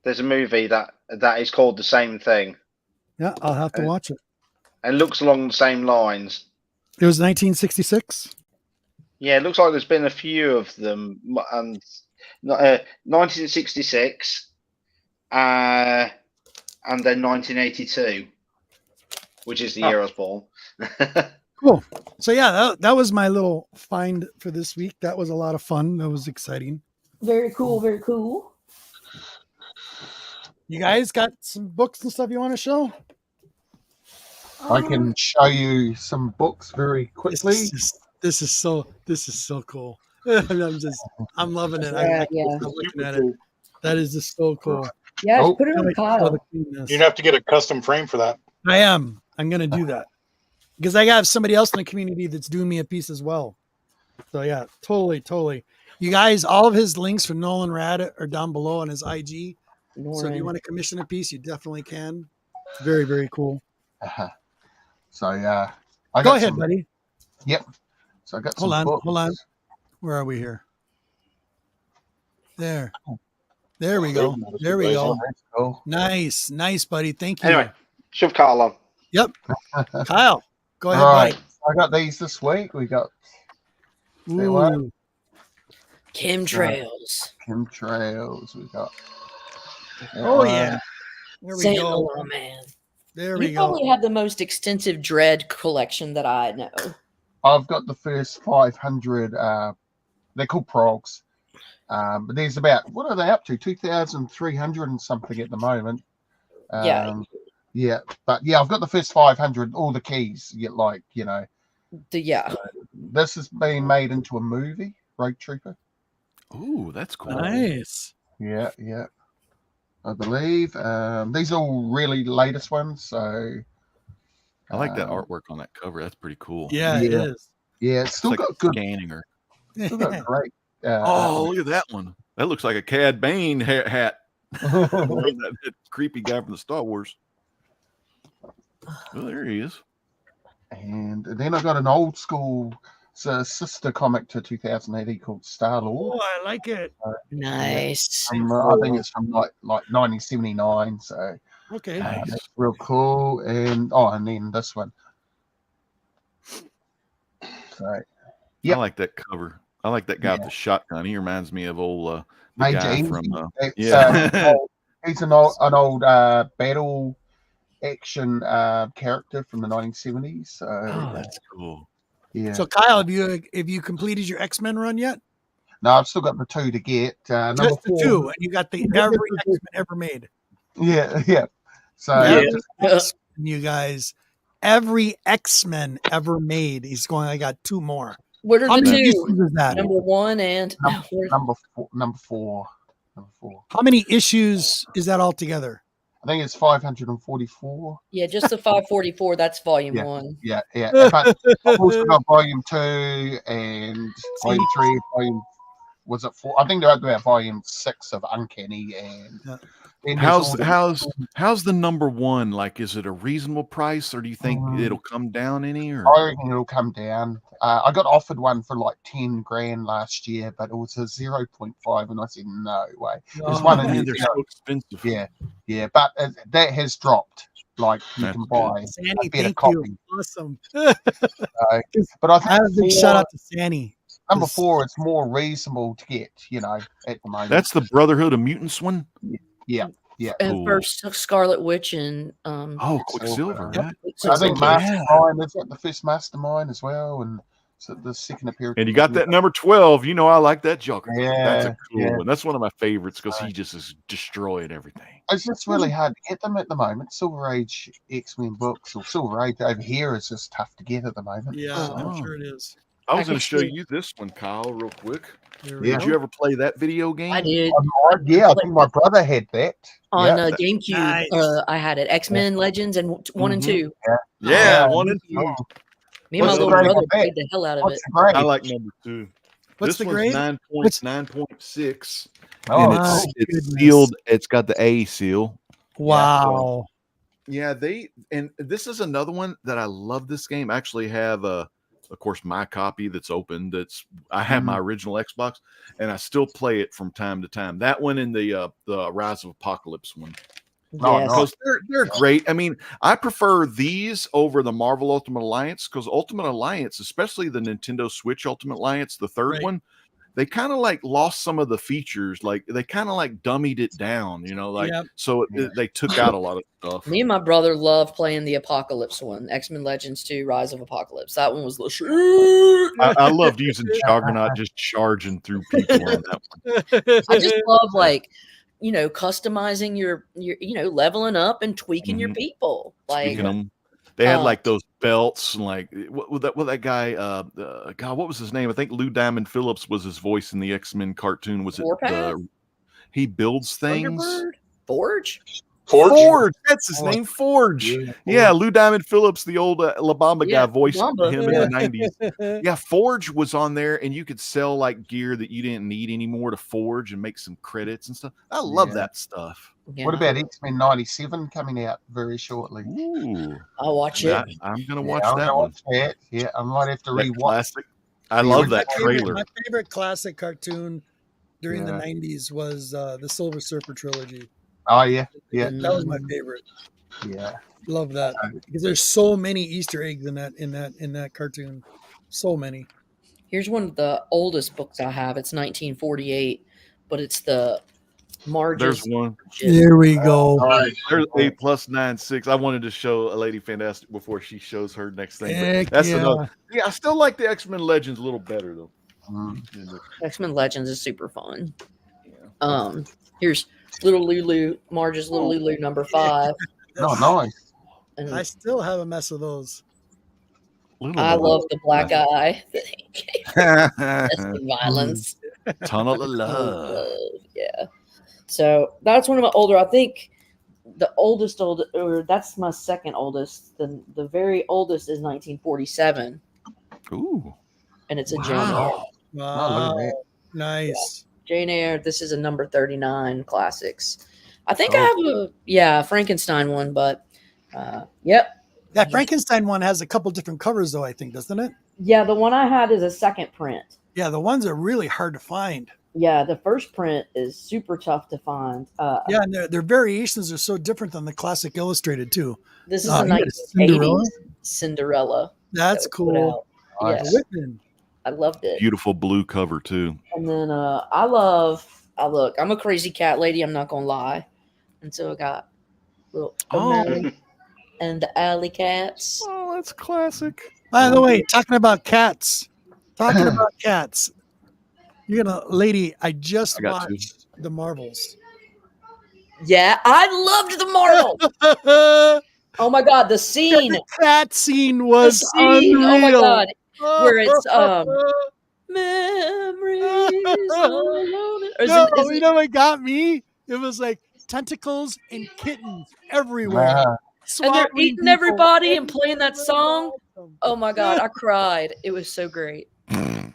There's a movie that is called the same thing. Yeah, I'll have to watch it. And looks along the same lines. It was 1966. Yeah, it looks like there's been a few of them. And 1966, and then 1982, which is the year I was born. Cool. So yeah, that was my little find for this week. That was a lot of fun. That was exciting. Very cool. Very cool. You guys got some books and stuff you want to show? I can show you some books very quickly. This is so cool. I'm loving it. Yeah, yeah. I'm looking at it. That is just so cool. Yeah, Oh. put it on the pile. You'd have to get a custom frame for that. I am. I'm gonna do that. because I got somebody else in the community that's doing me a piece as well. So yeah, totally. You guys, all of his links for Nolan Rad are down below on his IG. So if you want to commission a piece, you definitely can. It's very, very cool. So go ahead, some, buddy. Yep. So I got hold some on, hold on. Where are we here? There we go. There we go. Cool. Nice, buddy. Thank you. Anyway, shove Kyle on. Yep. Kyle, go ahead, Right. buddy. I got these this week. We got Ooh. Chemtrails. Chemtrails. We got. Oh yeah. There we Saint go. Laurent Man. There we You go. probably have the most extensive Dread collection that I know. I've got the first 500. They're called progs. But there's about, what are they up to? 2,300 and something at the moment. Yeah. But yeah, I've got the first 500, all the keys. You get like, you know. This has been made into a movie, Road Trooper. Ooh, that's cool. Nice. Yeah. I believe. These are all really latest ones. So I like that artwork on that cover. That's pretty cool. Yeah, it is. Yeah, it's still got good. Scanning her. Still got great. Oh, look at that one. That looks like a Cad Bane hat. that creepy guy from the Star Wars. Oh, there he is. And then I got an old school sister comic to 2080 called Star-Lord. Oh, I like it. Nice. I think it's from like 1979. So okay, that's real cool. And then this one. So I like that cover. I like that guy with the shotgun. He reminds me of old the Major guy Easy. from He's an old battle action character from the 1970s. So that's cool. Yeah. So Kyle, have you completed your X-Men run yet? No, I've still got the 2 to get. Number Just the 4. 2, and you got the every X-Men ever made. Yeah. So you guys, every X-Men ever made. He's going. I got 2 more. What are How the many 2? issues is that? Number 1 and number four. How many issues is that altogether? I think it's 544. Yeah, just the 544. That's volume 1. Yeah. But I've also got volume 2 and volume 3. Was it 4? I think they're up to about volume 6 of Uncanny. And how's the number 1? Like, is it a reasonable price, or do you think it'll come down any? Or I reckon it'll come down. I got offered one for like 10 grand last year, but it was a 0.5, and I said no way. There's one in they're so expensive. Yeah, but that has dropped. Like you can buy Sandy, a better thank copy. you. Awesome. But I think a big shout out to Sandy. Number 4, it's more reasonable to get, at the moment. That's the Brotherhood of Mutants one. Yeah. And Cool. first Scarlet Witch and Quicksilver. Right? I think Mastermind is the first Mastermind as well, and so the second appearance. And you got that number 12. You know, I like that Joker. Yeah, that's a cool one. That's one of my favorites because he just is destroying everything. It's just really hard to get them at the moment. Silver Age X-Men books or Silver Age over here is just tough to get at the moment. Yeah, So, I'm sure it is. I was going to show you this one, Kyle, real quick. There Yeah. Did you ever play that video game? I did. I think my brother had that. On Yeah. GameCube, Nice. I had it. X-Men Legends and 1 and 2. Yeah, 1 and 2. Me and my What's the little grade brother on that? played the hell out of it. What's the grade? I like number 2. What's this the one's grade? 9.6. Oh, and my it's goodness. sealed. It's got the A seal. Wow. Yeah, this is another one that I love. This game. I actually have of course, my copy that's open. I have my original Xbox, and I still play it from time to time. That one and the Rise of Apocalypse one. Because they're great. I mean, I prefer these over the Marvel Ultimate Alliance because Ultimate Alliance, especially the Nintendo Switch Ultimate Alliance, the third one, they kind of like lost some of the features. Like they kind of like dummied it down, so they took out a lot of stuff. Me and my brother love playing the Apocalypse one, X-Men Legends 2, Rise of Apocalypse. That one was the shit. I loved using Juggernaut just charging through people on that one. I just love customizing your leveling up and tweaking your people. Like Speaking of them, they had like those belts and like what that guy God, what was his name? I think Lou Diamond Phillips was his voice in the X-Men cartoon. Was it Warpath? he builds things? Thunderbird? Forge? Forge. That's his name, Forge. Yeah, Lou Diamond Phillips, the old La Bamba guy, voiced him in the 90s. Yeah, Forge was on there, and you could sell like gear that you didn't need anymore to forge and make some credits and stuff. I love that stuff. What about X-Men 97 coming out very shortly? Ooh, I'll watch it. I'm gonna watch I'm that gonna one. watch that. Yeah, I might have to That rewatch. classic. I love that trailer. My favorite classic cartoon during the 90s was the Silver Surfer trilogy. Oh yeah, yeah. That was my favorite. Yeah, love that because there's so many Easter eggs in that cartoon. So many. Here's one of the oldest books I have. It's 1948, but it's the Marge's. There's one. There we go. There's 8+9 6. I wanted to show a Lady Fantastic before she shows her next thing. Heck That's yeah. another. Yeah, I still like the X-Men Legends a little better though. X-Men Legends is super fun. Here's Little Lulu, Marge's Little Lulu number 5. Oh, nice. And I still have a mess of those. I love the black eye. That's the violence. Tunnel of Love. Yeah. So that's one of my older. I think the oldest, or that's my second oldest. The very oldest is 1947. Ooh. And it's a Jane Eyre. Wow. Nice. Yeah. Jane Eyre. This is a number 39 classics. I think I have a Frankenstein one, but yep. That Frankenstein one has a couple different covers though, I think, doesn't it? Yeah, the one I had is a second print. Yeah, the ones are really hard to find. Yeah, the first print is super tough to find. Yeah, and their variations are so different than the classic illustrated too. This is the 1980s Cinderella. That's cool. Yeah. I loved it. Beautiful blue cover too. And then I'm a crazy cat lady, I'm not gonna lie. And so I got little O'Malley and the Alley Cats. Oh, that's classic. By the way, talking about cats. You're gonna, lady, I just watched The Marvels. Yeah, I loved The Marvels. Oh my god, the scene. The cat scene was unreal. Oh my god. Where it's memories alone. You know what got me? It was like tentacles and kittens everywhere. And they're eating everybody and playing that song. Oh my god, I cried. It was so great. I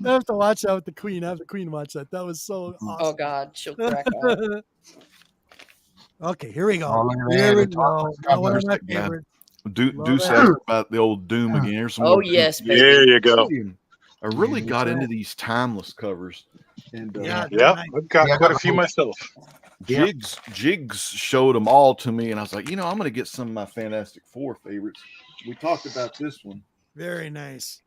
have to watch that with the Queen. I have the Queen watch that. That was so awesome. Oh god, she'll crack up. Okay, here we go. Oh, Here we go. One of my Yeah. favorites. Deuce asked about the old Doom again. Here's some Oh more yes, Doom. baby. There you go. I really got into these timeless covers. And Yeah, I've got quite a few myself. Jigs showed them all to me, and I was like, I'm going to get some of my Fantastic Four favorites. We talked about this one. Very nice.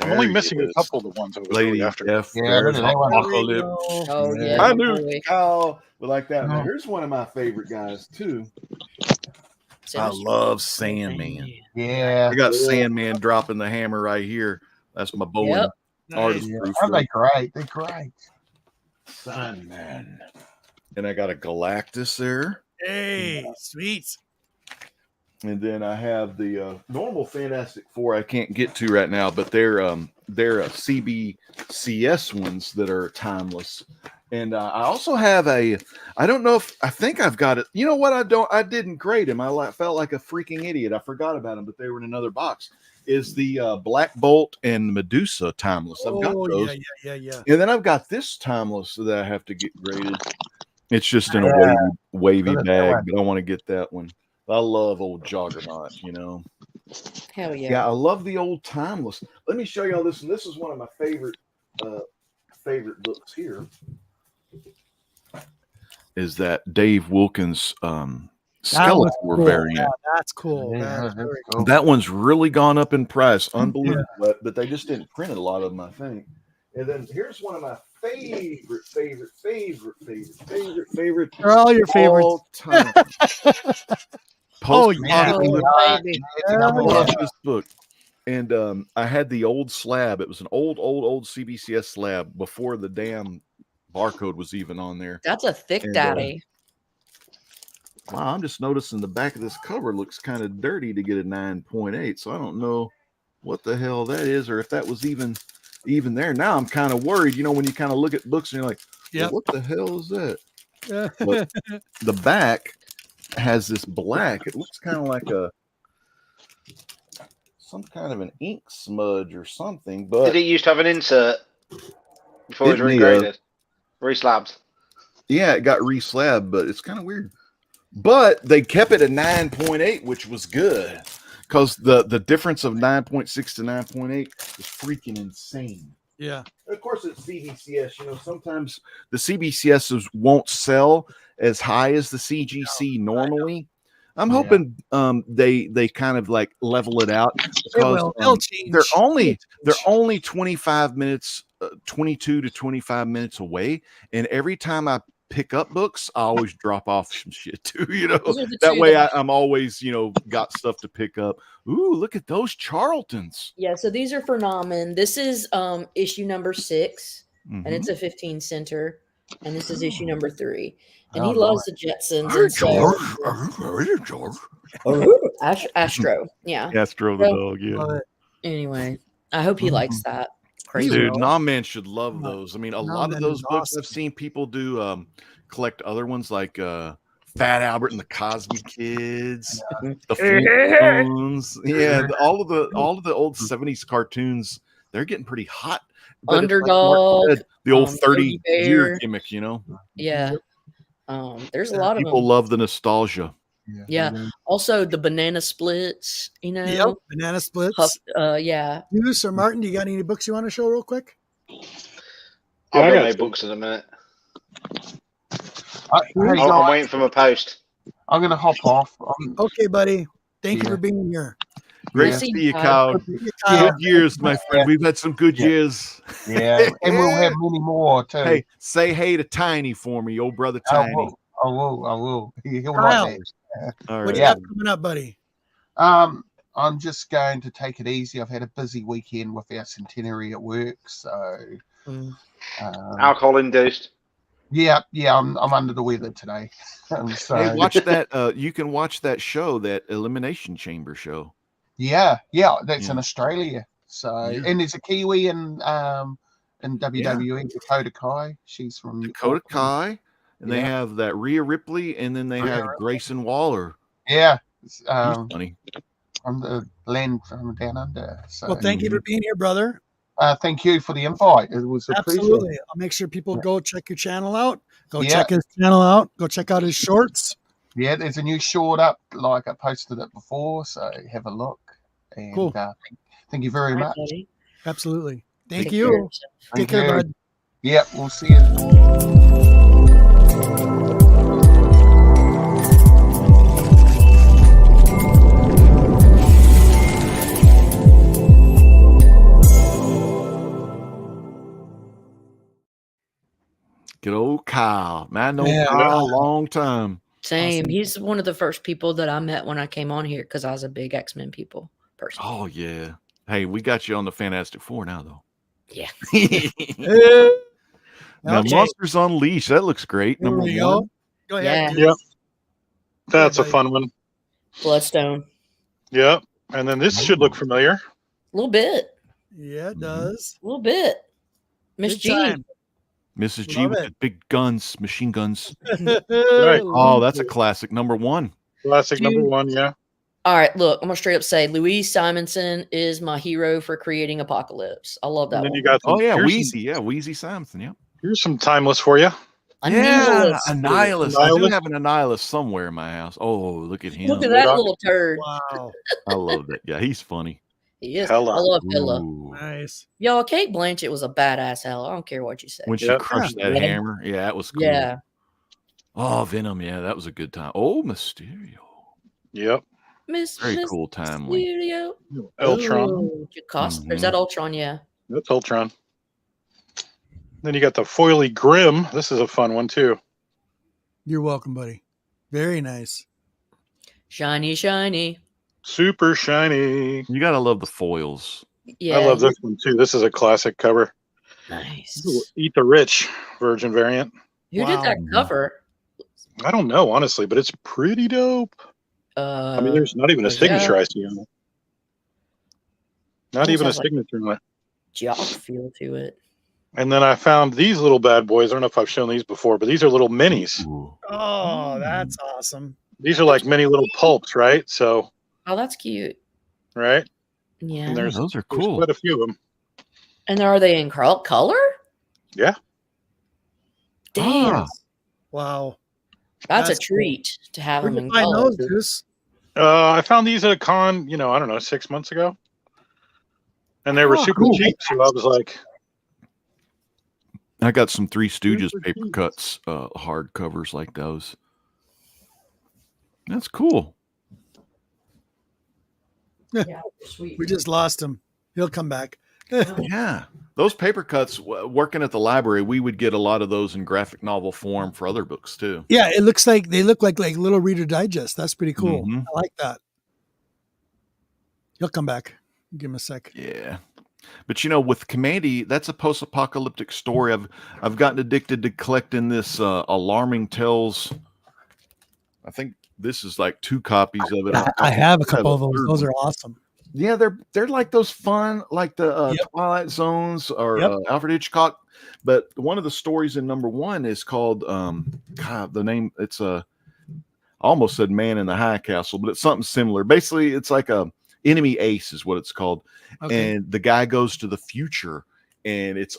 I'm only There missing it a is. couple of the ones I was Lady really after. F. Yeah, there's that one. Apocalypse. Oh yeah. I knew boy. Kyle would like that. Now, here's one of my favorite guys, too. I love Sandman. Yeah. I got Sandman dropping the hammer right here. That's my boy. Yep. Artist Yeah. proof. Aren't they great? They're great. Sandman. And I got a Galactus there. Hey, sweet. And then I have the normal Fantastic Four I can't get to right now, but they're CBCS ones that are timeless. And I also have I think I've got it. You know what? I didn't grade them. I felt like a freaking idiot. I forgot about them, but they were in another box. Is the Black Bolt and Medusa timeless? I've got those. Yeah. And then I've got this timeless that I have to get graded. It's just in a wavy bag, but I want to get that one. I love old Juggernaut, Hell yeah. Yeah, I love the old timeless. Let me show y'all this. This is one of my favorite books here. Is that Dave Wilkins Skeletor variant? Yeah, that's cool. Yeah, That's very cool. That one's really gone up in price. Unbelievable. But they just didn't print a lot of them, I think. And then here's one of my favorite. They're all your favorites. all time. Oh, yeah. Baby. I love this book. And I had the old slab. It was an old CBCS slab before the damn barcode was even on there. That's a thick And, daddy. Wow, I'm just noticing the back of this cover looks kind of dirty to get a 9.8. So I don't know what the hell that is, or if that was even there. Now I'm kind of worried. When you kind of look at books and you're like, Yep. what the hell is that? But the back has this black. It looks kind of like some kind of an ink smudge or something. But did it used to have an insert before it was may have. regraded, reslabbed? Yeah, it got reslabbed, but it's kind of weird. But they kept it at 9.8, which was good because the difference of 9.6 to 9.8 is freaking insane. Yeah. Of course, it's CBCS. You know, sometimes the CBCSs won't sell as high as the CGC normally. I'm hoping they kind of like level it out because they're only 25 minutes, 22 to 25 minutes away, and every time I pick up books, I always drop off some shit too. You know, that way I'm always got stuff to pick up. Ooh, look at those Charltons. Yeah, so these are for Nauman. This is issue number 6, and it's a 15 center, and this is issue number 3. And he loves the Jetsons. And so, Astro, yeah. Astro the dog, yeah. Anyway, I hope he likes that. Crazy. Dude, Nauman should love those. I mean, a lot of those books I've seen people do collect other ones like Fat Albert and the Cosby Kids, the Flintstones. Yeah, all of the old 70s cartoons, they're getting pretty hot. But Underdog, like the old 30-year gimmick, Yeah. There's a lot of people them. love the nostalgia. Yeah. Also the banana splits, Yep, banana splits. Yeah. You, Sir Martin, do you got any books you want to show real quick? I've got no books in a minute. I'm waiting for my post. I'm going to hop off. Okay, buddy. Thank you for being here. Great to see you, Kyle. Good years, my friend. We've had some good years. Yeah, and we'll have many more, too. Hey, say hey to Tiny for me, old brother Tiny. I will. He'll Kyle, like that. what do you have coming up, buddy? I'm just going to take it easy. I've had a busy weekend with our centenary at work, so alcohol induced. Yeah, I'm under the weather today. So, hey, watch that. You can watch that show, that Elimination Chamber show. Yeah, that's in Australia. So, and there's a Kiwi in WWE, Dakota Kai. She's from Dakota Kai, and they have that Rhea Ripley, and then they have Grayson Waller. Yeah, he's funny. From the land from down under. So, well, thank you for being here, brother. Thank you for the invite. It was absolutely. I'll make sure people go check your channel out. Go check his channel out. Go check out his shorts. Yeah, there's a new short up. Like I posted it before, so have a look. And cool. Thank you very much. Absolutely. Thank you. Take care, bud. Yeah, we'll see you. Good old Kyle. Man, I know Kyle a long time. Same. Awesome. He's one of the first people that I met when I came on here because I was a big X-Men people person. Oh, yeah. Hey, we got you on the Fantastic Four now, though. Yeah. Now, Monsters Unleashed. That looks great. Number 1. Go ahead. Yep. That's a fun one. Bloodstone. Yep. And then this should look familiar. A little bit. Yeah, it does. A little bit. Miss G. Mrs. G with the big guns, machine guns. Right. Oh, that's a classic. Number 1. Classic number 1, yeah. All right, look, I'm going to straight up say Louise Simonson is my hero for creating Apocalypse. I love that and then one. You got Wheezy. Yeah, Wheezy Simonson. Yeah. Here's some timeless for you. A Nihilus. I do have an Nihilus somewhere in my house. Oh, look at him. Look at that little turd. Wow. I love that. Yeah, he's funny. He is. Hella. I love Hella. Nice. Y'all, Kate Blanchett was a badass Hella. I don't care what you say. When she crushed that hammer. Yeah, that was cool. Yeah. Oh, Venom. Yeah, that was a good time. Oh, Mysterio. Yep. Very cool time. Mysterio. Ultron. Is that Ultron? Yeah. That's Ultron. Then you got the Foily Grim. This is a fun one, too. You're welcome, buddy. Very nice. Shiny, shiny. Super shiny. You got to love the foils. Yeah. I love this one, too. This is a classic cover. Nice. Eat the Rich Virgin variant. Who did that cover? I don't know, honestly, but it's pretty dope. I mean, there's not even a signature I see on it. Not even a signature on it. Jock feel to it. And then I found these little bad boys. I don't know if I've shown these before, but these are little minis. Oh, that's awesome. These are like mini little pulps, right? So. Oh, that's cute. Right. Yeah. And those are cool. Quite a few of them. And are they in color? Yeah. Damn. Wow. That's a treat to have them in I color. know, Deuce. I found these at a con, I don't know, 6 months ago. And they were super cheap. So I was like, I got some Three Stooges paper cuts, hard covers like those. That's cool. Yeah, sweet. We just lost him. He'll come back. Yeah. Those paper cuts, working at the library, we would get a lot of those in graphic novel form for other books too. Yeah, it looks like they look like little Reader Digest. That's pretty cool. Mhm. I like that. He'll come back. Give him a sec. Yeah. But with Commandy, that's a post-apocalyptic story. I've gotten addicted to collecting this Alarming Tales. I think this is like 2 copies of it. I have a couple of those. Those are awesome. Yeah, they're like those fun, like the Twilight Zones or Alfred Hitchcock. But one of the stories in number 1 is called the name. It's I almost said Man in the High Castle, but it's something similar. Basically, it's like a Enemy Ace is what it's called. Okay. And the guy goes to the future, and it's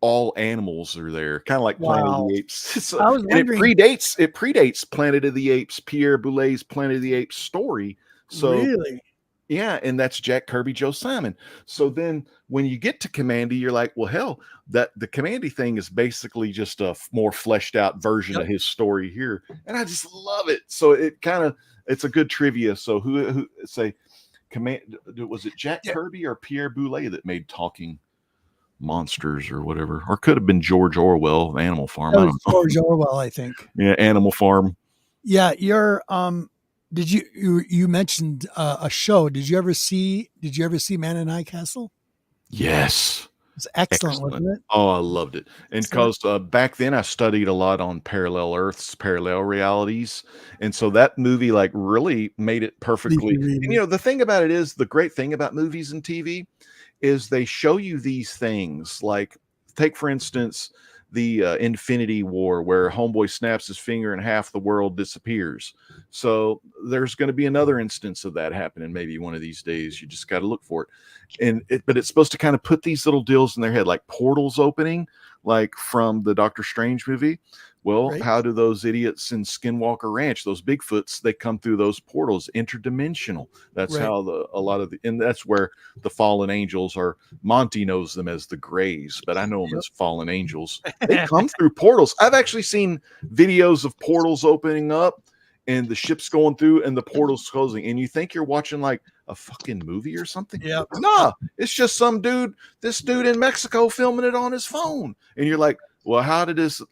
all animals are there, kind of like Planet of the Apes. So, I was wondering, it predates Planet of the Apes, Pierre Boulez's Planet of the Apes story. So really. Yeah, and that's Jack Kirby, Joe Simon. So then when you get to Commandy, you're like, well, hell, that the Commandy thing is basically just a more fleshed out version of his story here. And I just love it. So it's a good trivia. So who say was it Jack Kirby or Pierre Boulez that made Talking Monsters or whatever? Or could have been George Orwell, Animal Farm. That was George Orwell, I think. Yeah, Animal Farm. Yeah, you're did you mentioned a show? Did you ever see Man in High Castle? Yes. It's excellent, wasn't it? Oh, I loved it. And because back then I studied a lot on parallel Earths, parallel realities. And so that movie like really made it perfectly. And the thing about it is, the great thing about movies and TV is they show you these things. Like, take for instance the Infinity War, where Homeboy snaps his finger and half the world disappears. So there's going to be another instance of that happening maybe one of these days. You just got to look for it. But it's supposed to kind of put these little deals in their head, like portals opening, like from the Doctor Strange movie. Well, how do those idiots in Skinwalker Ranch, those Bigfoots, they come through those portals, interdimensional. That's how and that's where the fallen angels are. Monty knows them as the Greys, but I know them as fallen angels. They come through portals. I've actually seen videos of portals opening up and the ship's going through and the portal's closing. And you think you're watching like a fucking movie or something? Yeah. Nah, it's just this dude in Mexico filming it on his phone. And you're like, well, how did this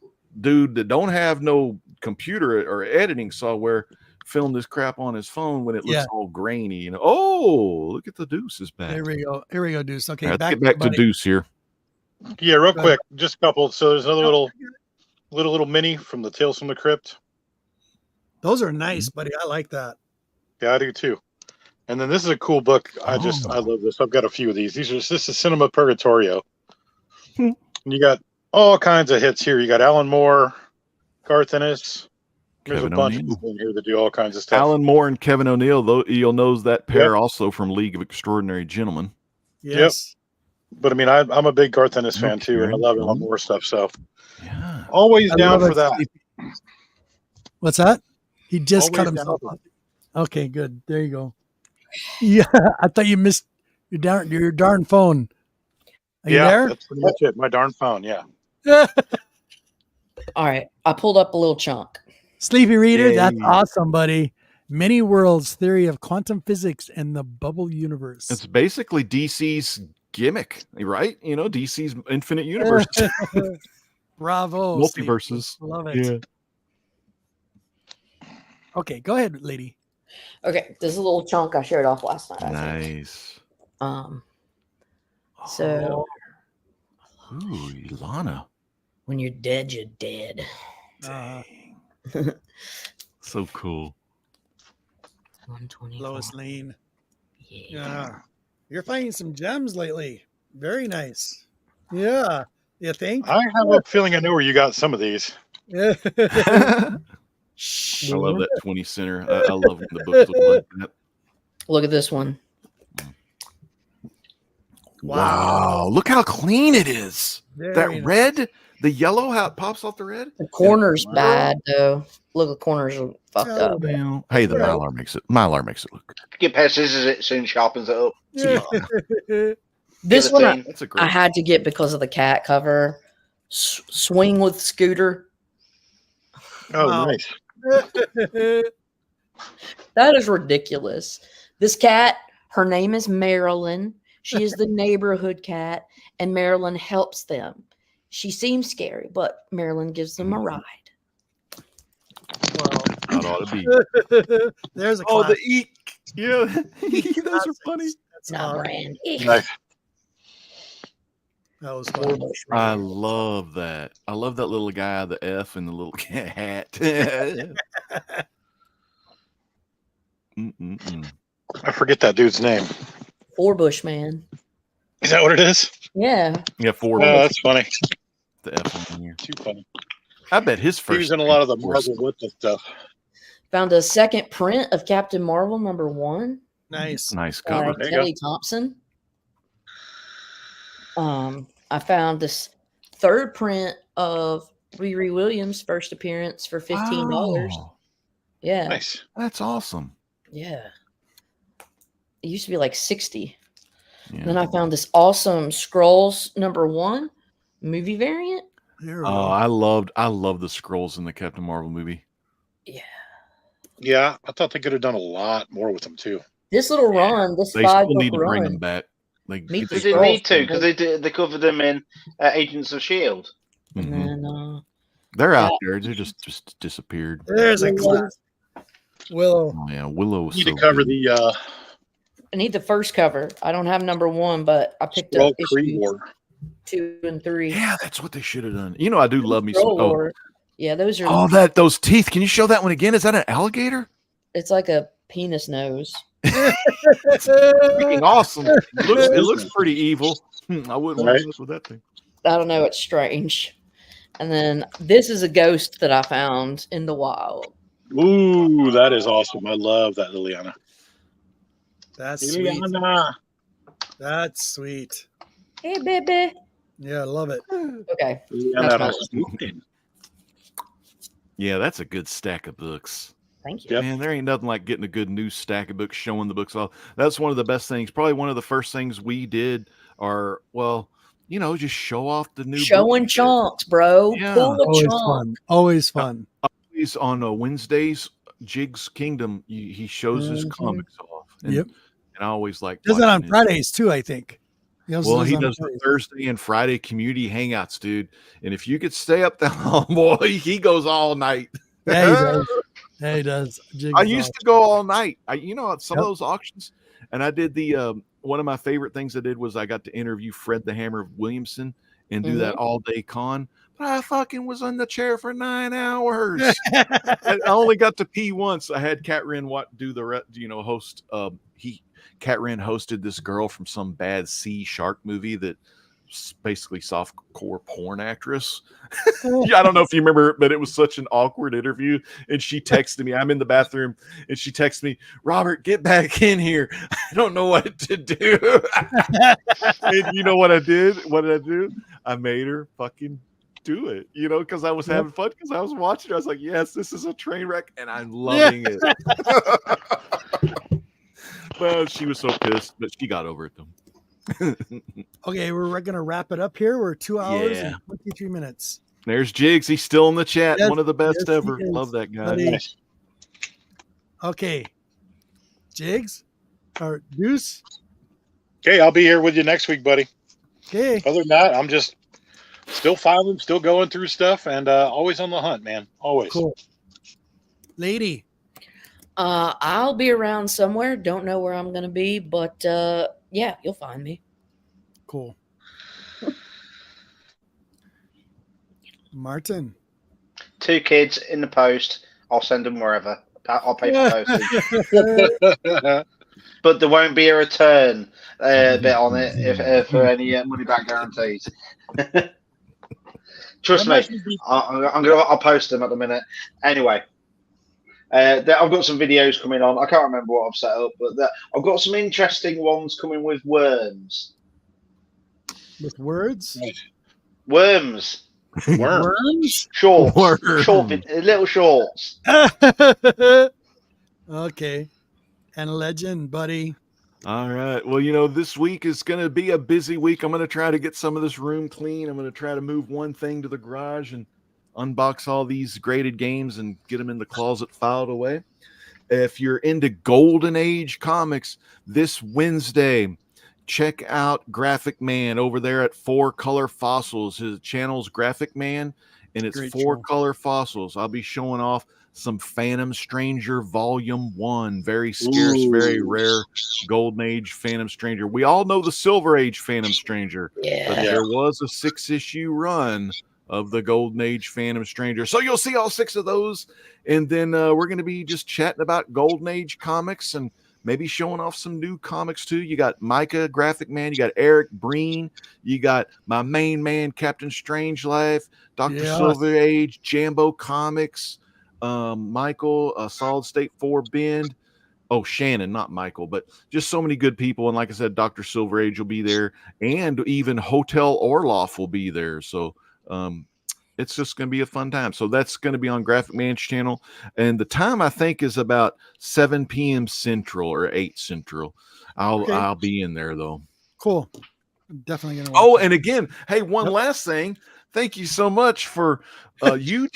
dude that don't have no computer or editing software film this crap on his phone when it looks all grainy? Oh, look at the Deuce is back. Here we go, Deuce. Okay, let's get back to Deuce here. Yeah, real quick, just a couple. So there's another little mini from the Tales from the Crypt. Those are nice, buddy. I like that. Yeah, I do too. And then this is a cool book. I love this. This is Cinema Purgatorio. And you got all kinds of hits here. You got Alan Moore, Garth Ennis. There's a bunch of people in here that do all kinds of stuff. Alan Moore and Kevin O'Neill, though, you'll know that pair also from League of Extraordinary Gentlemen. Yes. Yep. But I mean, I'm a big Garth Ennis fan too, and I love Alan Moore stuff. So always down for that. What's that? He just cut himself off. Okay, good. There you go. Yeah, I thought you missed your darn phone. Are you there? That's pretty much it. My darn phone. Yeah. All right, I pulled up a little chunk. Sleepy Reader, that's awesome, buddy. Many Worlds: Theory of Quantum Physics and the Bubble Universe. It's basically DC's gimmick, right? DC's Infinite Universe. Bravo. Multiverses. Love it. Yeah. Okay, go ahead, lady. Okay, this is a little chunk I shared off last night. Nice. So. Ooh, Ilana. When you're dead, you're dead. So cool. 120. Lois Lane. Yeah. You're finding some gems lately. Very nice. Yeah. You think? I have a feeling I know where you got some of these. Yeah. I love that 20 center. I love when the books look like that. Look at this one. Wow. Look how clean it is. Very that nice. red, the yellow, how it pops off the red. The corner's bad though. Look, the corners are fucked Oh, up. Well, hey, the Mylar makes it look good. Get pair of scissors, it soon sharpens it up. This Give it one a I, team. That's a great. I had to get because of the cat cover. Swing with Scooter. Oh, Wow. nice. That is ridiculous. This cat, her name is Marilyn. She is the neighborhood cat, and Marilyn helps them. She seems scary, but Marilyn gives them a ride. That ought to be. There's a Oh, the class. eek. Yeah, those are funny. That's Not awesome. brand. Nice. That was fun. I love that. I love that little guy, the F, and the little hat. I forget that dude's name. Four Bushman. Is that what it is? Yeah. Yeah, four. Oh, that's funny. The F in here. Too funny. I bet his He first. was in a lot of the name was- Marvel with the stuff. Found a second print of Captain Marvel #1 Nice. Nice by cover. There you Kelly Thompson. I found this third print of Riri Williams' first appearance for $15. Oh, Yeah. Nice. that's awesome. Yeah. It used to be like 60. Yeah. Then I found this awesome Scrolls #1 movie variant. There we Oh, go. I love the scrolls in the Captain Marvel movie. Yeah. Yeah, I thought they could have done a lot more with them too. This little run, this They five still need to book bring run. them back. Like, Meet They the didn't need to Scrolls. because they covered them in Agents of Shield. And Mhm. then They're out there. They just disappeared. There's a class. Willow. Oh yeah, Willow was Need so to cover good. the I need the first cover. I don't have #1, but I picked Scroll up Creed issue War. 2 and 3. Yeah, that's what they should have done. You know, I do love me some. Scroll Oh, War. Yeah, those are. those teeth. Can you show that one again? Is that an alligator? It's like a penis nose. Freaking awesome. It looks pretty evil. I wouldn't want Right. to mess with that thing. I don't know. It's strange. And then this is a ghost that I found in the wild. Ooh, that is awesome. I love that Liliana. That's sweet. Liliana. That's sweet. Hey, baby. Yeah, I love it. Okay. Liliana That's my Rasputin. Yeah, that's a good stack of books. Thank you. Yep. Man, there ain't nothing like getting a good new stack of books, showing the books off. That's one of the best things. Probably one of the first things we did are, well, you know, just show off the new Showing books. chunks, bro. Yeah. Pull the Always chunk. fun. Always fun. Always on Wednesdays, Jig's Kingdom, he shows his Mhm. comics off. And, Yep. and I always like Does it on watching it. Fridays too, I think. Well, he on does the Fridays. Thursday and Friday community hangouts, dude. And if you could stay up that long, boy, he goes all night. Yeah, he does. Yeah, he does. Jig's I used to go all night. At some Yep. of those auctions, and I did the one of my favorite things I did was I got to interview Fred the Hammer Williamson and do that all day con. But I fucking was on the chair for 9 hours. I only got to pee once. I had Cat Wren do the host. Cat Wren hosted this girl from some bad sea shark movie that basically softcore porn actress. Yeah, I don't know if you remember, but it was such an awkward interview. And she texted me, I'm in the bathroom, and she texted me, Robert, get back in here. I don't know what to do. And you know what I did? What did I do? I made her fucking do it, because I was having fun, because I was watching her. I was like, yes, this is a train wreck, and I'm loving it. Well, she was so pissed, but she got over it though. Okay, we're gonna wrap it up here. We're 2 hours Yeah. and 23 minutes. There's Jigs. He's still in the chat. Yes, One of the best yes, he ever. is. Love that guy. Buddy. Okay, Jigs or Deuce. Okay, I'll be here with you next week, buddy. Okay. Other than that, I'm just still filing, still going through stuff, and always on the hunt, man. Always. Cool. Lady. I'll be around somewhere. Don't know where I'm gonna be, but yeah, you'll find me. Cool. Martin. 2 kids in the post. I'll send them wherever. I'll pay for postage. But there won't be a return bit on it if for any money back guarantees. Trust me, I'll post them at the minute. Anyway, I've got some videos coming on. I can't remember what I've set up, but I've got some interesting ones coming with worms. With words? Worms. Worms? Shorts. Worms. Little shorts. Okay. And legend, buddy. All right. Well, this week is going to be a busy week. I'm going to try to get some of this room clean. I'm going to try to move one thing to the garage and unbox all these graded games and get them in the closet filed away. If you're into Golden Age comics, this Wednesday, check out Graphic Man over there at 4Color Fossils. His channel's Graphic Man, and it's Great 4Color Fossils. I'll be showing off some Phantom Stranger Volume 1. Very scarce, very rare Golden Age Phantom Stranger. We all know the Silver Age Phantom Stranger, but there was a 6-issue run of the Golden Age Phantom Stranger. So you'll see all 6 of those, and then we're going to be just chatting about Golden Age comics and maybe showing off some new comics too. You got Micah, Graphic Man. You got Eric Breen. You got my main man, Captain Strangelove, Dr. Silver Age, Jambo Comics, Michael, Solid State 4 Bend. Oh, Shannon, not Michael, but just so many good people. And like I said, Dr. Silver Age will be there, and even Hotel Orloff will be there. So it's just going to be a fun time. So that's going to be on Graphic Man's channel. And the time, I think, is about 7 p.m. Central or 8 Central. I'll be in there, though. Cool. I'm definitely going to watch and again, hey, one last thing. Thank you so much for you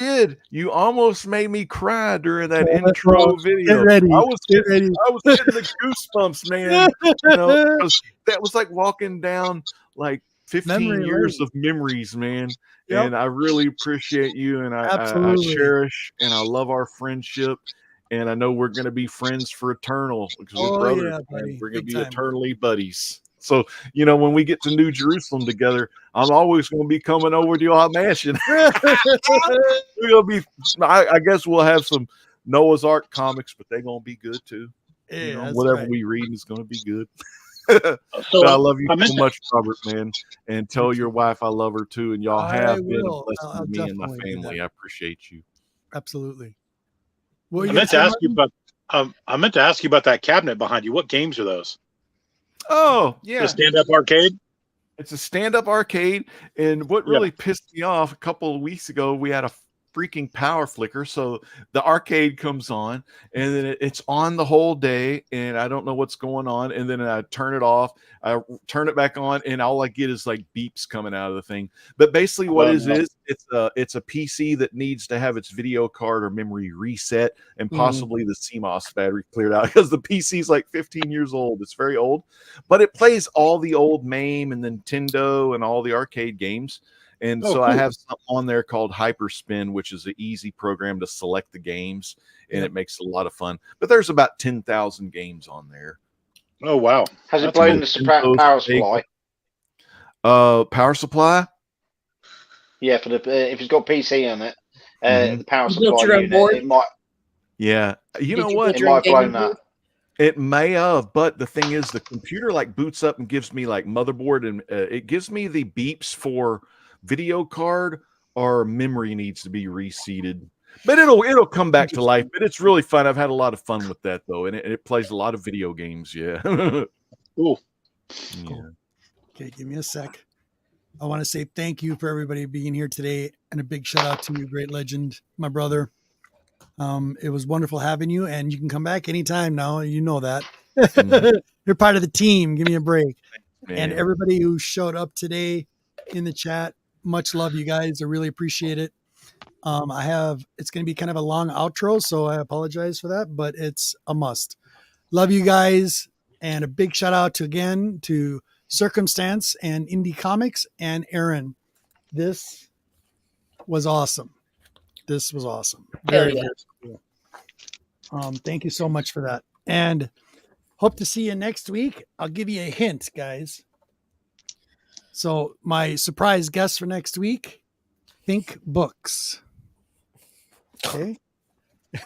almost made me cry during that intro video. I was getting the goosebumps, man. That was like walking down like 15 years of memories, man. Yep. And I really appreciate you, and I cherish and I love our friendship, and I know we're going to be friends for eternal because we're brothers. We're going to be eternally buddies. So, when we get to New Jerusalem together, I'm always going to be coming over to your mansion. We're going to be, I guess we'll have some Noah's Ark comics, but they're going to be good too. Yeah, whatever we read is going to be good. So I love you so much, Robert, man, and tell your wife I love her too. And y'all have been a blessing to me and my family. I appreciate you. Absolutely. Well, I meant to ask you about that cabinet behind you. What games are those? Oh, yeah. A stand-up arcade? It's a stand-up arcade. And what really pissed me off a couple of weeks ago, we had a freaking power flicker. So the arcade comes on, and then it's on the whole day, and I don't know what's going on. And then I turn it off, I turn it back on, and all I get is like beeps coming out of the thing. But basically what it's a PC that needs to have its video card or memory reset, and possibly the CMOS battery cleared out, because the PC is like 15 years old. It's very old, but it plays all the old MAME and Nintendo and all the arcade games. And so I have something on there called Hyperspin, which is an easy program to select the games, and it makes it a lot of fun. But there's about 10,000 games on there. Oh, wow. Has it blown the power supply? Power supply? Yeah, for if it's got PC on it, the power supply unit, it might. Yeah, you know what? It might blow that. It may have, but the thing is, the computer like boots up and gives me like motherboard, and it gives me the beeps for video card or memory needs to be reseated. But it'll come back to life. But it's really fun. I've had a lot of fun with that though, and it plays a lot of video games. Yeah. Cool. Yeah. Okay, give me a sec. I want to say thank you for everybody being here today, and a big shout out to you, Great Legend, my brother. It was wonderful having you, and you can come back anytime now. You know that. You're part of the team. Give me a break. And everybody who showed up today in the chat, much love, you guys. I really appreciate it. It's going to be kind of a long outro, so I apologize for that, but it's a must. Love you guys. And a big shout out to Circumstance and Indie Comics and Aaron. This was awesome. Very cool. Thank you so much for that. And hope to see you next week. I'll give you a hint, guys. So my surprise guest for next week, Think Books. Okay.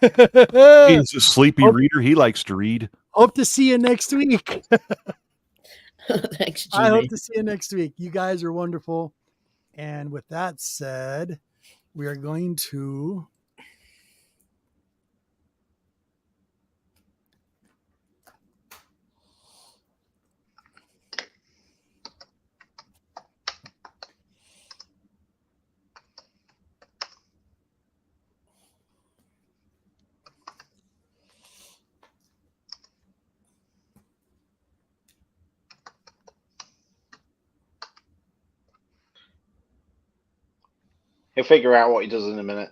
He's a sleepy reader. He likes to read. Hope to see you next week. Thanks, Jimmy. I hope to see you next week. You guys are wonderful. And with that said, we are going to He'll figure out what he does in a minute.